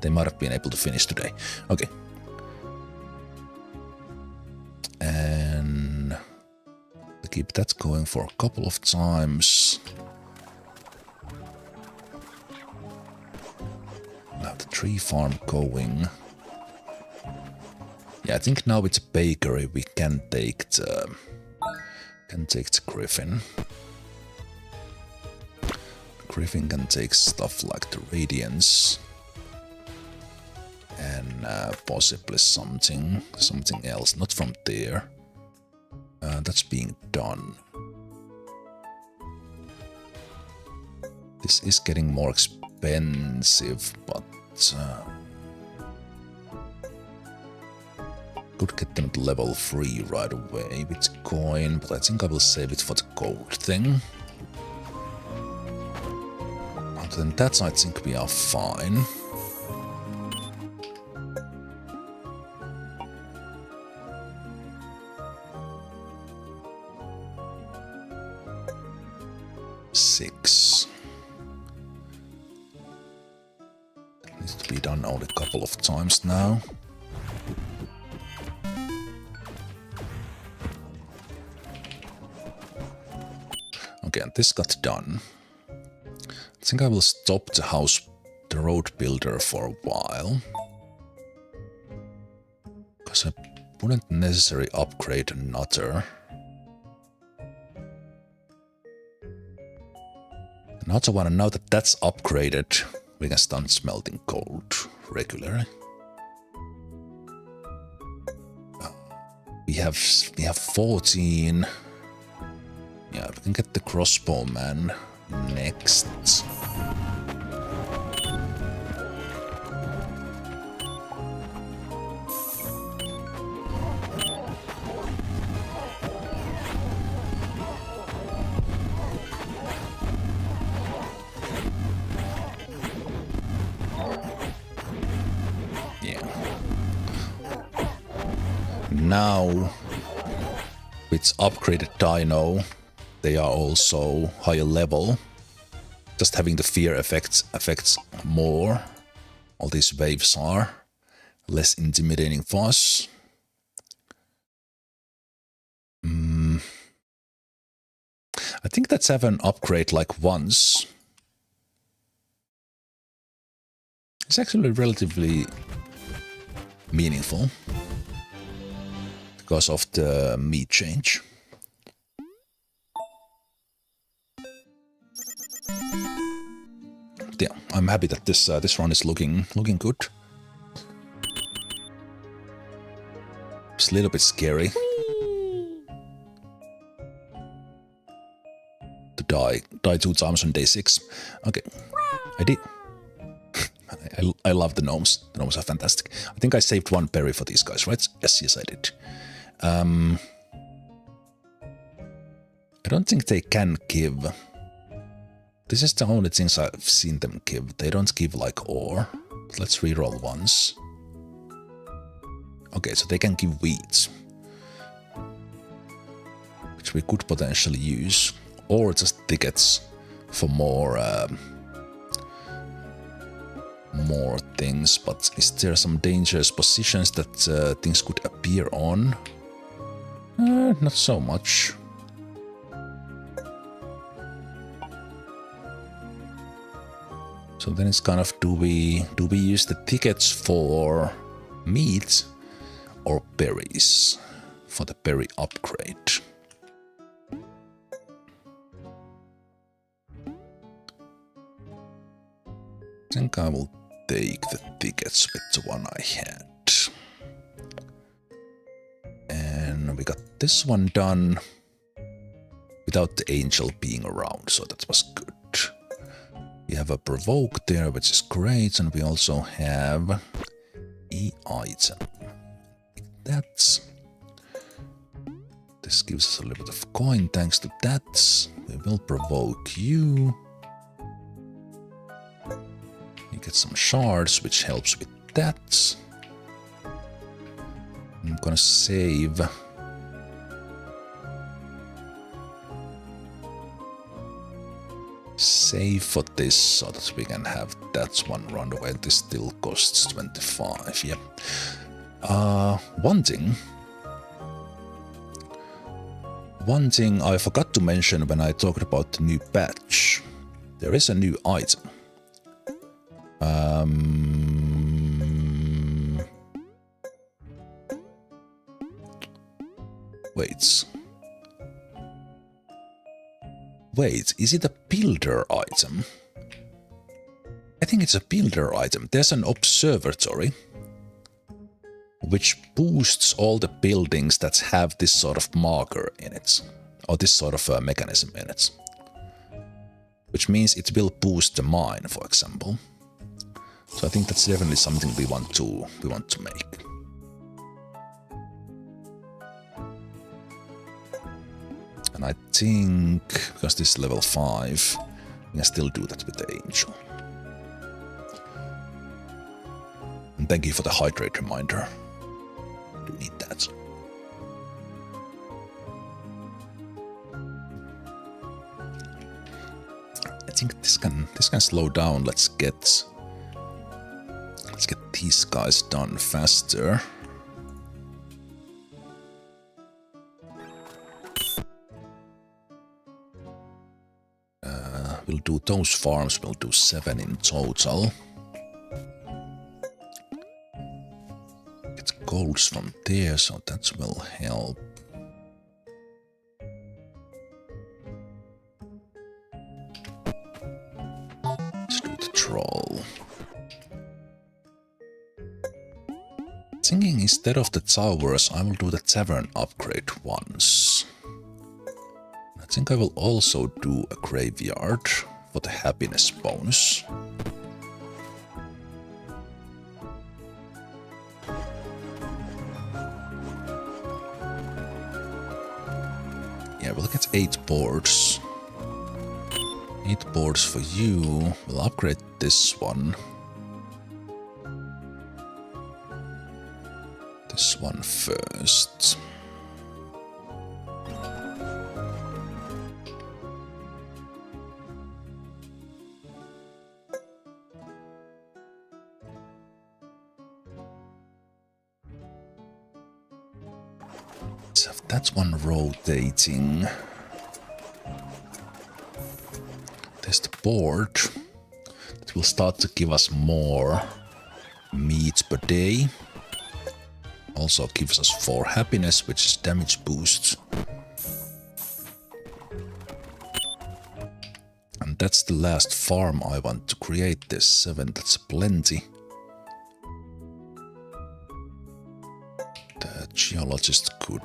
they might have been able to finish today. Okay, keep that going for a couple of times. Now the tree farm going. Yeah, I think now it's a bakery. We can take the griffin. Griffin can take stuff like the radiance and possibly something else, not from there. That's being done. This is getting more expensive, but could get them to level 3 right away with coin, but I think I will save it for the gold thing. Other than that, I think we are fine. Six. That needs to be done only a couple of times now. Okay, and this got done. I think I will stop the road builder for a while. Because I wouldn't necessarily upgrade another. Another one, and now that that's upgraded, we can start smelting gold regularly. We have 14. Yeah, we can get the crossbowman next. Yeah. Now, with upgraded dino, they are also higher level. Just having the fear affects more. All these waves are less intimidating for us. I think let's have an upgrade like once. It's actually relatively meaningful because of the meat change. Yeah, I'm happy that this run is looking good. It's a little bit scary to die 2 times on day 6. Okay, I did. I love the gnomes. The gnomes are fantastic. I think I saved 1 berry for these guys, right? Yes, I did. I don't think they can give. This is the only things I've seen them give. They don't give like ore. But let's reroll once. Okay, so they can give wheat, which we could potentially use, or just tickets for more things. But is there some dangerous positions that things could appear on? Not so much. So then it's kind of, do we use the tickets for meat or berries for the berry upgrade? I think I will take the tickets with the one I had. And we got this one done without the angel being around, so that was good. We have a provoke there, which is great, and we also have e-item. That's. This gives us a little bit of coin thanks to that. We will provoke you. You get some shards, which helps with that. I'm gonna save. Save for this so that we can have that one run away. This still costs 25, yeah. One One thing I forgot to mention when I talked about the new patch. There is a new item. Wait, is it a builder item? I think it's a builder item. There's an observatory which boosts all the buildings that have this sort of marker in it, or this sort of mechanism in it. Which means it will boost the mine, for example. So I think that's definitely something we want to make. And I think, because this is level 5, we can still do that with the angel. And thank you for the hydrate reminder. I do need that. I think this can slow down. Let's get these guys done faster. We'll do those farms, we'll do 7 in total. Get golds from there, so that will help. Let's do the troll. Thinking instead of the towers, I will do the tavern upgrade once. I think I will also do a graveyard for the happiness bonus. Yeah, we'll get 8 boards. 8 boards for you. We'll upgrade this one. This one first. Let's have that one rotating. There's the board that will start to give us more meat per day. Also gives us 4 happiness, which is damage boost. And that's the last farm I want to create. There's 7, that's plenty. The geologist could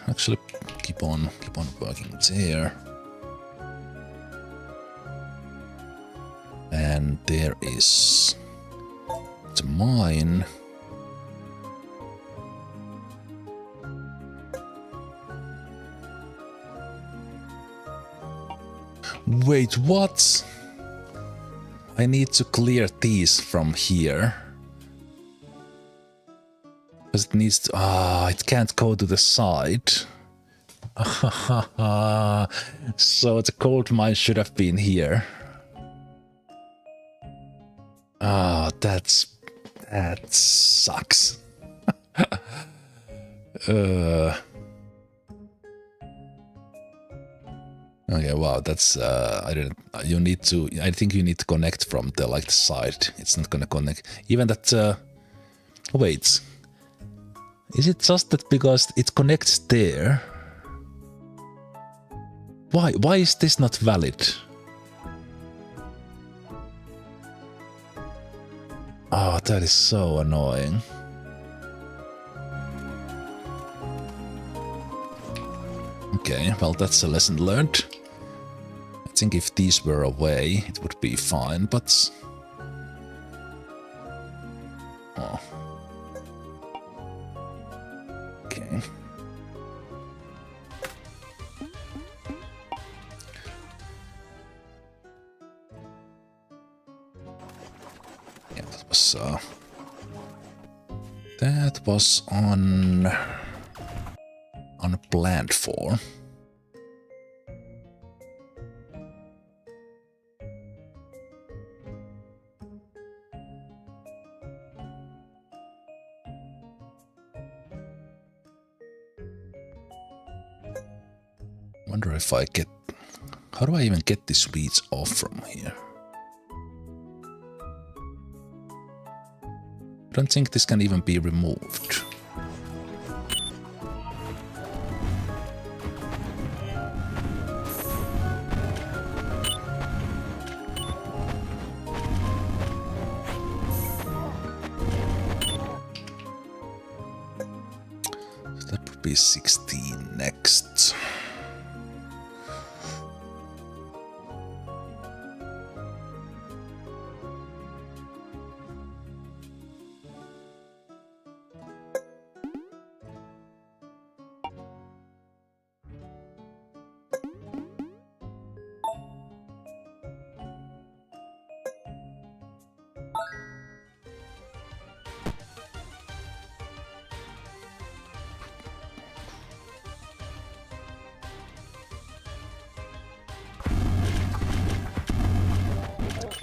actually keep on working there. And there is the mine. Wait, what? I need to clear these from here. Because it needs to... it can't go to the side. So the gold mine should have been here. That sucks. Okay, wow, that's I think you need to connect from the the side. It's not gonna connect. Even that wait. Is it just that because it connects there? Why is this not valid? Oh, that is so annoying. Okay, well, that's a lesson learned. I think if these were away, it would be fine, but... Oh. Okay. Yeah, that was unplanned for. Wonder if I get... How do I even get these weeds off from here? I don't think this can even be removed. That would be 16 next.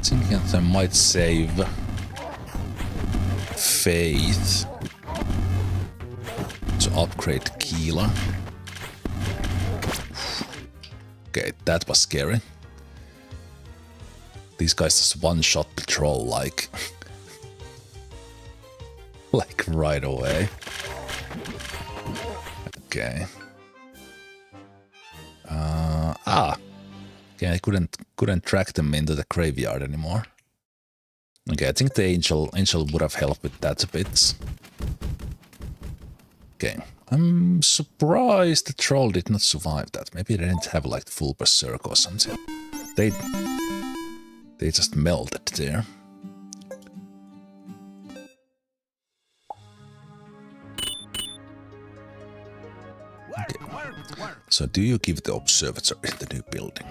Thinking that I might save Faith to upgrade Keela. Okay, that was scary. These guys just one-shot patrol like like right away. Okay. Okay, I couldn't track them into the graveyard anymore. Okay, I think the angel would have helped with that a bit. Okay, I'm surprised the troll did not survive that. Maybe they didn't have like the full berserk or something. They just melted there. Okay. So do you give the observatory the new building?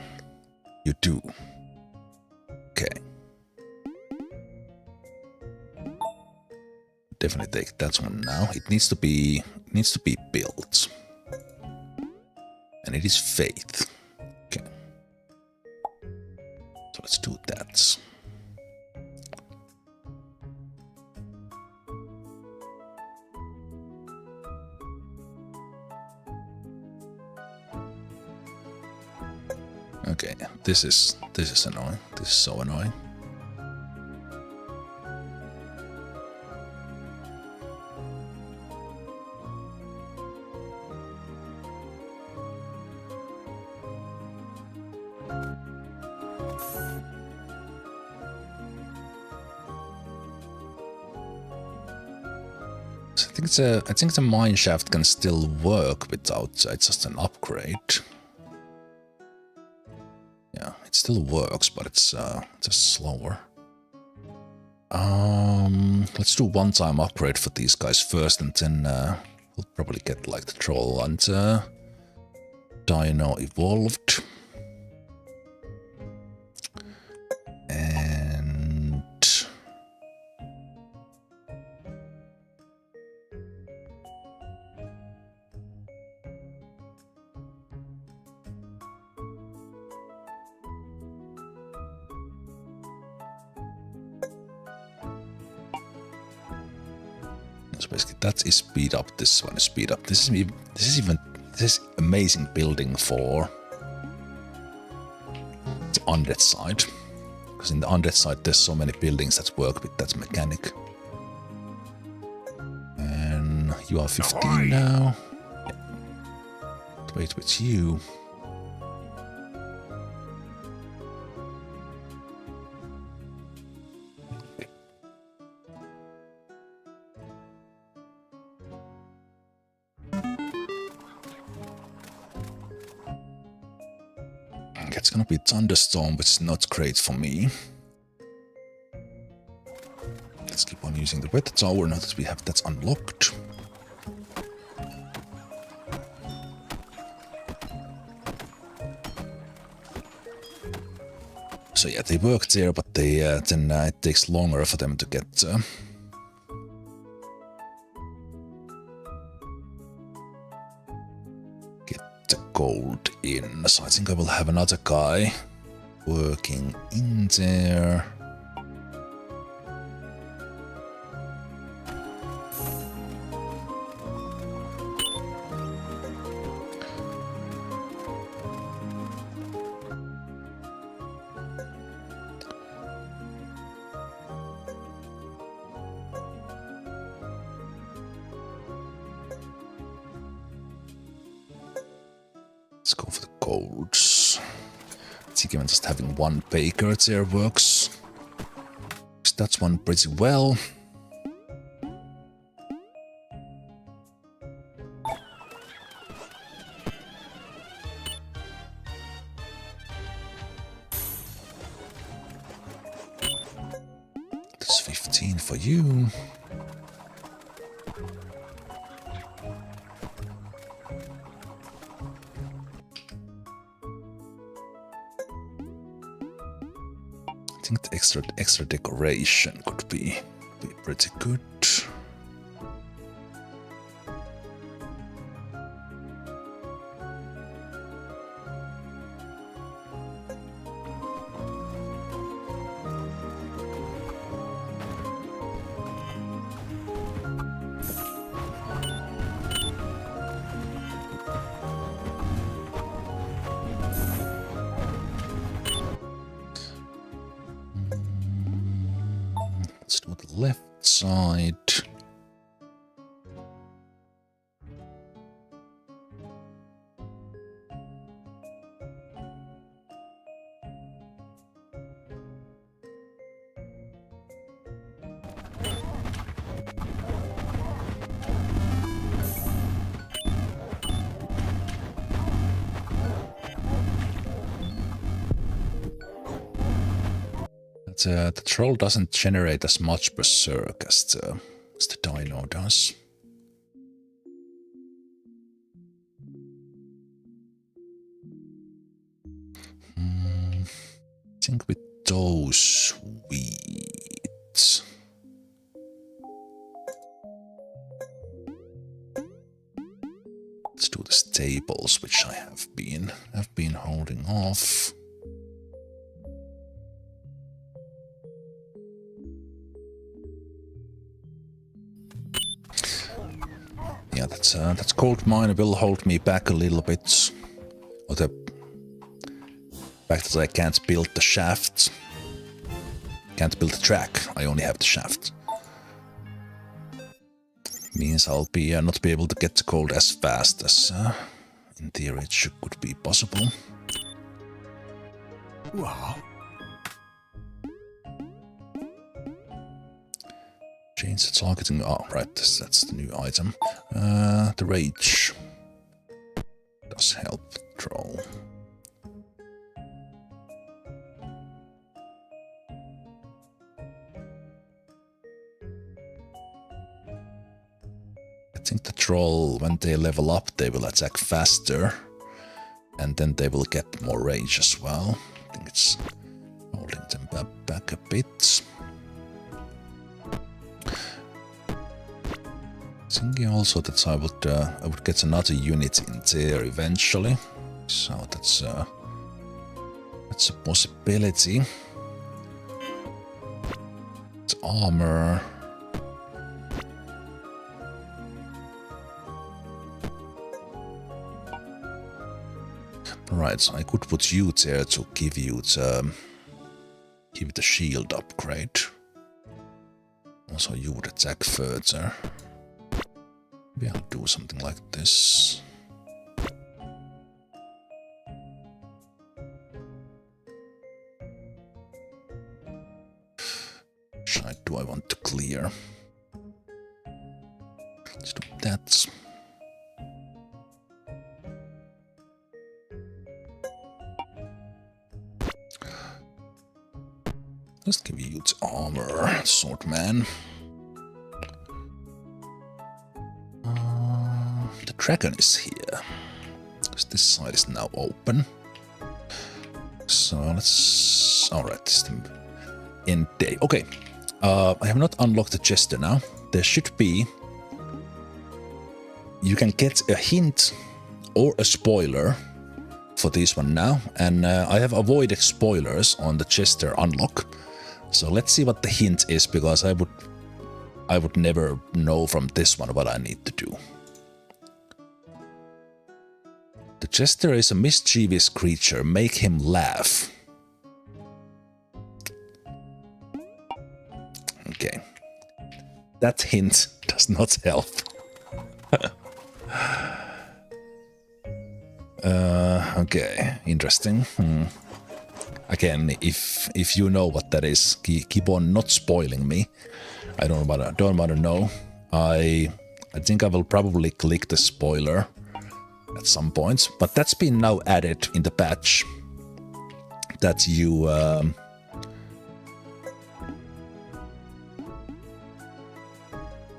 You do. Okay. Definitely take that one now. It needs to be built. And it is faith. Okay. So let's do that. Okay, this is annoying. This is so annoying. So I think the mine shaft can still work without it's just an upgrade. Yeah, it still works, but it's just slower. Let's do one-time upgrade for these guys first, and then we'll probably get like the troll and dino evolved. And so basically that is speed up. This one is speed up. This is amazing building for the undead side, because in the undead side there's so many buildings that work with that mechanic. And you are 15 now. Yeah. Wait with you. It's gonna be thunderstorm, which is not great for me. Let's keep on using the weather tower now that we have that unlocked. So yeah, they work there, but they then it takes longer for them to get the gold in. So I think I will have another guy working in there. Let's go for the golds. I think even just having one baker there works. That's one pretty well. That's 15 for you. I think the extra decoration could be pretty good. Let's do the left side. The troll doesn't generate as much berserk as the dino does. I think with those weeds. Let's do the stables, which I have been holding off. Yeah, that's gold mine will hold me back a little bit. Or the fact that I can't build the shaft. Can't build the track, I only have the shaft. Means I'll be not be able to get the gold as fast as in theory it could be possible. Wow. Change the targeting. Oh, right, that's the new item. The rage does help troll. I think the troll, when they level up, they will attack faster, and then they will get more rage as well. I think it's holding them back a bit. Thinking also that I would get another unit in there eventually, so that's a possibility. It's armor. Right, so I could put you there to give you the shield upgrade. Also, you would attack further. Maybe I'll do something like this. Which side do I want to clear? Let's do that. Let's give you its armor, swordman. The dragon is here, because this side is now open. So let's... Alright, this is the end day. Okay, I have not unlocked the chester now. There should be... You can get a hint or a spoiler for this one now. And I have avoided spoilers on the chester unlock. So let's see what the hint is, because I would never know from this one what I need to do. The jester is a mischievous creature. Make him laugh. Okay. That hint does not help. Okay, interesting. Again, if you know what that is, keep on not spoiling me. I don't want to know. I think I will probably click the spoiler at some point, but that's been now added in the patch that you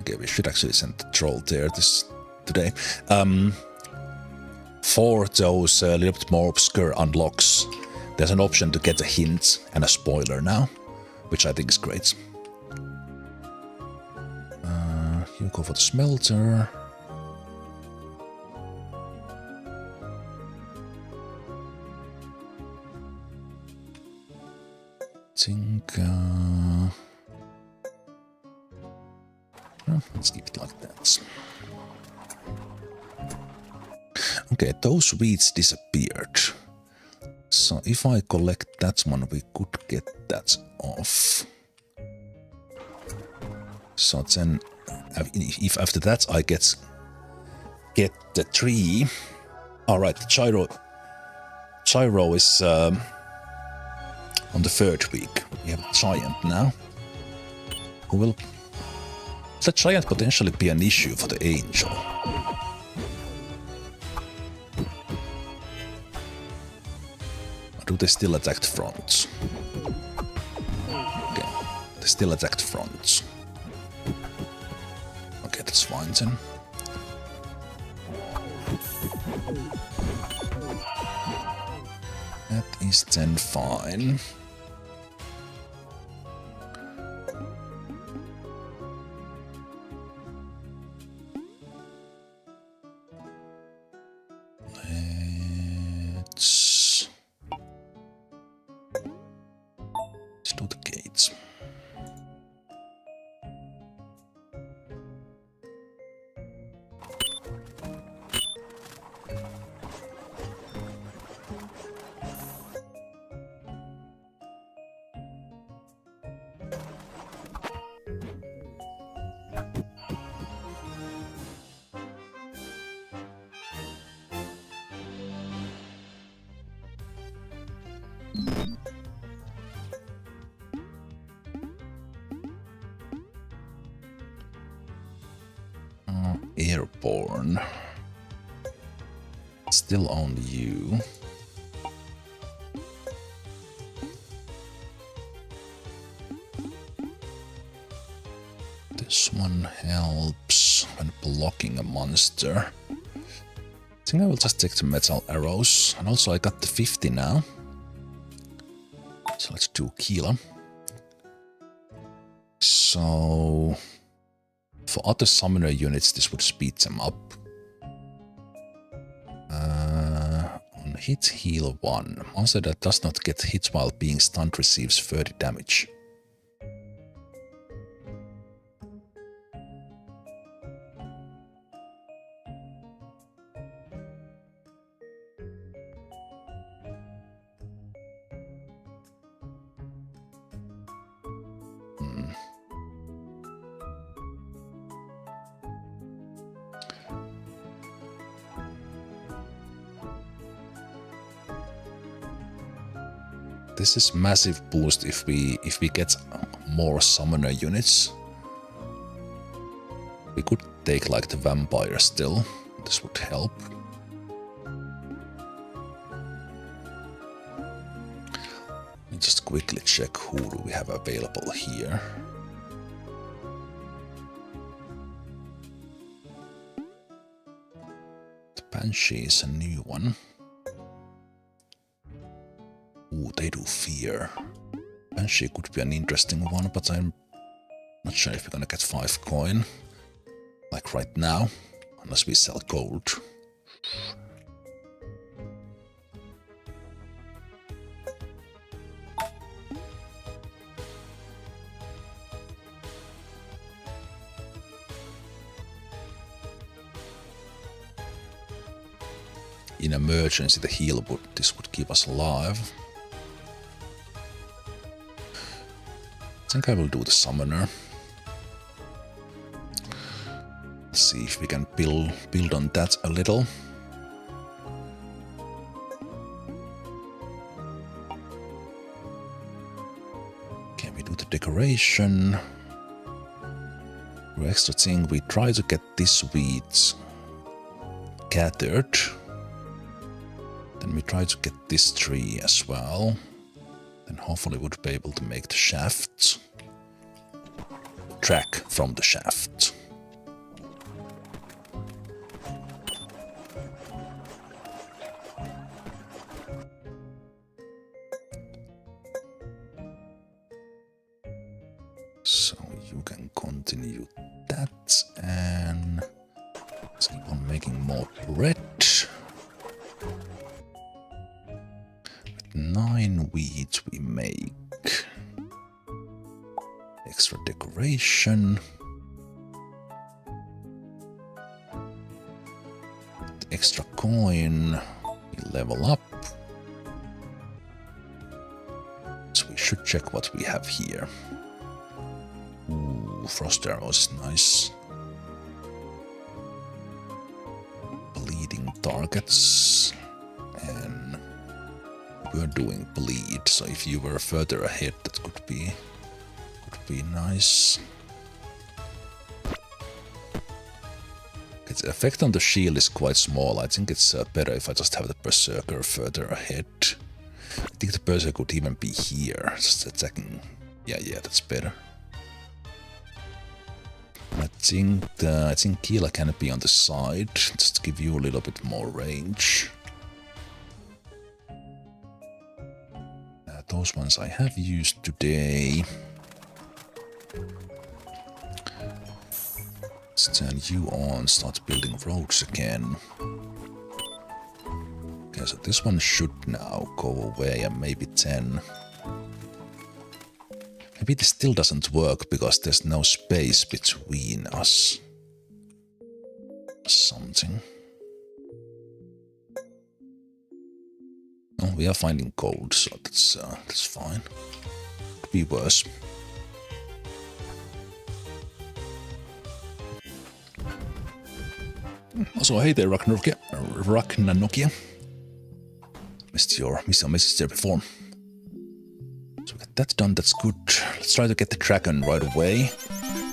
okay, we should actually send the troll there today. For those little bit more obscure unlocks, there's an option to get a hint and a spoiler now, which I think is great. You go for the smelter. Let's keep it like that. Okay, those weeds disappeared. So if I collect that one, we could get that off. So then, if after that I get the tree. All right, Gyro is on the third week. We have a giant now. Who will the giant potentially be an issue for the angel? Or do they still attack the front? Okay, they still attack the front. Okay, that's fine then. That is then fine. Let's do the gates. Airborne. Still on you. This one helps when blocking a monster. I think I will just take the metal arrows. And also I got the 50 now. So let's do Kila. So for other summoner units, this would speed them up. On hit, heal 1. Monster that does not get hit while being stunned receives 30 damage. This is massive boost if we get more summoner units. We could take like the vampire still. This would help. Let me just quickly check who do we have available here. The Banshee is a new one. Ooh, they do fear. Banshee could be an interesting one, but I'm not sure if we're gonna get 5 coin. Like right now, unless we sell gold. In emergency, the heal this would keep us alive. I think I will do the summoner. Let's see if we can build on that a little. decoration. For extra thing, we try to get this wheat gathered. Then we try to get this tree as well. Then hopefully we'd be able to make the shaft. Track from the shaft. So you can continue that and let's keep on making more bread. With 9 wheat we make extra decoration. With extra coin we level up. So we should check what we have here. Ooh, frost arrows, nice. Bleeding targets. And we're doing bleed, so if you were further ahead that could be nice. Its effect on the shield is quite small. I think it's better if I just have the berserker further ahead. I think the berserker could even be here, just attacking. Yeah, that's better. I think Keela can be on the side, just to give you a little bit more range. Those ones I have used today. Let's turn you on, start building roads again. Okay, so this one should now go away, and maybe 10. Maybe this still doesn't work because there's no space between us. Something. Oh, we are finding gold, so that's fine. Could be worse. Also, hey there, Ragnanokia. Missed your message there before. So we got that done, that's good. Let's try to get the dragon right away.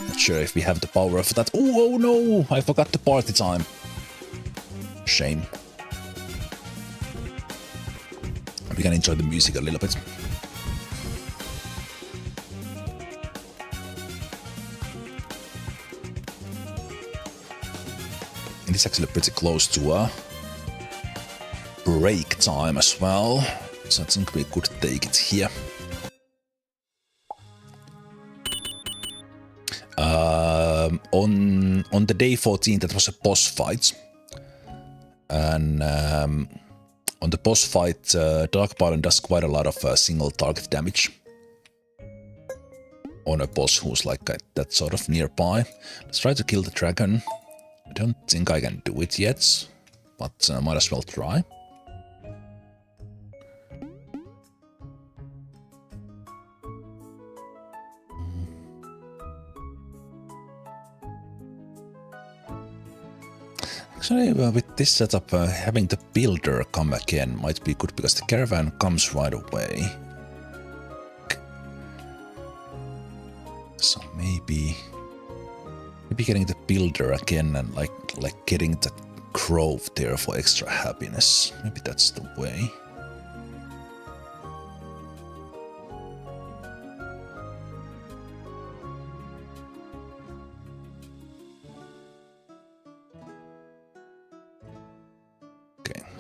Not sure if we have the power for that. Oh no! I forgot the party time. Shame. We can enjoy the music a little bit. And it's actually pretty close to break time as well. So I think we could take it here. On the day 14, that was a boss fight. And on the boss fight, Dark Baron does quite a lot of single target damage. On a boss who's like that sort of nearby. Let's try to kill the dragon. I don't think I can do it yet, but might as well try. Actually, with this setup, having the builder come again might be good because the caravan comes right away. So maybe getting the builder again and like getting the grove there for extra happiness. Maybe that's the way.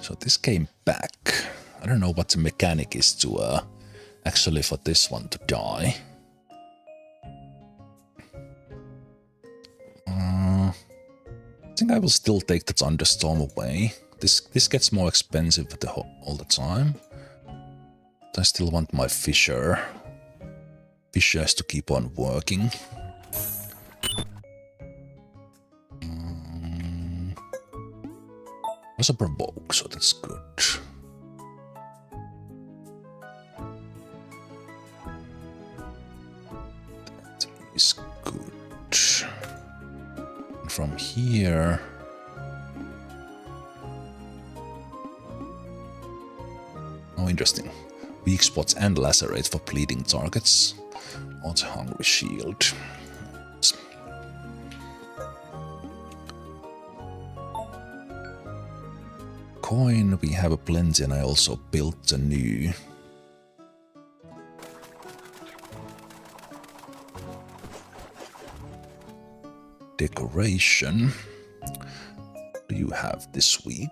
So this came back. I don't know what the mechanic is to actually for this one to die. I think I will still take the thunderstorm away. This gets more expensive all the time. But I still want my fishers to keep on working. Was a provoke, so that's good. That is good. And from here, oh, interesting. Weak spots and lacerate for bleeding targets. or the hungry shield. Coin, we have a plenty, and I also built a new. Decoration. What do you have this week?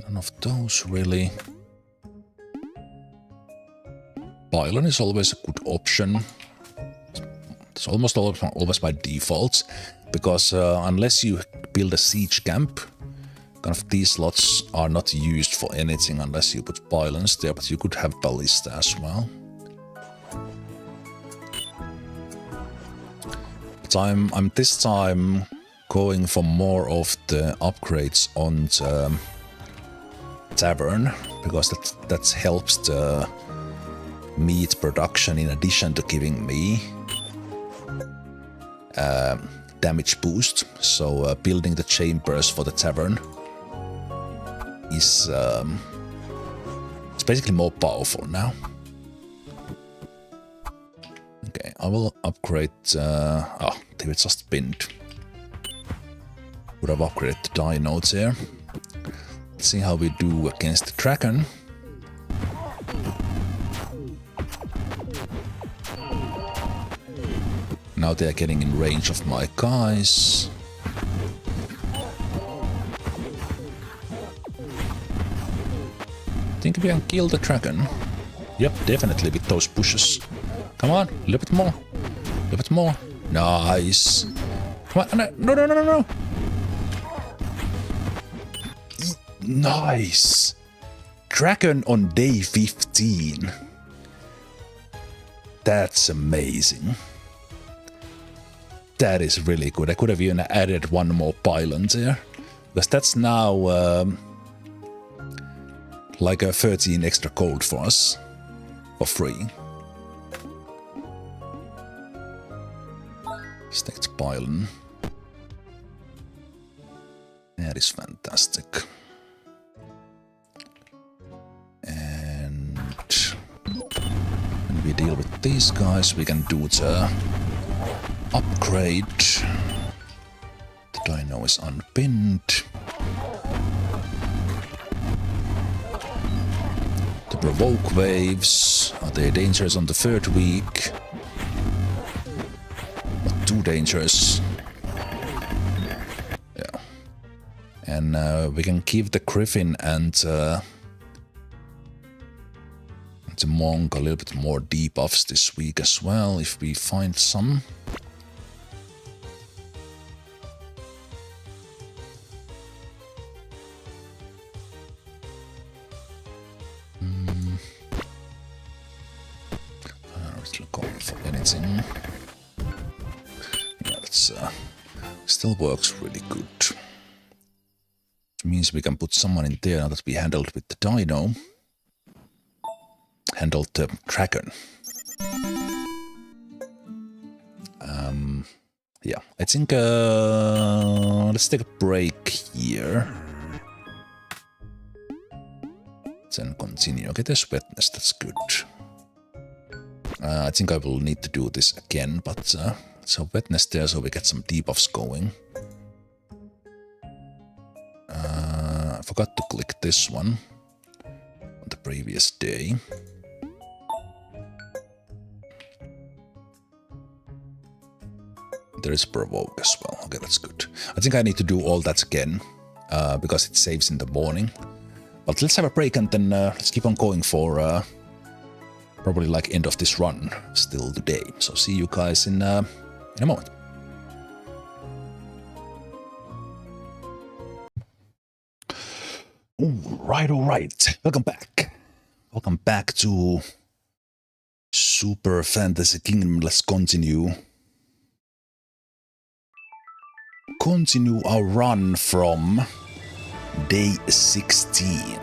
None of those really. Pylon is always a good option. It's almost always by default, because unless you build a siege camp, kind of these slots are not used for anything unless you put pylons there, but you could have ballista as well. But I'm this time going for more of the upgrades on the tavern, because that helps the meat production in addition to giving me damage boost. So building the chambers for the tavern is it's basically more powerful now. Okay, I will upgrade. They were just pinned. Would have upgraded the dinos here. Let's see how we do against the dragon. Now they are getting in range of my guys. Think we can kill the dragon? Yep, definitely with those pushes. Come on, a little bit more. A little bit more. Nice. Come on, no. Nice. Dragon on day 15. That's amazing. That is really good. I could have even added one more pylon there, because that's now like a 13 extra gold for us for free. Stacked pylon. That is fantastic. And when we deal with these guys, we can do the upgrade. The dino is unpinned. The provoke waves. Are they dangerous on the third week? Not too dangerous. Yeah. And we can give the griffin and the monk a little bit more debuffs this week as well, if we find some. Going for anything. Yeah, that's still works really good. Which means we can put someone in there now that we handled with the dino. Handled the dragon. Yeah, I think let's take a break here. Then continue. Okay, there's wetness, that's good. I think I will need to do this again, but so wetness there, so we get some debuffs going. I forgot to click this one on the previous day. There is provoke as well. Okay, that's good. I think I need to do all that again because it saves in the morning. But let's have a break and then let's keep on going for probably like end of this run still today. So see you guys in a moment. All right. Welcome back. Welcome back to Super Fantasy Kingdom. Let's continue our run from day 16.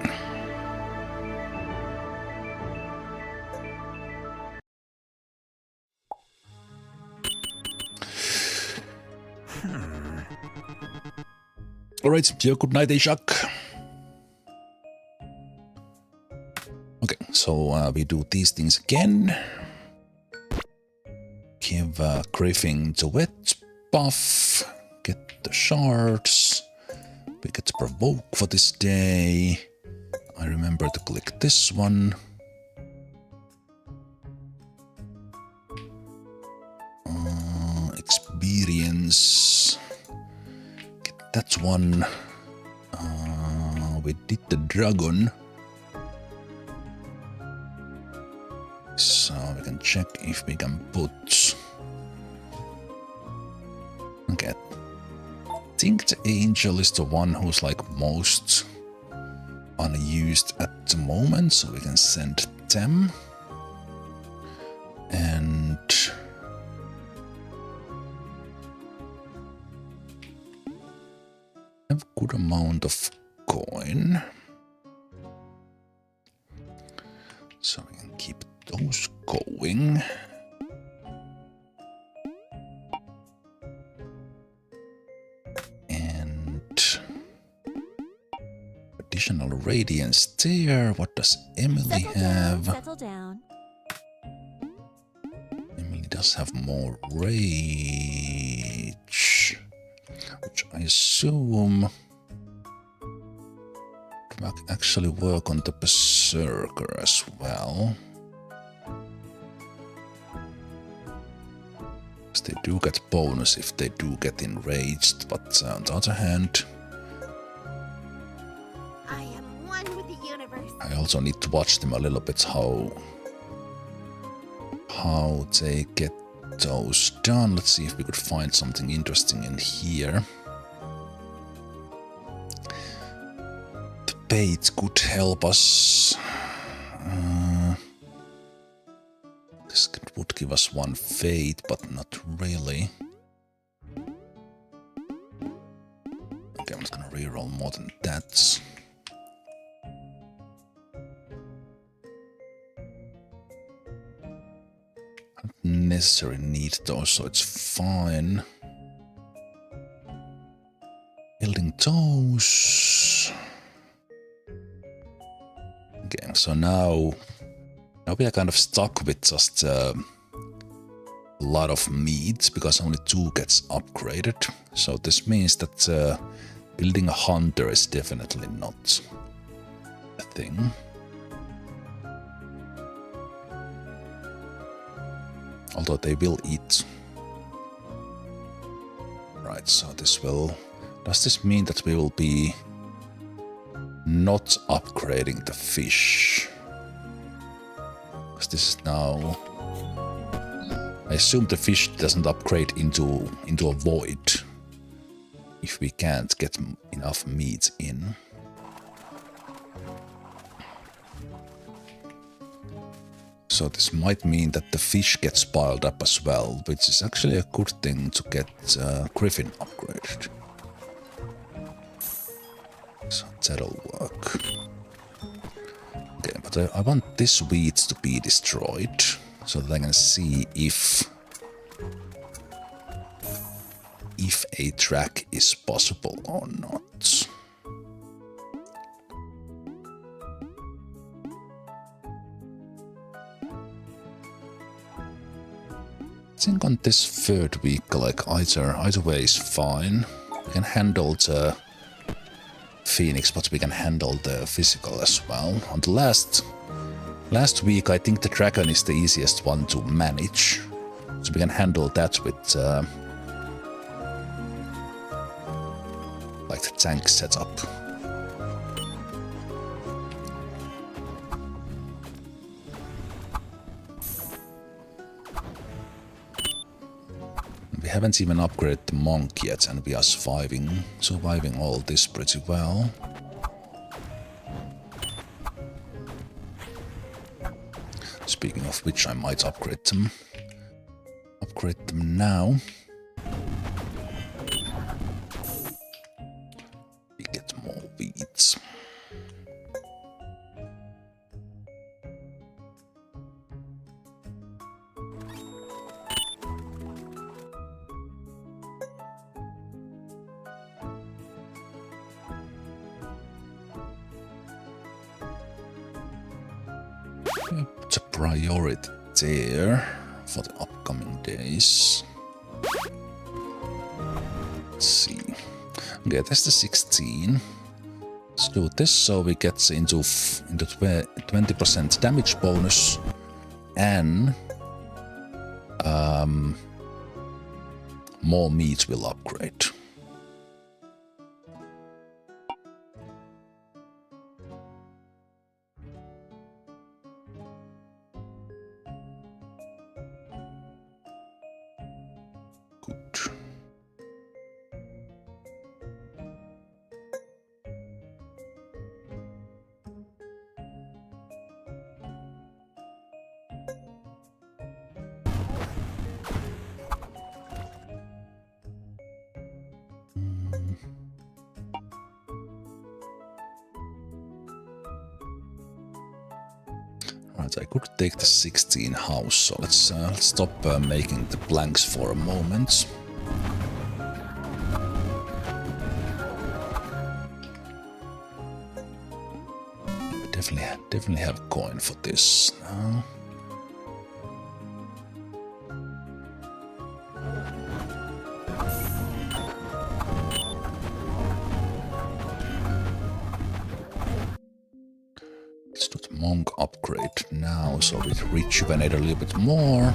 All right, have a good night, Ishak. So we do these things again. Give Griffin the wet buff. Get the shards. We get to provoke for this day. I remember to click this one. Experience. Get that one. We did the dragon. So we can check if we can put... Okay. I think the angel is the one who's like most unused at the moment, so we can send them. And have a good amount of coin. So we can keep those going. Additional radiance there. What does Emily have? Settle down. Emily does have more rage, which I assume can actually work on the berserker as well. Because they do get bonus if they do get enraged, but on the other hand, I also need to watch them a little bit how they get those done. Let's see if we could find something interesting in here. The bait could help us. This would give us one fate, but not really. Okay, I'm just gonna reroll more than that. Necessary need those, so it's fine. Building those. Okay, so now we are kind of stuck with just a lot of meat because only 2 gets upgraded. So this means that building a hunter is definitely not a thing. Although they will eat. Right, so this will... Does this mean that we will be not upgrading the fish? Because this is now... I assume the fish doesn't upgrade into a void if we can't get enough meat in. So this might mean that the fish gets piled up as well, which is actually a good thing to get Griffin upgraded. So that'll work. Okay, but I want this wheat to be destroyed, so that I can see if a track is possible or not. I think on this 3rd week, like either way is fine. We can handle the Phoenix, but we can handle the physical as well. On the last week, I think the dragon is the easiest one to manage, so we can handle that with like the tank setup. We haven't even upgraded the monk yet, and we are surviving all this pretty well. Speaking of which, I might upgrade them. Upgrade them now. We get more weeds. priority there for the upcoming days. Let's see. Okay, that's the 16. Let's do this so we get into 20% damage bonus and more meat will upgrade. Good. Right, I could take the 16 house, so let's stop making the blanks for a moment. We definitely have coin for this now. Let's do the monk upgrade now, so we rejuvenate a little bit more.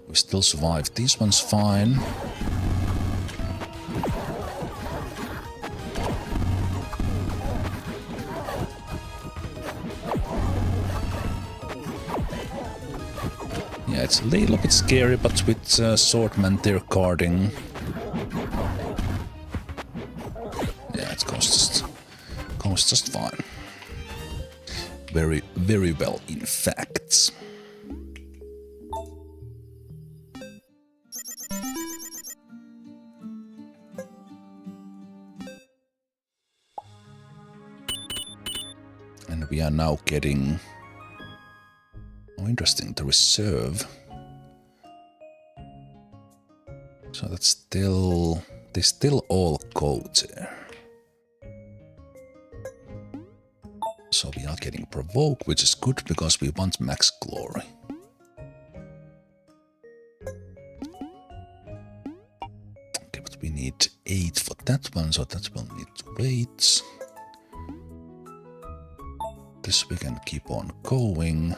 We still survive. This one's fine. Yeah, it's a little bit scary, but with swordmen they're guarding. Yeah, it goes just fine. Very, very well, in fact. And we are now getting... Oh, interesting, the reserve. So that's still... They still all go there. So we are getting Provoke, which is good because we want max glory. Okay, but we need 8 for that one, so that will need to wait. This we can keep on going.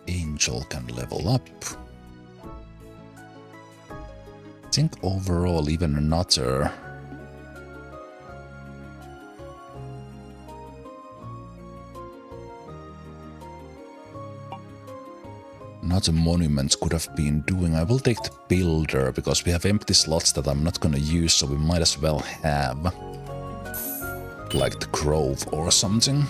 Angel can level up. I think overall even another... Another monument could have been doing. I will take the builder because we have empty slots that I'm not gonna use, so we might as well have like the grove or something.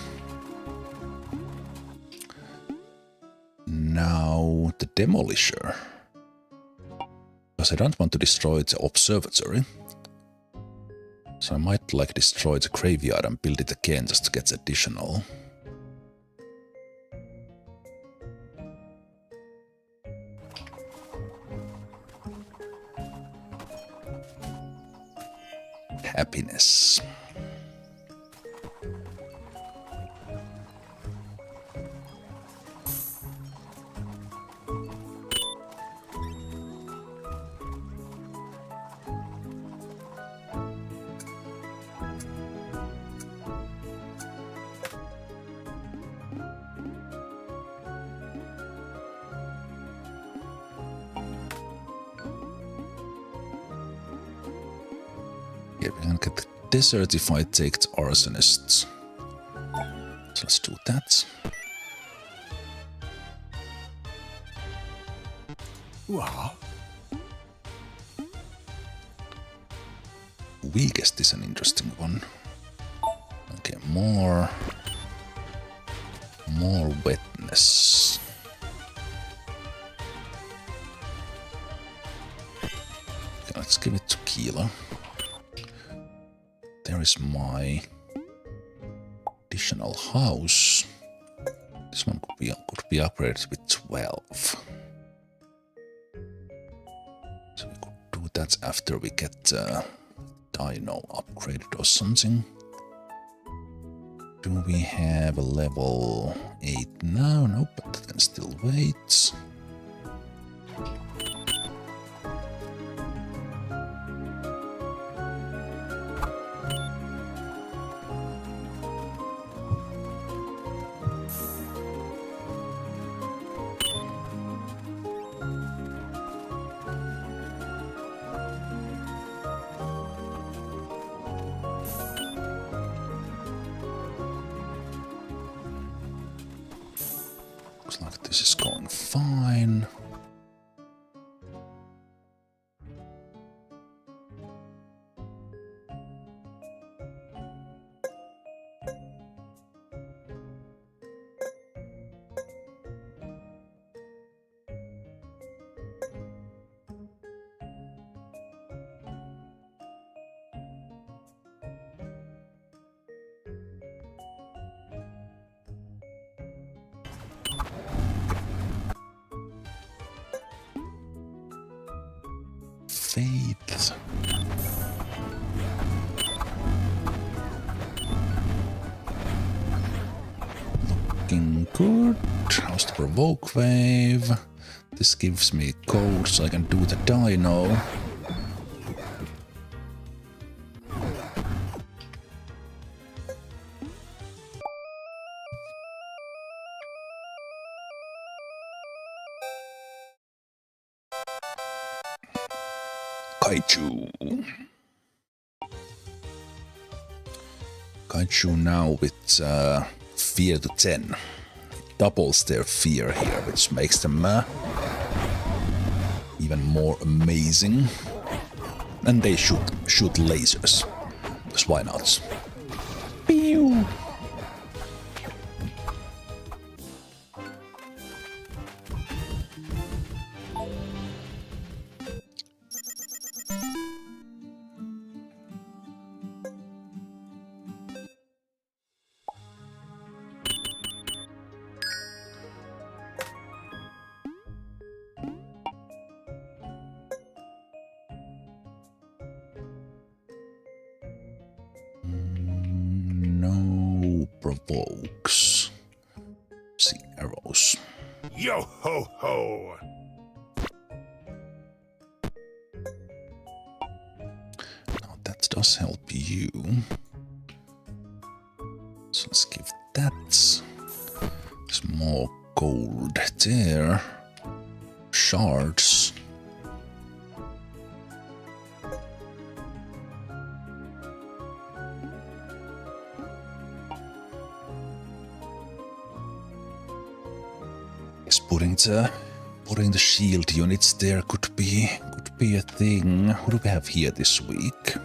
Now the demolisher. Because I don't want to destroy the observatory. So I might like destroy the graveyard and build it again just to get additional. Happiness. Yeah, we can get the desert if I take the arsonists. So let's do that. Wow. Weakest is an interesting one. Okay, more wetness. Okay, let's give it to Kilo. There is my additional house. This one could be upgraded with 12. So we could do that after we get Dino upgraded or something. Do we have a level 8 now? Nope, but that can still wait. Looks like this is going fine. Faith. Looking good. How's the provoke wave? This gives me code so I can do the dino. Kaiju. Kaiju now with fear to 10. It doubles their fear here, which makes them even more amazing. And they shoot lasers. Because why not? Pew! Provokes. See arrows. Yo ho ho! Now that does help you. So let's give that. There's more gold there. Shards. Putting the shield units there could be a thing. What do we have here this week?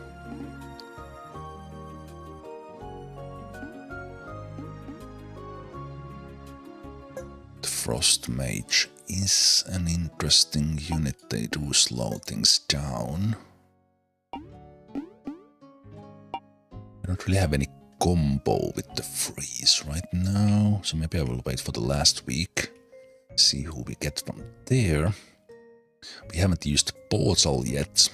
The Frost Mage is an interesting unit. They do slow things down. I don't really have any combo with the freeze right now, so maybe I will wait for the last week. See who we get from there. We haven't used portal yet.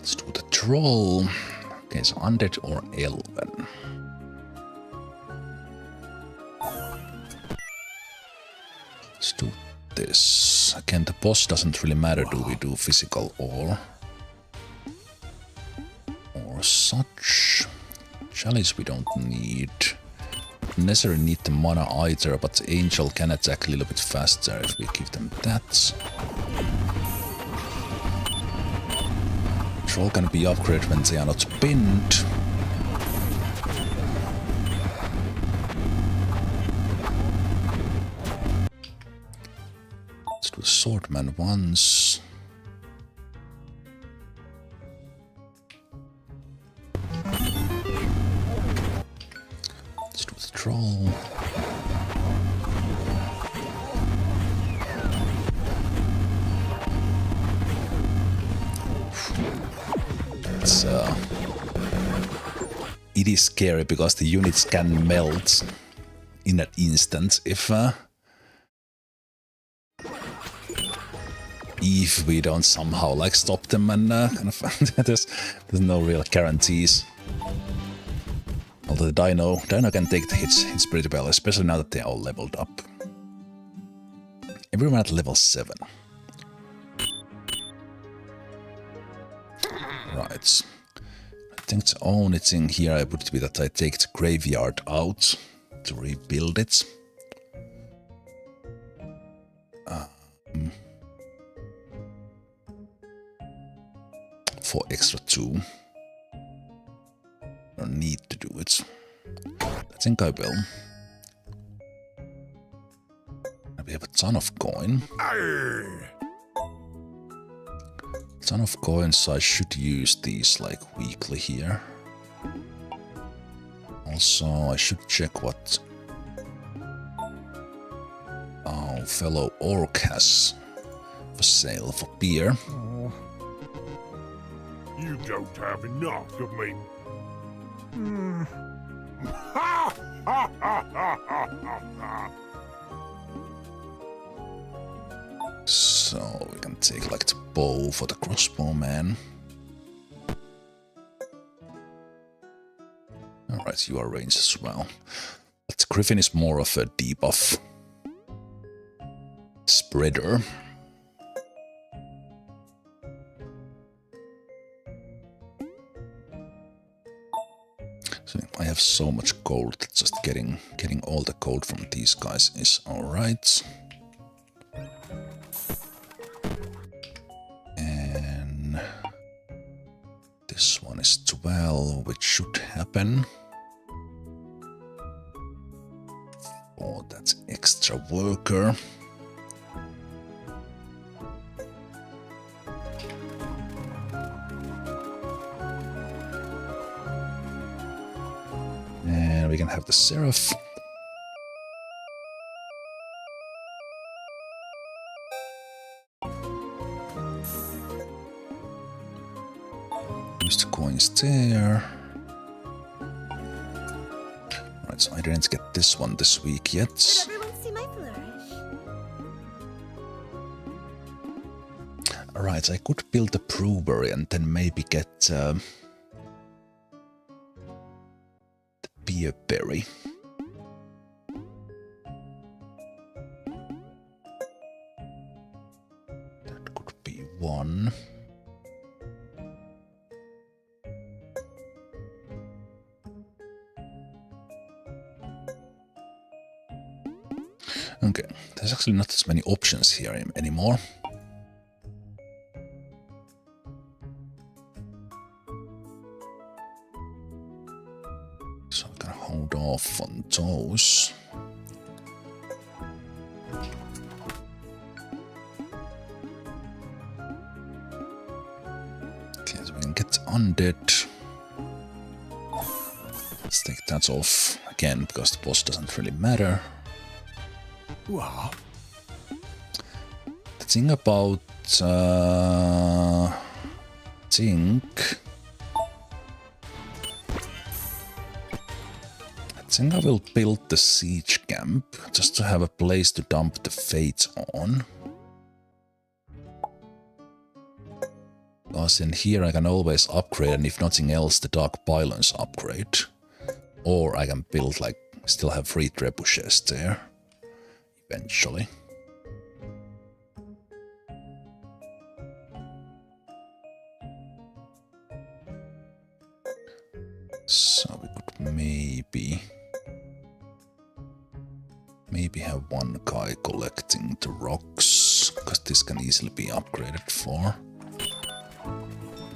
Let's do the troll. Okay, so undead or elven. Let's do this. Again, the boss doesn't really matter. Do we do physical or such? Chalice we don't need. Necessarily need the mana either, but Angel can attack a little bit faster if we give them that. Troll can be upgraded when they are not pinned. Let's do the Swordman once. it is scary because the units can melt in an instant if we don't somehow like stop them, and kind of there's no real guarantees. Although the Dino can take the hits pretty well, especially now that they're all leveled up. Everyone at level 7. Right. I think the only thing here would be that I take the graveyard out to rebuild it. For extra 2. I don't need to do it. I think I will. We have a ton of coin. Ton of coins, so I should use these like weekly here. Also, I should check what our fellow orc has for sale for beer. You don't have enough of me. So we can take like the bow for the crossbow man. Alright, you are ranged as well. But Griffin is more of a debuff spreader. So I have so much gold that just getting all the gold from these guys is alright. And this one is 12, which should happen. Oh, that's extra worker. And we can have the Seraph. Use the coins there. Right, so I didn't get this one this week yet. Did everyone see my flourish? Alright, I could build a brewery and then maybe get the beer berry. That could be one. Okay, there's actually not as many options here anymore. So I'm gonna hold off on those. Okay, so we can get undead. Let's take that off again because the boss doesn't really matter. What? The thing about I think I will build the siege camp just to have a place to dump the fates on. Because in here I can always upgrade, and if nothing else, the Dark Pylons upgrade. Or I can build like, still have 3 trebuchets there. Eventually. So we could maybe have one guy collecting the rocks, because this can easily be upgraded for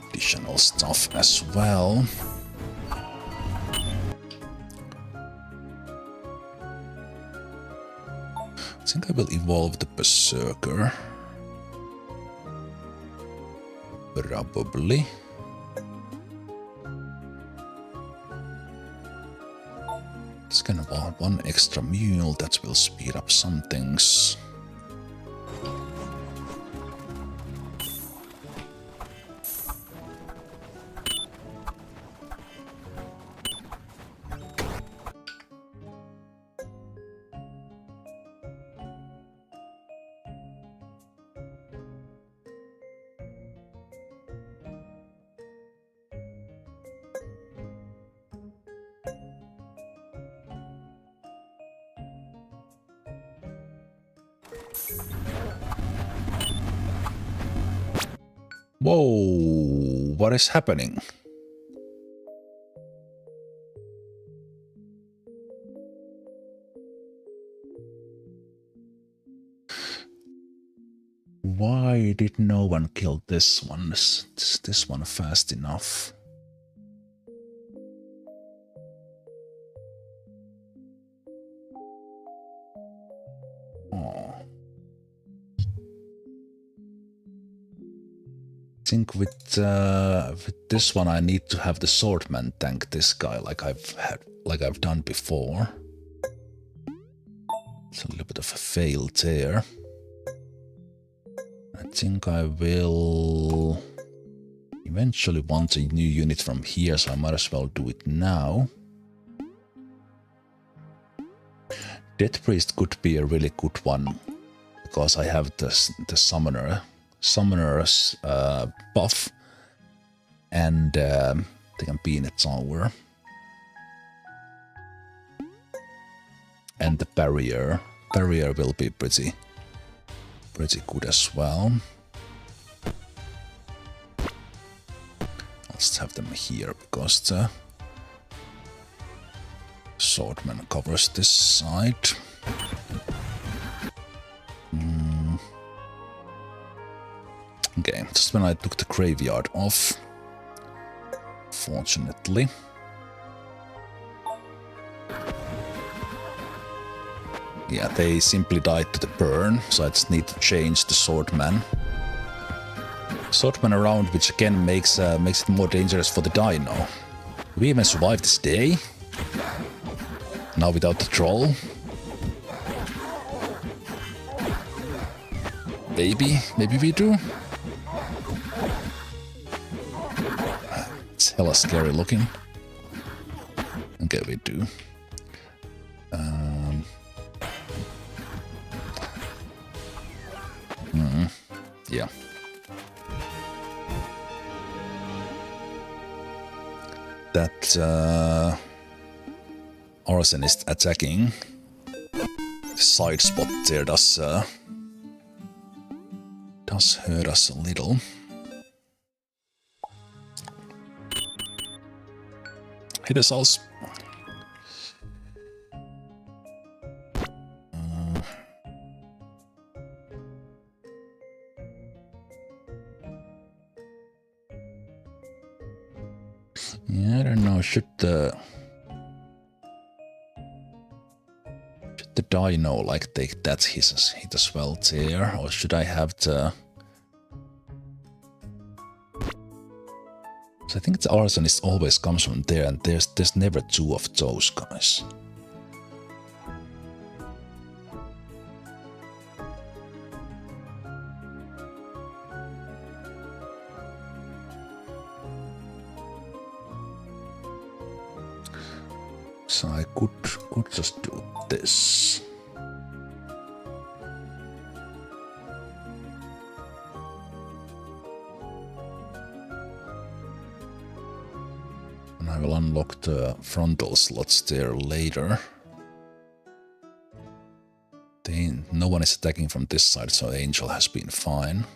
additional stuff as well. I think I will evolve the Berserker. Probably. It's gonna want one extra mule that will speed up some things. Whoa, what is happening? Why did no one kill this one? This one fast enough? Oh. I think with this one I need to have the swordman tank this guy like I've done before. It's a little bit of a fail there. I think I will eventually want a new unit from here, so I might as well do it now. Death Priest could be a really good one, because I have the summoner's buff, and they can be in a tower. And the barrier will be pretty good as well. I'll just have them here because the swordman covers this side. Okay, just when I took the graveyard off, fortunately. Yeah, they simply died to the burn, so I just need to change the swordman. Swordman around, which again makes it more dangerous for the dino. We even survived this day. Now without the troll. Maybe we do. It's hella scary looking. Okay, we do. Yeah. That arsonist attacking the side spot there does hurt us a little. Hit us all. Yeah, I don't know. Should the dino like take that hit as well there, or should I have the? So I think the arsonist always comes from there, and there's never two of those guys. So I could just do this. And I will unlock the frontal slots there later. No one is attacking from this side, so Angel has been fine.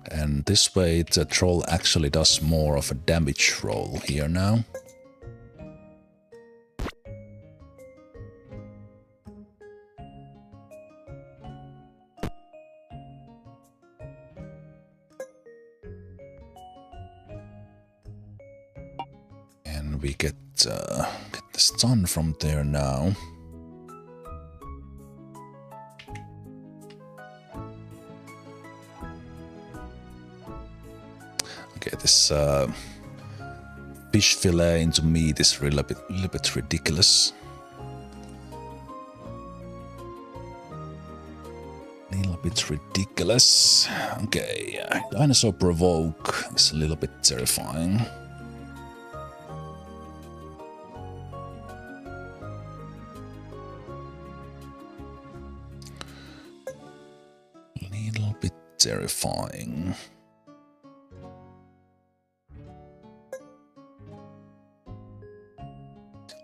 And this way the troll actually does more of a damage roll here now. And we get the stun from there now. Okay, this fish fillet into meat is a little bit ridiculous. Okay, dinosaur provoke is a little bit terrifying. Little bit terrifying.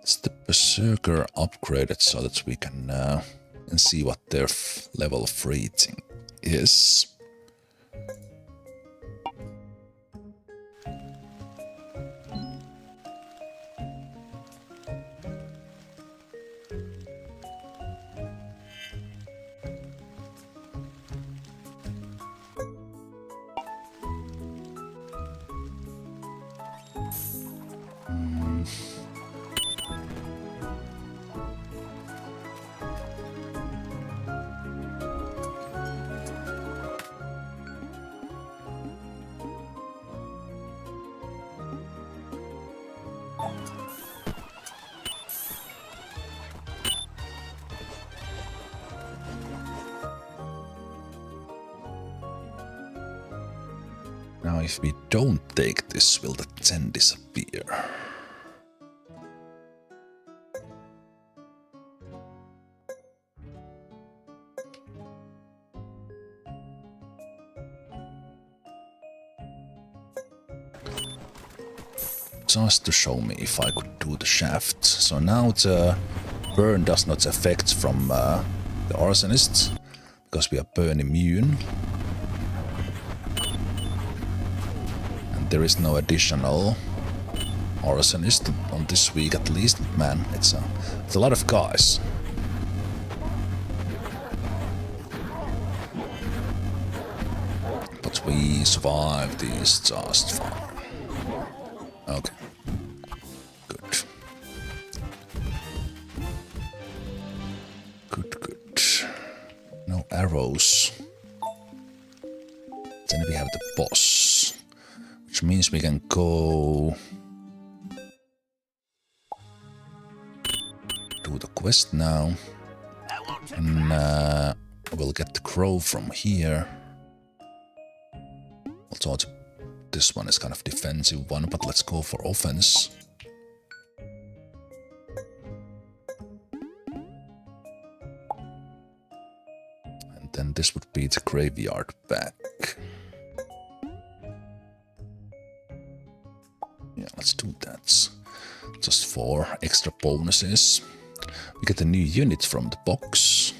It's the Berserker upgraded so that we can and see what their level of rating is. Now if we don't take this, will the 10 disappear? Just to show me if I could do the shaft. So now the burn does not affect from the arsonists, because we are burn immune. And there is no additional arsonist on this week at least. Man, it's a lot of guys. But we survived these just fine. Okay. Good. Good. No arrows. Then we have the boss, which means we can go do the quest now. And we'll get the crow from here. Also, this one is kind of defensive one, but let's go for offense. And then this would be the graveyard back. Yeah, let's do that. Just 4 extra bonuses. We get a new unit from the box.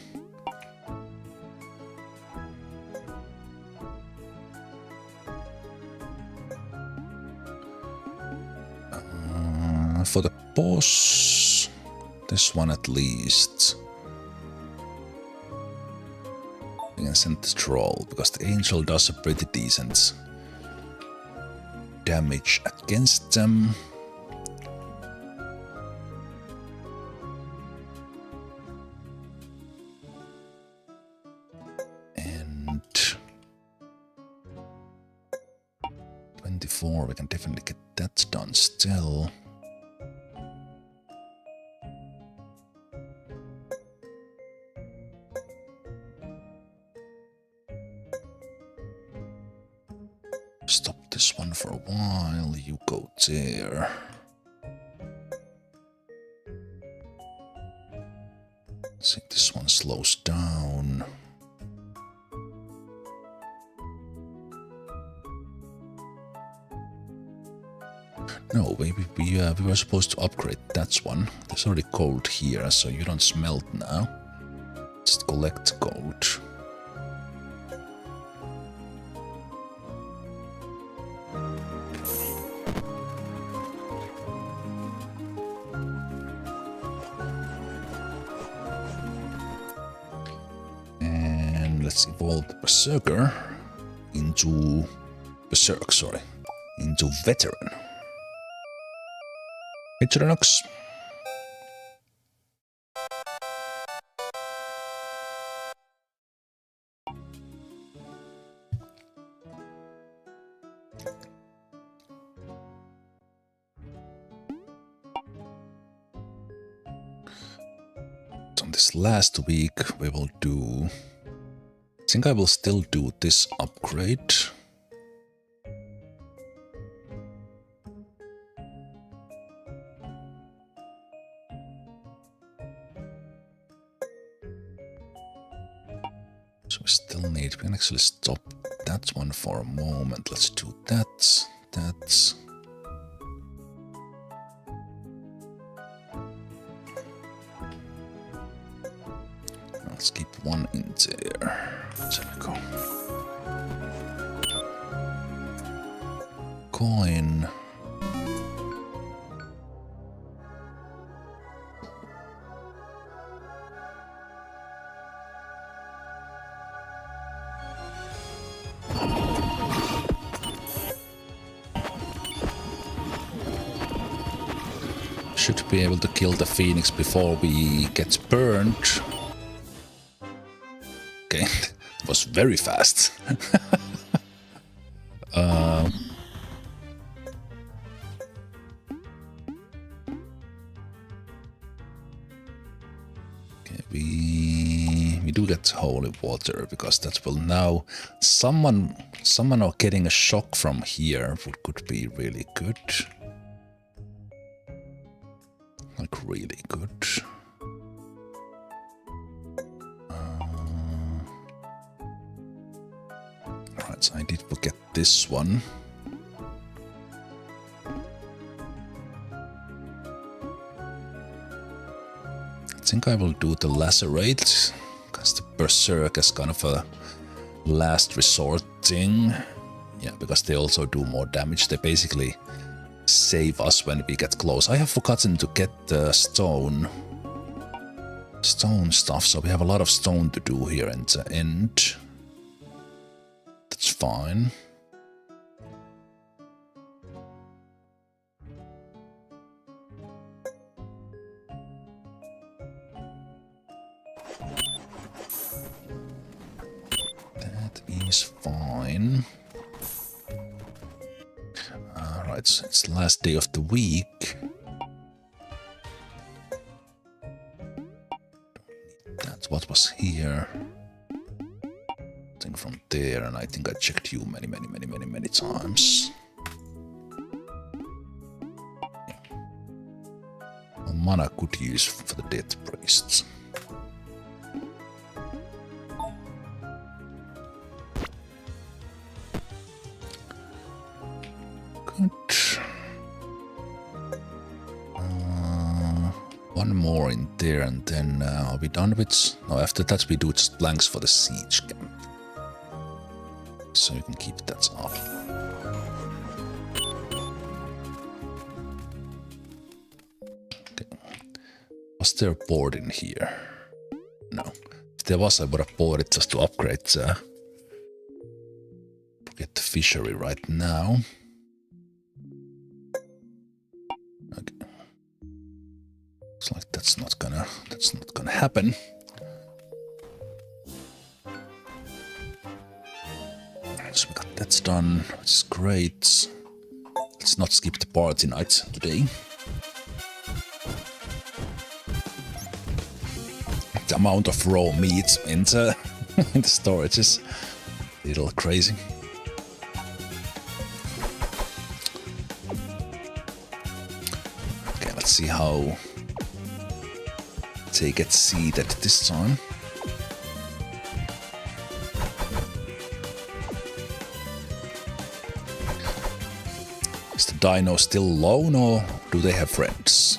For the boss, this one at least, we can send the troll, because the angel does a pretty decent damage against them. And 24, we can definitely get that done still. Stop this one for a while, you go there. See, this one slows down. No, maybe we were supposed to upgrade that one. There's already gold here, so you don't smelt now. Just collect gold. Let's evolve the Berserker into into Veteran. Veteranox. On this last week we will do, I think I will still do this upgrade. So we still need, we can actually stop that one for a moment. Let's do that, that. Let's one in there. There we go. Coin. Should be able to kill the phoenix before we get burned. Okay, it was very fast. Okay, we do get holy water because that will now someone are getting a shock from here could be really good. Like really good. Right, so I did forget this one. I think I will do the lacerate, because the berserk is kind of a last resort thing. Yeah, because they also do more damage. They basically save us when we get close. I have forgotten to get the stone stuff, so we have a lot of stone to do here in the end. That's fine. That is fine. Right, it's the last day of the week. That's what was here. Thing from there, and I think I checked you many times. Yeah. Well, mana could use for the death priests. Good. One more in there, and then are we done with? No, after that we do just blanks for the siege camp. So you can keep that up. Okay. Was there a board in here? No. If there was, I would have bought it just to upgrade get the fishery right now. Okay. Looks like that's not gonna happen. So we got that done, which is great. Let's not skip the party night today. The amount of raw meat in the storage is a little crazy. Okay, let's see how they get seeded this time. Is the dino still alone, or do they have friends?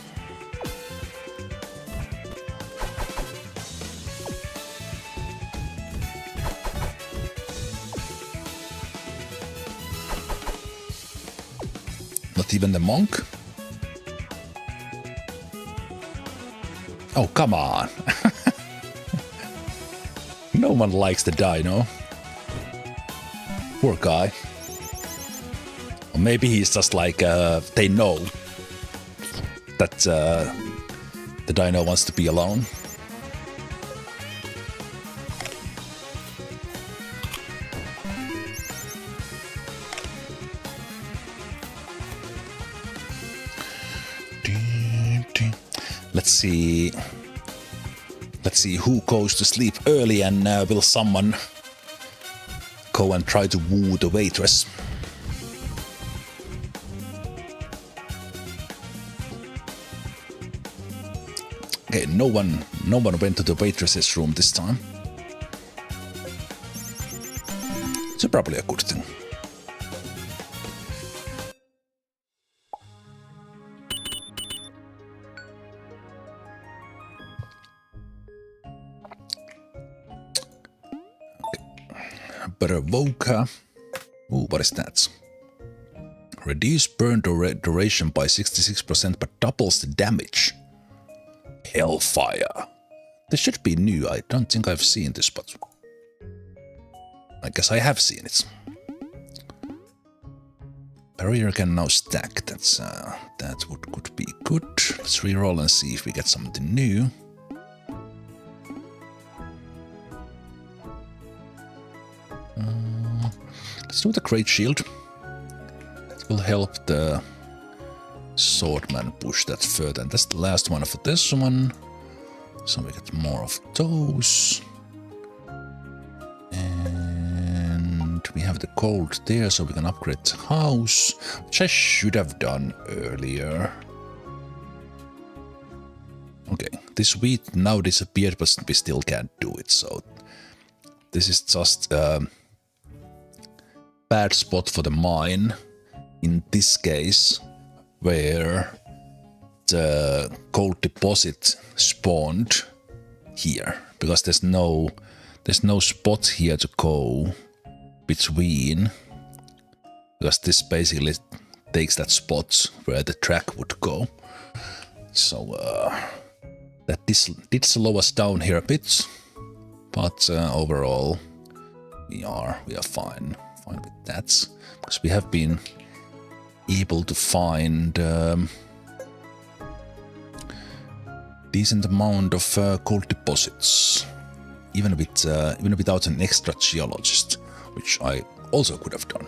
Not even the monk? Oh, come on. No one likes the dino. Poor guy. Or maybe he's just like, they know that the dino wants to be alone. Let's see who goes to sleep early, and will someone go and try to woo the waitress? Okay, no one went to the waitress's room this time. It's probably a good thing. Provokes. Ooh, what is that? Reduce burn duration by 66% but doubles the damage. Hellfire. This should be new. I don't think I've seen this, but I guess I have seen it. Barrier can now stack. That's that could be good. Let's reroll and see if we get something new. Let's do the Great Shield. It will help the Swordman push that further. And that's the last one for this one. So we get more of those. And we have the gold there, so we can upgrade the house, which I should have done earlier. Okay, this wheat now disappeared, but we still can't do it, so this is just a bad spot for the mine. In this case, where the gold deposit spawned here, because there's no spot here to go between, because this basically takes that spot where the track would go. So that did slow us down here a bit, but overall we are fine with that, because we have been able to find decent amount of gold deposits, even without an extra geologist, which I also could have done.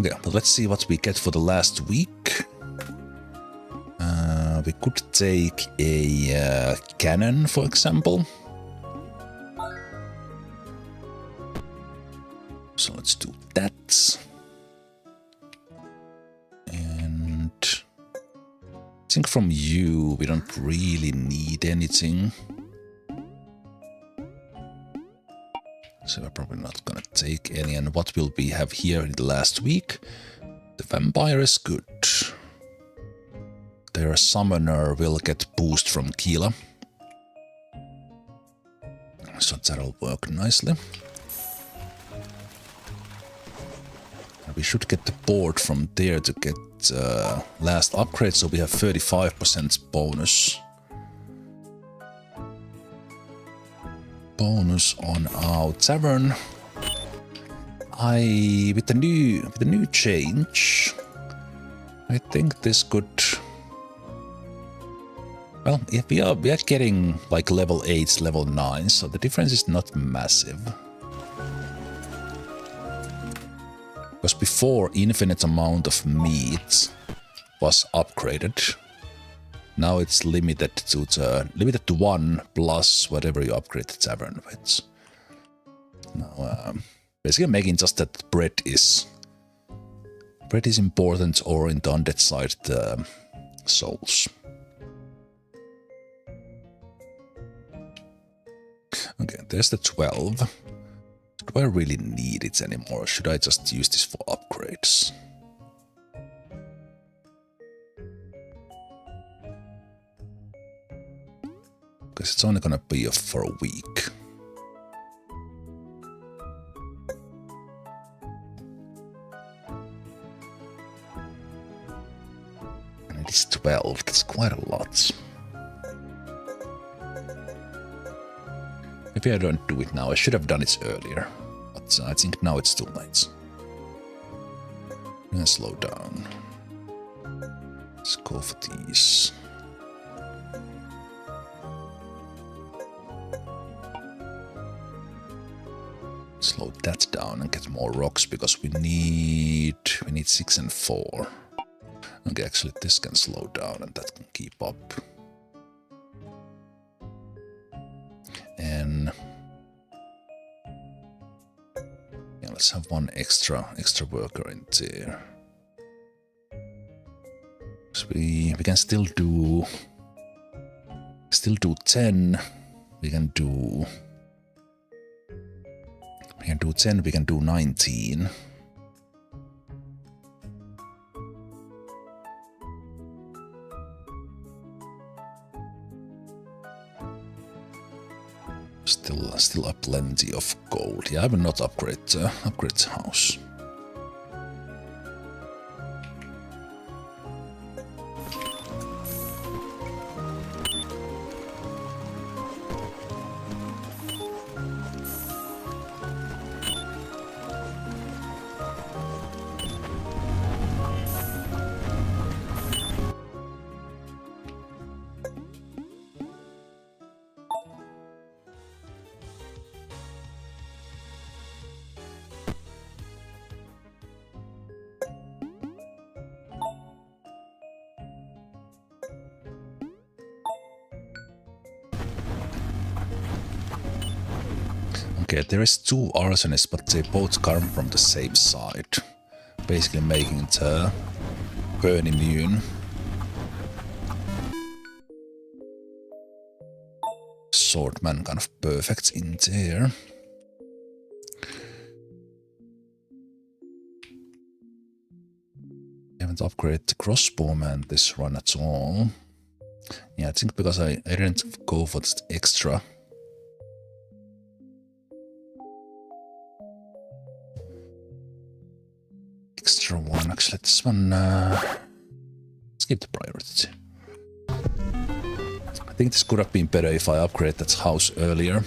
Okay, but let's see what we get for the last week. We could take a cannon, for example. So let's do that. And I think from you, we don't really need anything. So we're probably not gonna take any. And what will we have here in the last week? The vampire is good. Their summoner will get boost from Kila. So that'll work nicely. And we should get the board from there to get last upgrade, so we have 35% bonus. Bonus on our tavern. With the new change, I think this could. Well, if we are getting like level 8, level 9, so the difference is not massive. Because before, infinite amount of meat was upgraded. Now it's limited to 1 plus whatever you upgrade the tavern with. Now, basically making just that bread is important, or in the undead side, the souls. Okay, there's the 12. Do I really need it anymore? Should I just use this for upgrades? Because it's only gonna be for a week. And it is 12, that's quite a lot. Maybe I don't do it now. I should have done it earlier, but I think now it's too late. I'm gonna slow down. Let's go for these. Slow that down and get more rocks, because we need 6 and 4. Okay, actually this can slow down and that can keep up. And yeah, let's have one extra worker in there. So we can still do 10. We can do 10. We can do 19. Still a plenty of gold. Yeah, I will not upgrade the house. Okay, there is 2 arsonists, but they both come from the same side, basically making the burn immune. Swordman kind of perfect in there. I haven't upgraded the crossbowman this run at all. Yeah, I think because I didn't go for this extra. Extra one. Actually, this one. Skip the priority. I think this could have been better if I upgraded that house earlier.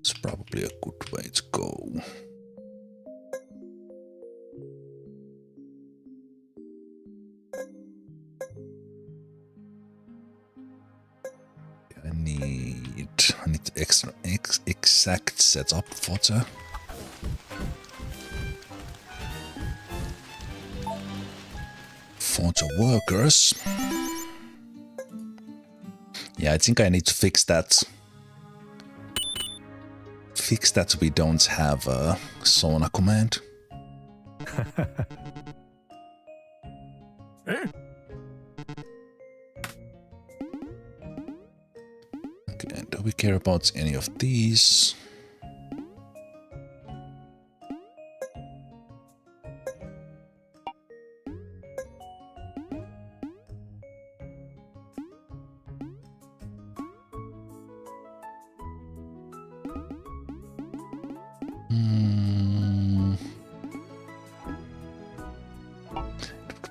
It's probably a good way to go. I need extra exact setup for the workers. Yeah, I think I need to fix that. Fix that we don't have a sauna command. Okay, do we care about any of these?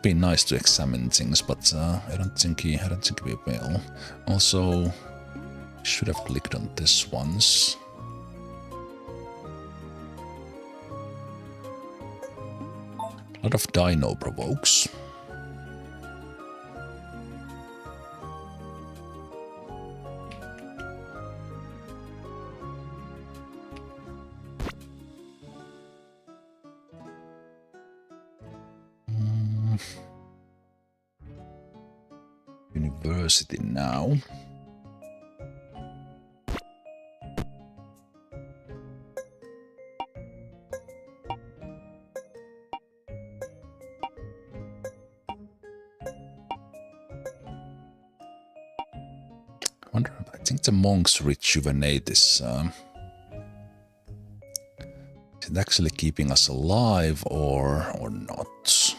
Be nice to examine things, but I don't think we will. Also, should have clicked on this once. A lot of dino provokes. University now. I think the monks rejuvenate this. Is it actually keeping us alive or not?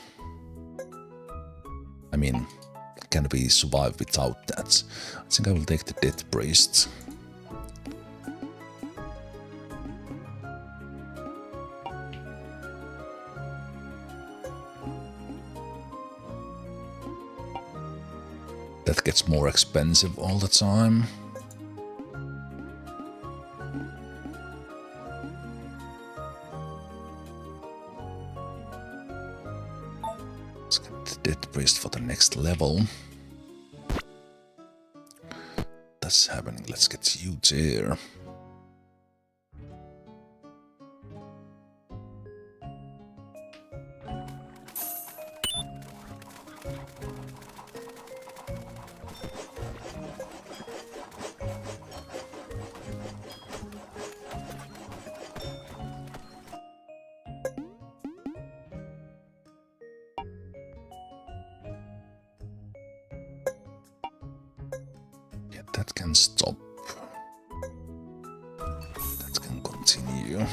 I mean, can we survive without that? I think I will take the Death Priest. That gets more expensive all the time. Let's get the Death Priest for the next level. That's happening. Let's get you there. That can stop. That can continue.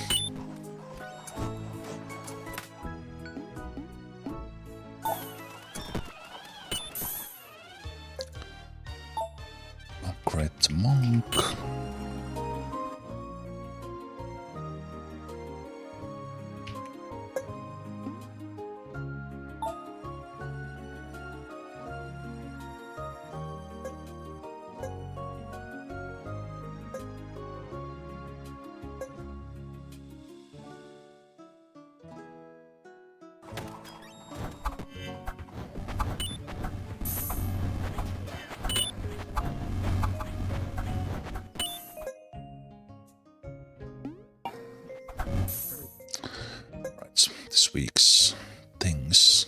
Right, this week's things.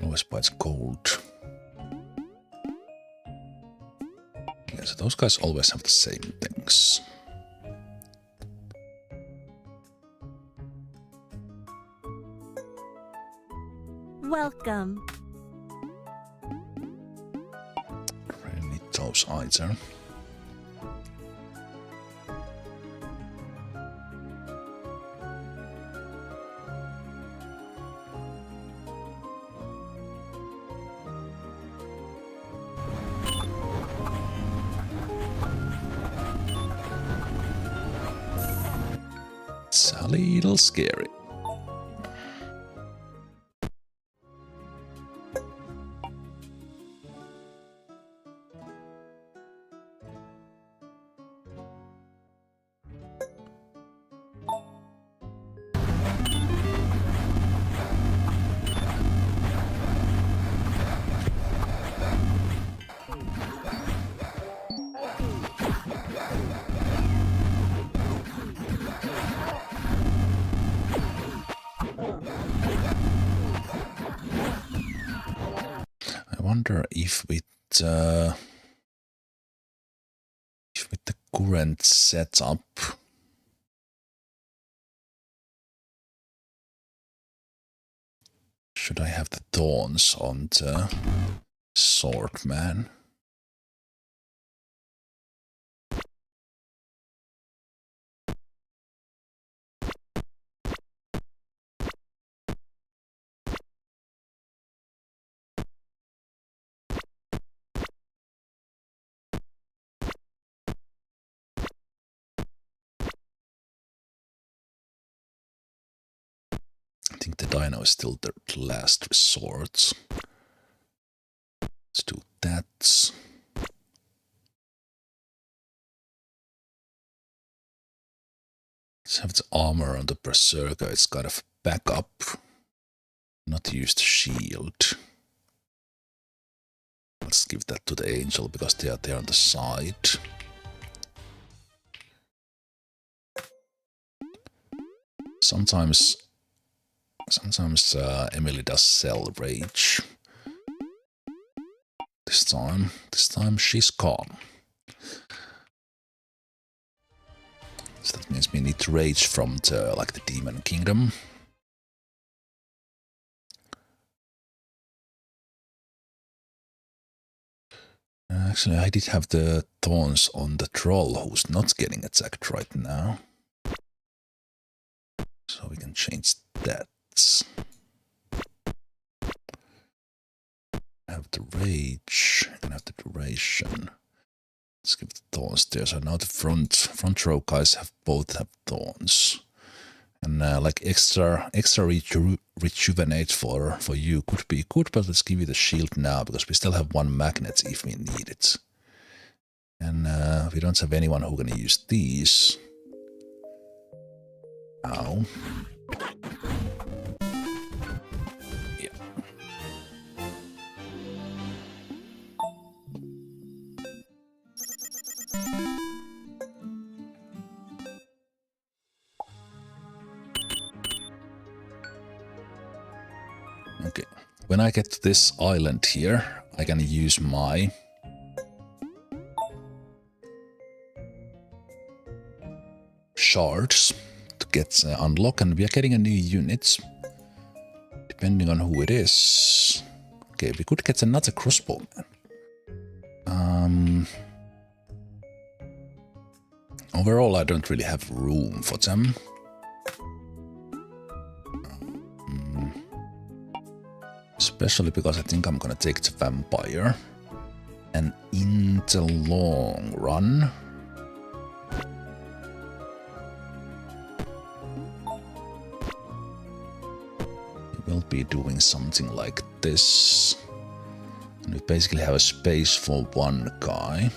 Always bites cold. Yeah, so those guys always have the same things. Welcome. Really need those either. It's a little scary. I wonder if with the current setup, should I have the thorns on the swordman? I think the dino is still the last resort. Let's do that. Let's have the armor on the berserker. It's kind of backup. Not use the shield. Let's give that to the angel because they are there on the side. Sometimes Emily does sell rage. This time she's calm. So that means we need rage from the the demon kingdom. Actually, I did have the thorns on the troll who's not getting attacked right now. So we can change that. Have the rage and have the duration. Let's give the thorns there. So now the front row guys both have thorns. And like extra rejuvenate for you could be good, but let's give you the shield now because we still have one magnet if we need it. And we don't have anyone who can use these. Ow. Yeah. Okay. When I get to this island here, I can use my shards to get unlock, and we are getting a new unit depending on who it is. Okay, we could get another crossbowman. Overall, I don't really have room for them. Especially because I think I'm gonna take the vampire. And in the long run, we'll be doing something like this. And we basically have a space for one guy.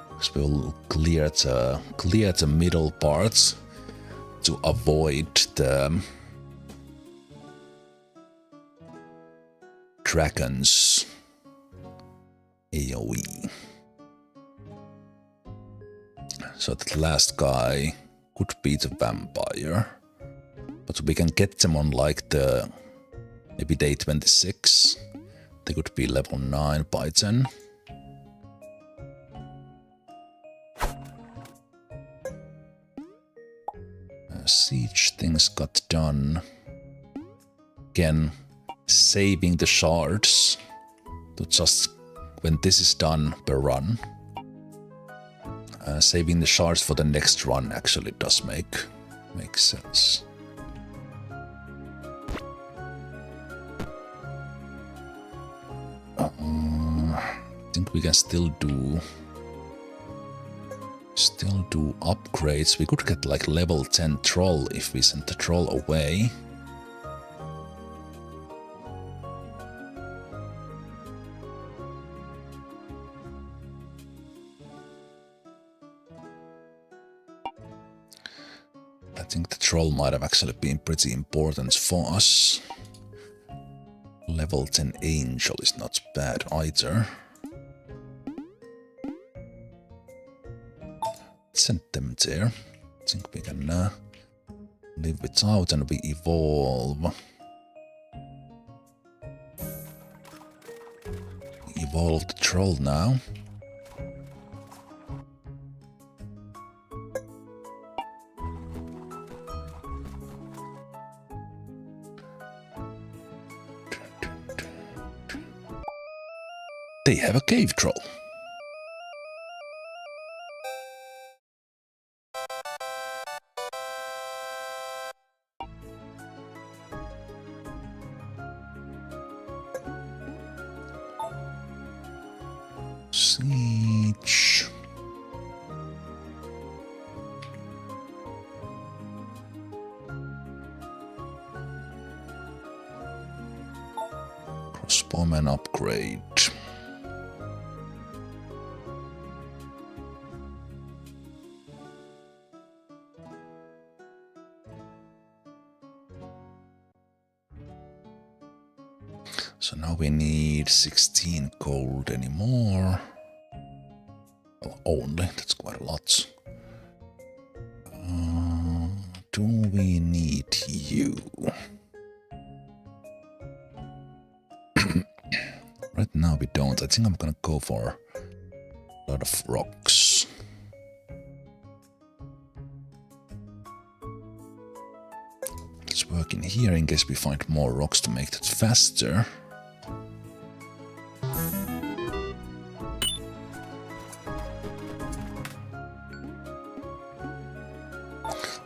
Because we'll clear the middle parts to avoid the dragons AoE. So that last guy could be the vampire. But we can get them on like the maybe day 26. They could be level 9 by then. Siege things got done. Again, saving the shards to just when this is done per run. Saving the shards for the next run actually does make sense. I think we can still do upgrades. We could get like level 10 troll if we send the troll away. I think the troll might have actually been pretty important for us. Level 10 angel is not bad either. Send them there. I think we can live without, and we evolve. Evolve the troll now. They have a cave troll. Siege. Crossbowman upgrade. So now we need 16 gold anymore. Well, only, that's quite a lot. Do we need you? Right now we don't. I think I'm gonna go for a lot of rocks. Let's work in here in case we find more rocks to make that faster.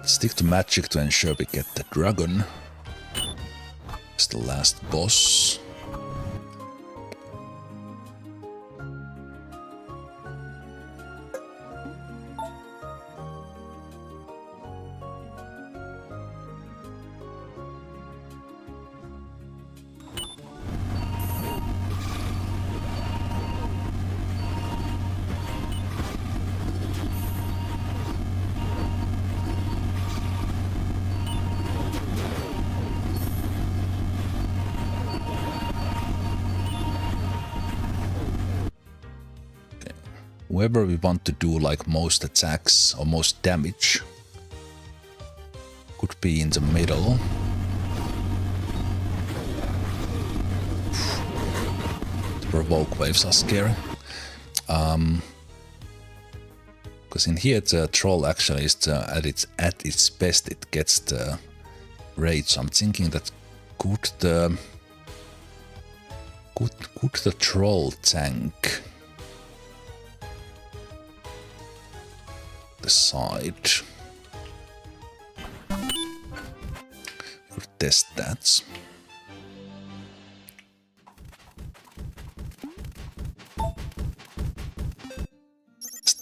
Stick to magic to ensure we get the dragon. It's the last boss. Whoever we want to do like most attacks or most damage could be in the middle. The provoke waves are scary. Because in here the troll actually is at its best, it gets the rage. So I'm thinking that could the troll tank the side? We could test that.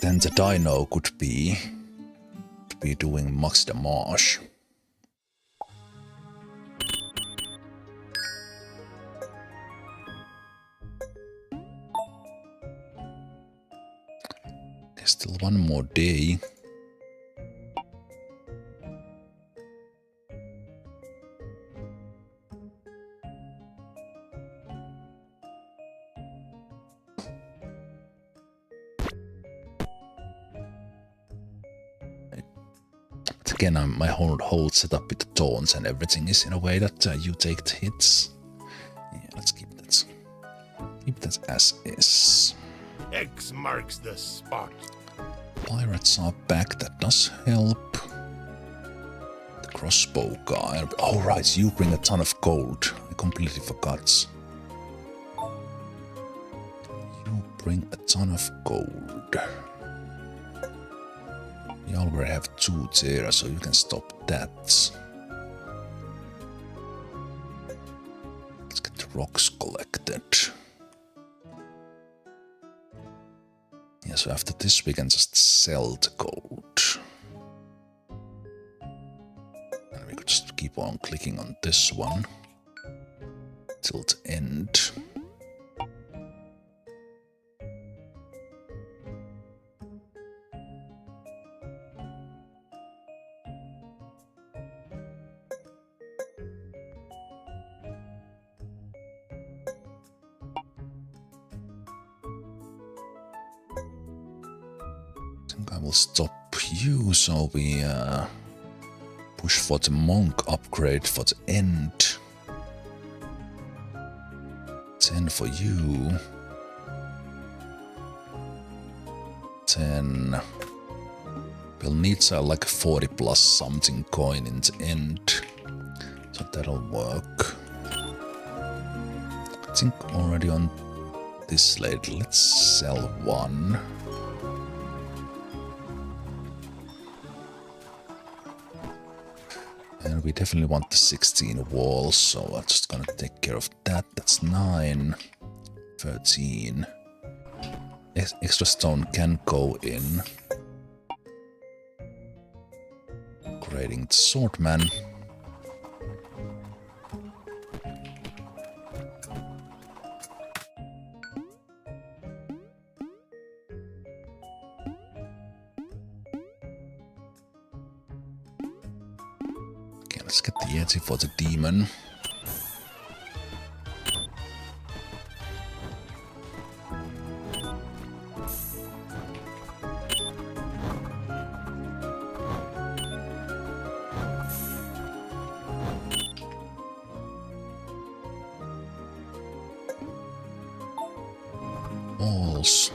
Then the dino could be doing max damage. There's still one more day. again, my whole setup with the taunts and everything is in a way that you take the hits. Yeah, let's keep that. Keep that as is. X marks the spot. Pirates are back, that does help. The crossbow guy. Oh right, you bring a ton of gold. I completely forgot. You bring a ton of gold. You already have 2 there, so you can stop that. Let's get the rocks collected. Yeah, so after this we can just sell the gold. And we could just keep on clicking on this one till the end. I will stop you, so we push for the monk upgrade for the end. 10 for you. 10. We'll need like 40 plus something coin in the end, so that'll work. I think already on this slate, let's sell 1. And we definitely want the 16 walls, so I'm just gonna take care of that. That's 9. 13. Extra stone can go in. Creating the swordman. Let's get the Yeti for the demon. Balls.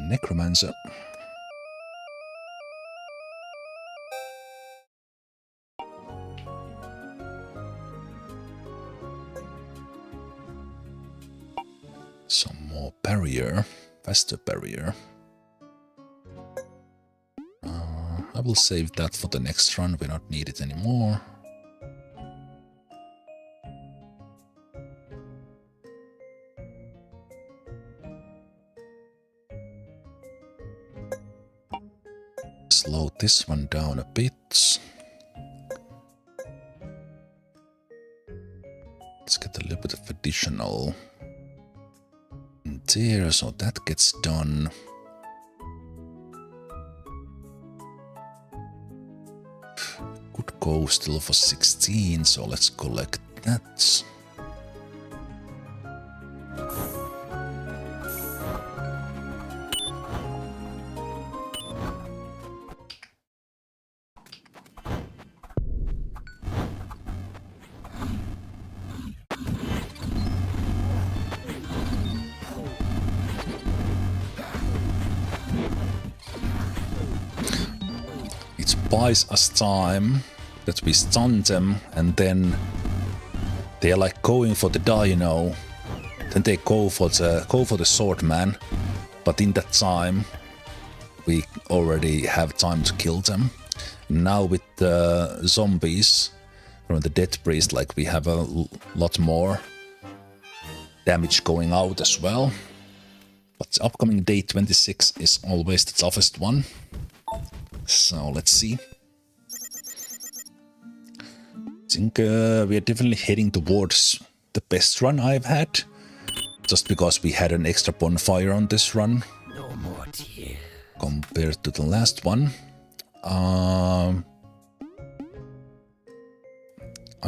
Necromancer. Some more barrier, faster barrier. I will save that for the next run, we don't need it anymore. Slow this one down a bit. Let's get a little bit of additional in there, so that gets done. Could go still for 16, so let's collect that. Buys us time that we stun them, and then they're like going for the dino. Then they go for the swordman, but in that time we already have time to kill them. Now with the zombies from the death priest, like we have a lot more damage going out as well. But the upcoming day 26 is always the toughest one. So let's see. I think we are definitely heading towards the best run I've had. Just because we had an extra bonfire on this run. No more tears. Compared to the last one. I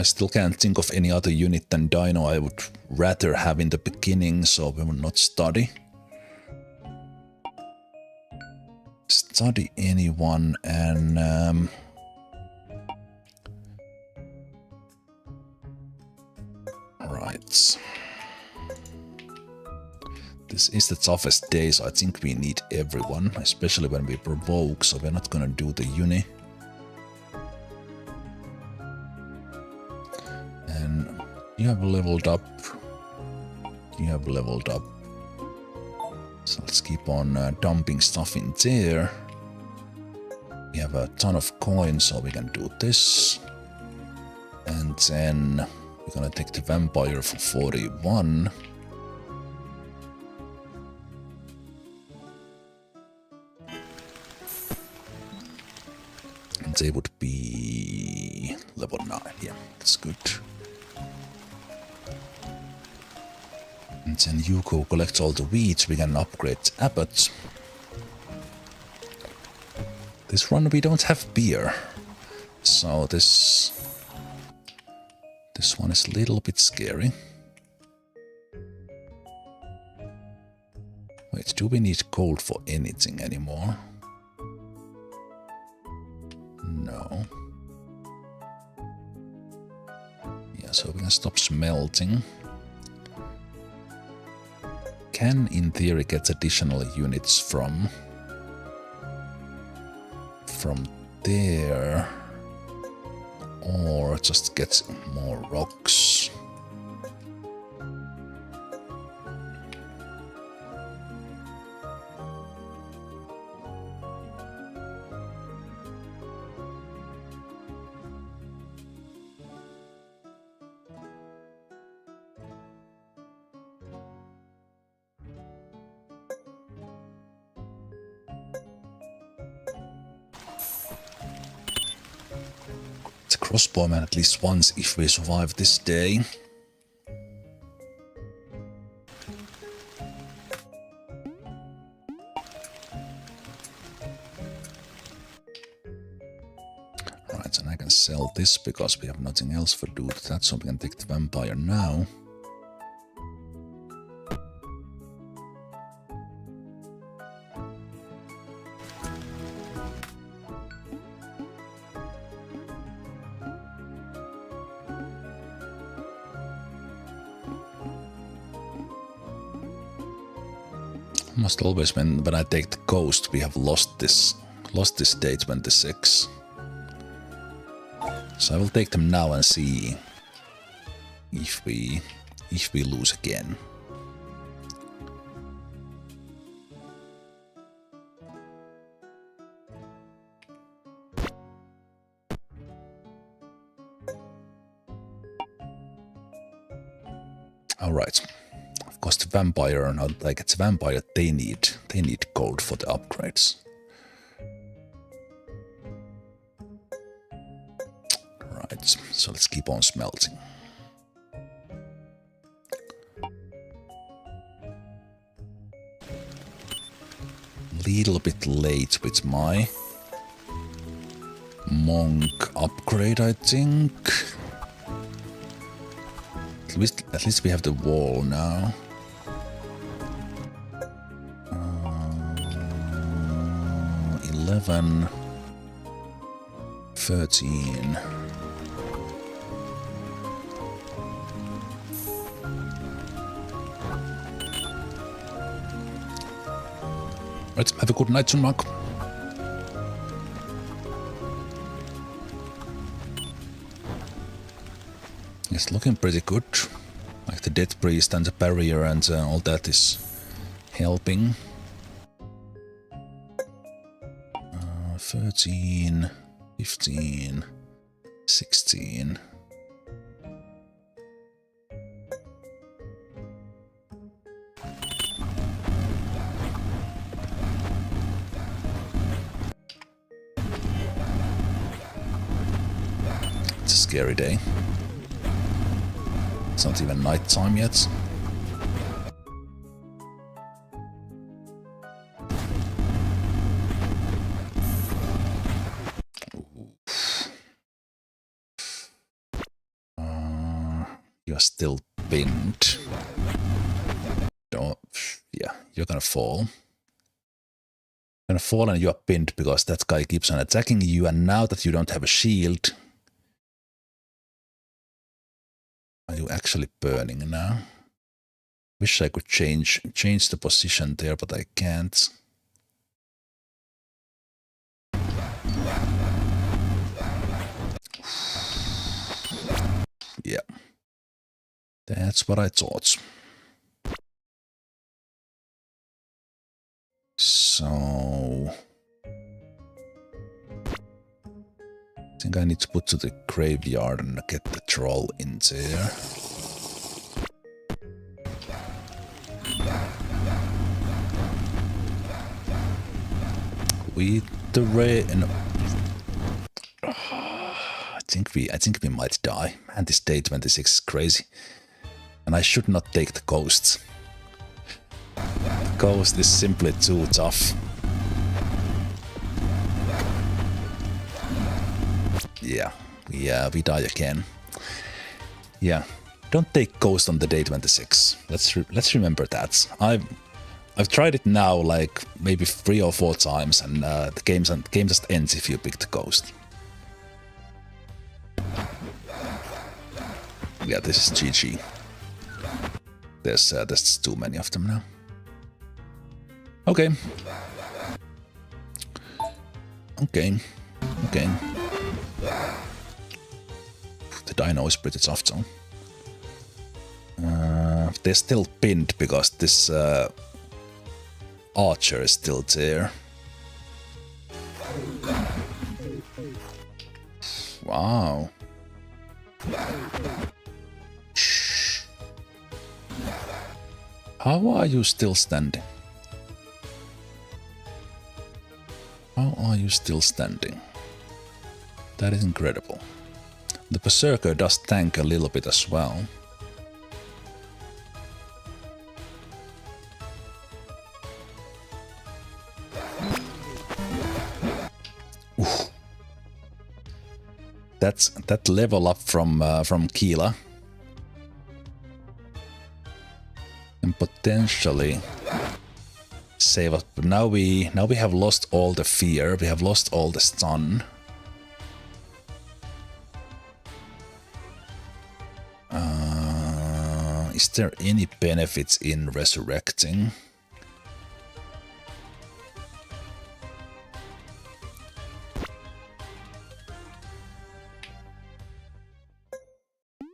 still can't think of any other unit than Dino I would rather have in the beginning, so we will not study. study anyone, and right. This is the toughest day, so I think we need everyone, especially when we provoke, so we're not gonna do the uni. And you have leveled up. You have leveled up. So let's keep on dumping stuff in there. We have a ton of coins, so we can do this. And then we're gonna take the vampire for 41. And they would be level 9. Yeah, that's good. And then you go collect all the wheat, we can upgrade Abbott. This run we don't have beer, so this one is a little bit scary. Wait, do we need gold for anything anymore? No. Yeah, so we can stop smelting. Can, in theory, get additional units from there, or just get more rocks. Crossbowman at least once if we survive this day. Right, and I can sell this because we have nothing else for do that, so we can take the vampire now. Must always when I take the ghost, we have lost this day 26. So I will take them now and see if we lose again. All right. Of course, the vampire, not like it's a vampire, they need gold for the upgrades. Right, so let's keep on smelting. Little bit late with my monk upgrade, I think. At least we have the wall now. 11, 13. Right, have a good night, Mark. It's looking pretty good. Like the Death Priest and the barrier and all that is helping. 13, 15, 16. It's a scary day. It's not even night time yet. You're still pinned. Don't, yeah, you're gonna fall. When fallen, you are pinned because that guy keeps on attacking you, and now that you don't have a shield, are you actually burning now? Wish I could change the position there, but I can't. Yeah, that's what I thought. So I think I need to put to the graveyard and get the troll in there. With the rain. I think we might die. And this day 26 is crazy. And I should not take the ghosts. The ghost is simply too tough. Yeah, we die again. Yeah, don't take ghost on the day 26. Let's remember that. I've tried it now like maybe 3 or 4 times, and the game just ends if you pick the ghost. Yeah, this is GG. There's too many of them now. Okay. The dino is pretty tough though. They're still pinned because this archer is still there. Wow. Shh. How are you still standing? How are you still standing? That is incredible. The Berserker does tank a little bit as well. Oof. That level up from Keela can potentially save us, but now we have lost all the fear, we have lost all the stun. Is there any benefits in resurrecting?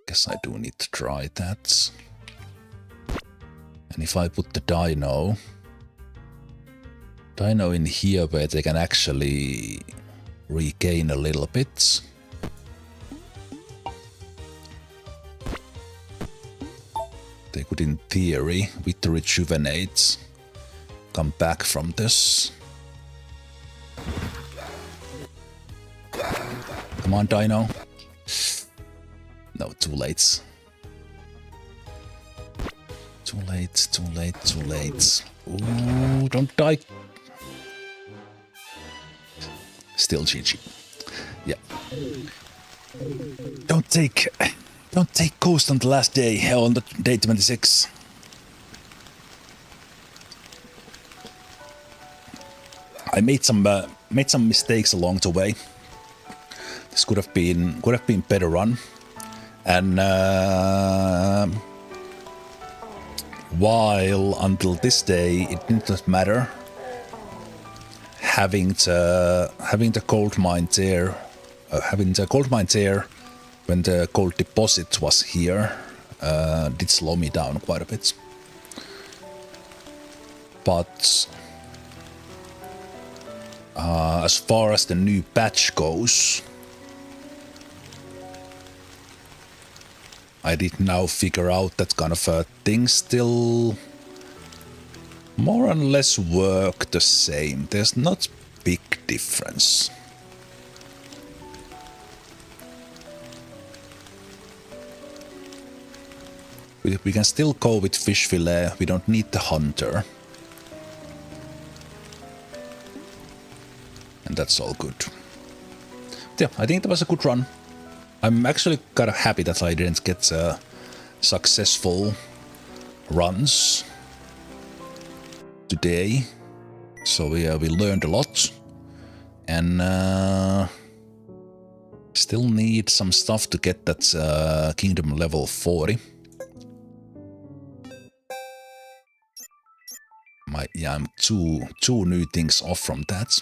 Guess I do need to try that. And if I put the dino in here where they can actually regain a little bit. They could, in theory, with the rejuvenates, come back from this. Come on, dino. No, too late. Too late. Ooh, don't die. Still GG. Yeah. Don't take ghost on the last day, on the day 26. I made some mistakes along the way. This could have been better run, and while until this day it did not matter. Having the gold mine there, when the gold deposit was here, did slow me down quite a bit. But as far as the new patch goes, I did now figure out that kind of things still more or less work the same. There's not big difference. We can still go with fish fillet. We don't need the hunter. And that's all good. Yeah, I think that was a good run. I'm actually kind of happy that I didn't get successful runs today. So we learned a lot, and still need some stuff to get that kingdom level 40. I'm two new things off from that.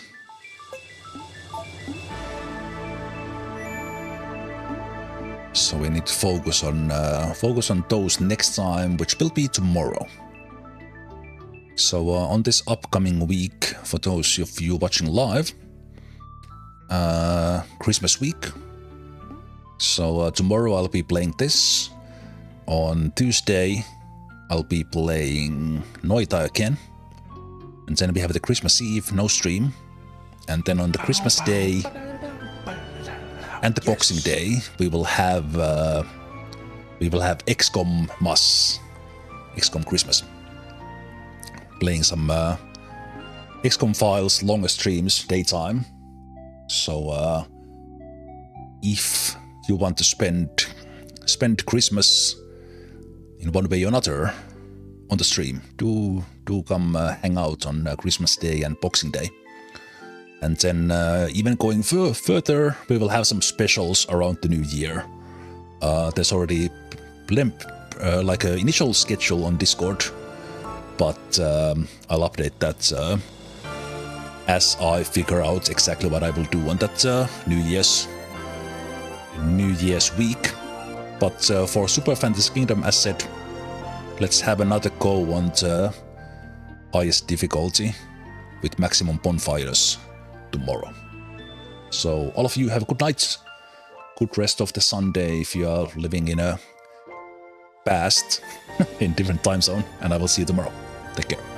So we need to focus on those next time, which will be tomorrow. So on this upcoming week, for those of you watching live, Christmas week. So tomorrow I'll be playing this. On Tuesday I'll be playing Noita again. And then we have the Christmas Eve, no stream. And then on the Christmas Day and the Boxing Day, we will have XCOM Mass, XCOM Christmas. Playing some XCOM files, longer streams, daytime. So if you want to spend Christmas in one way or another on the stream, do come hang out on Christmas Day and Boxing Day. And then even going further, we will have some specials around the new year. There's already like an initial schedule on Discord, but I'll update that as I figure out exactly what I will do on that New Year's week. But for Super Fantasy Kingdom, as said, let's have another go on the highest difficulty with maximum bonfires tomorrow. So all of you have a good night, good rest of the Sunday if you are living in a past in different time zone, and I will see you tomorrow. Take care.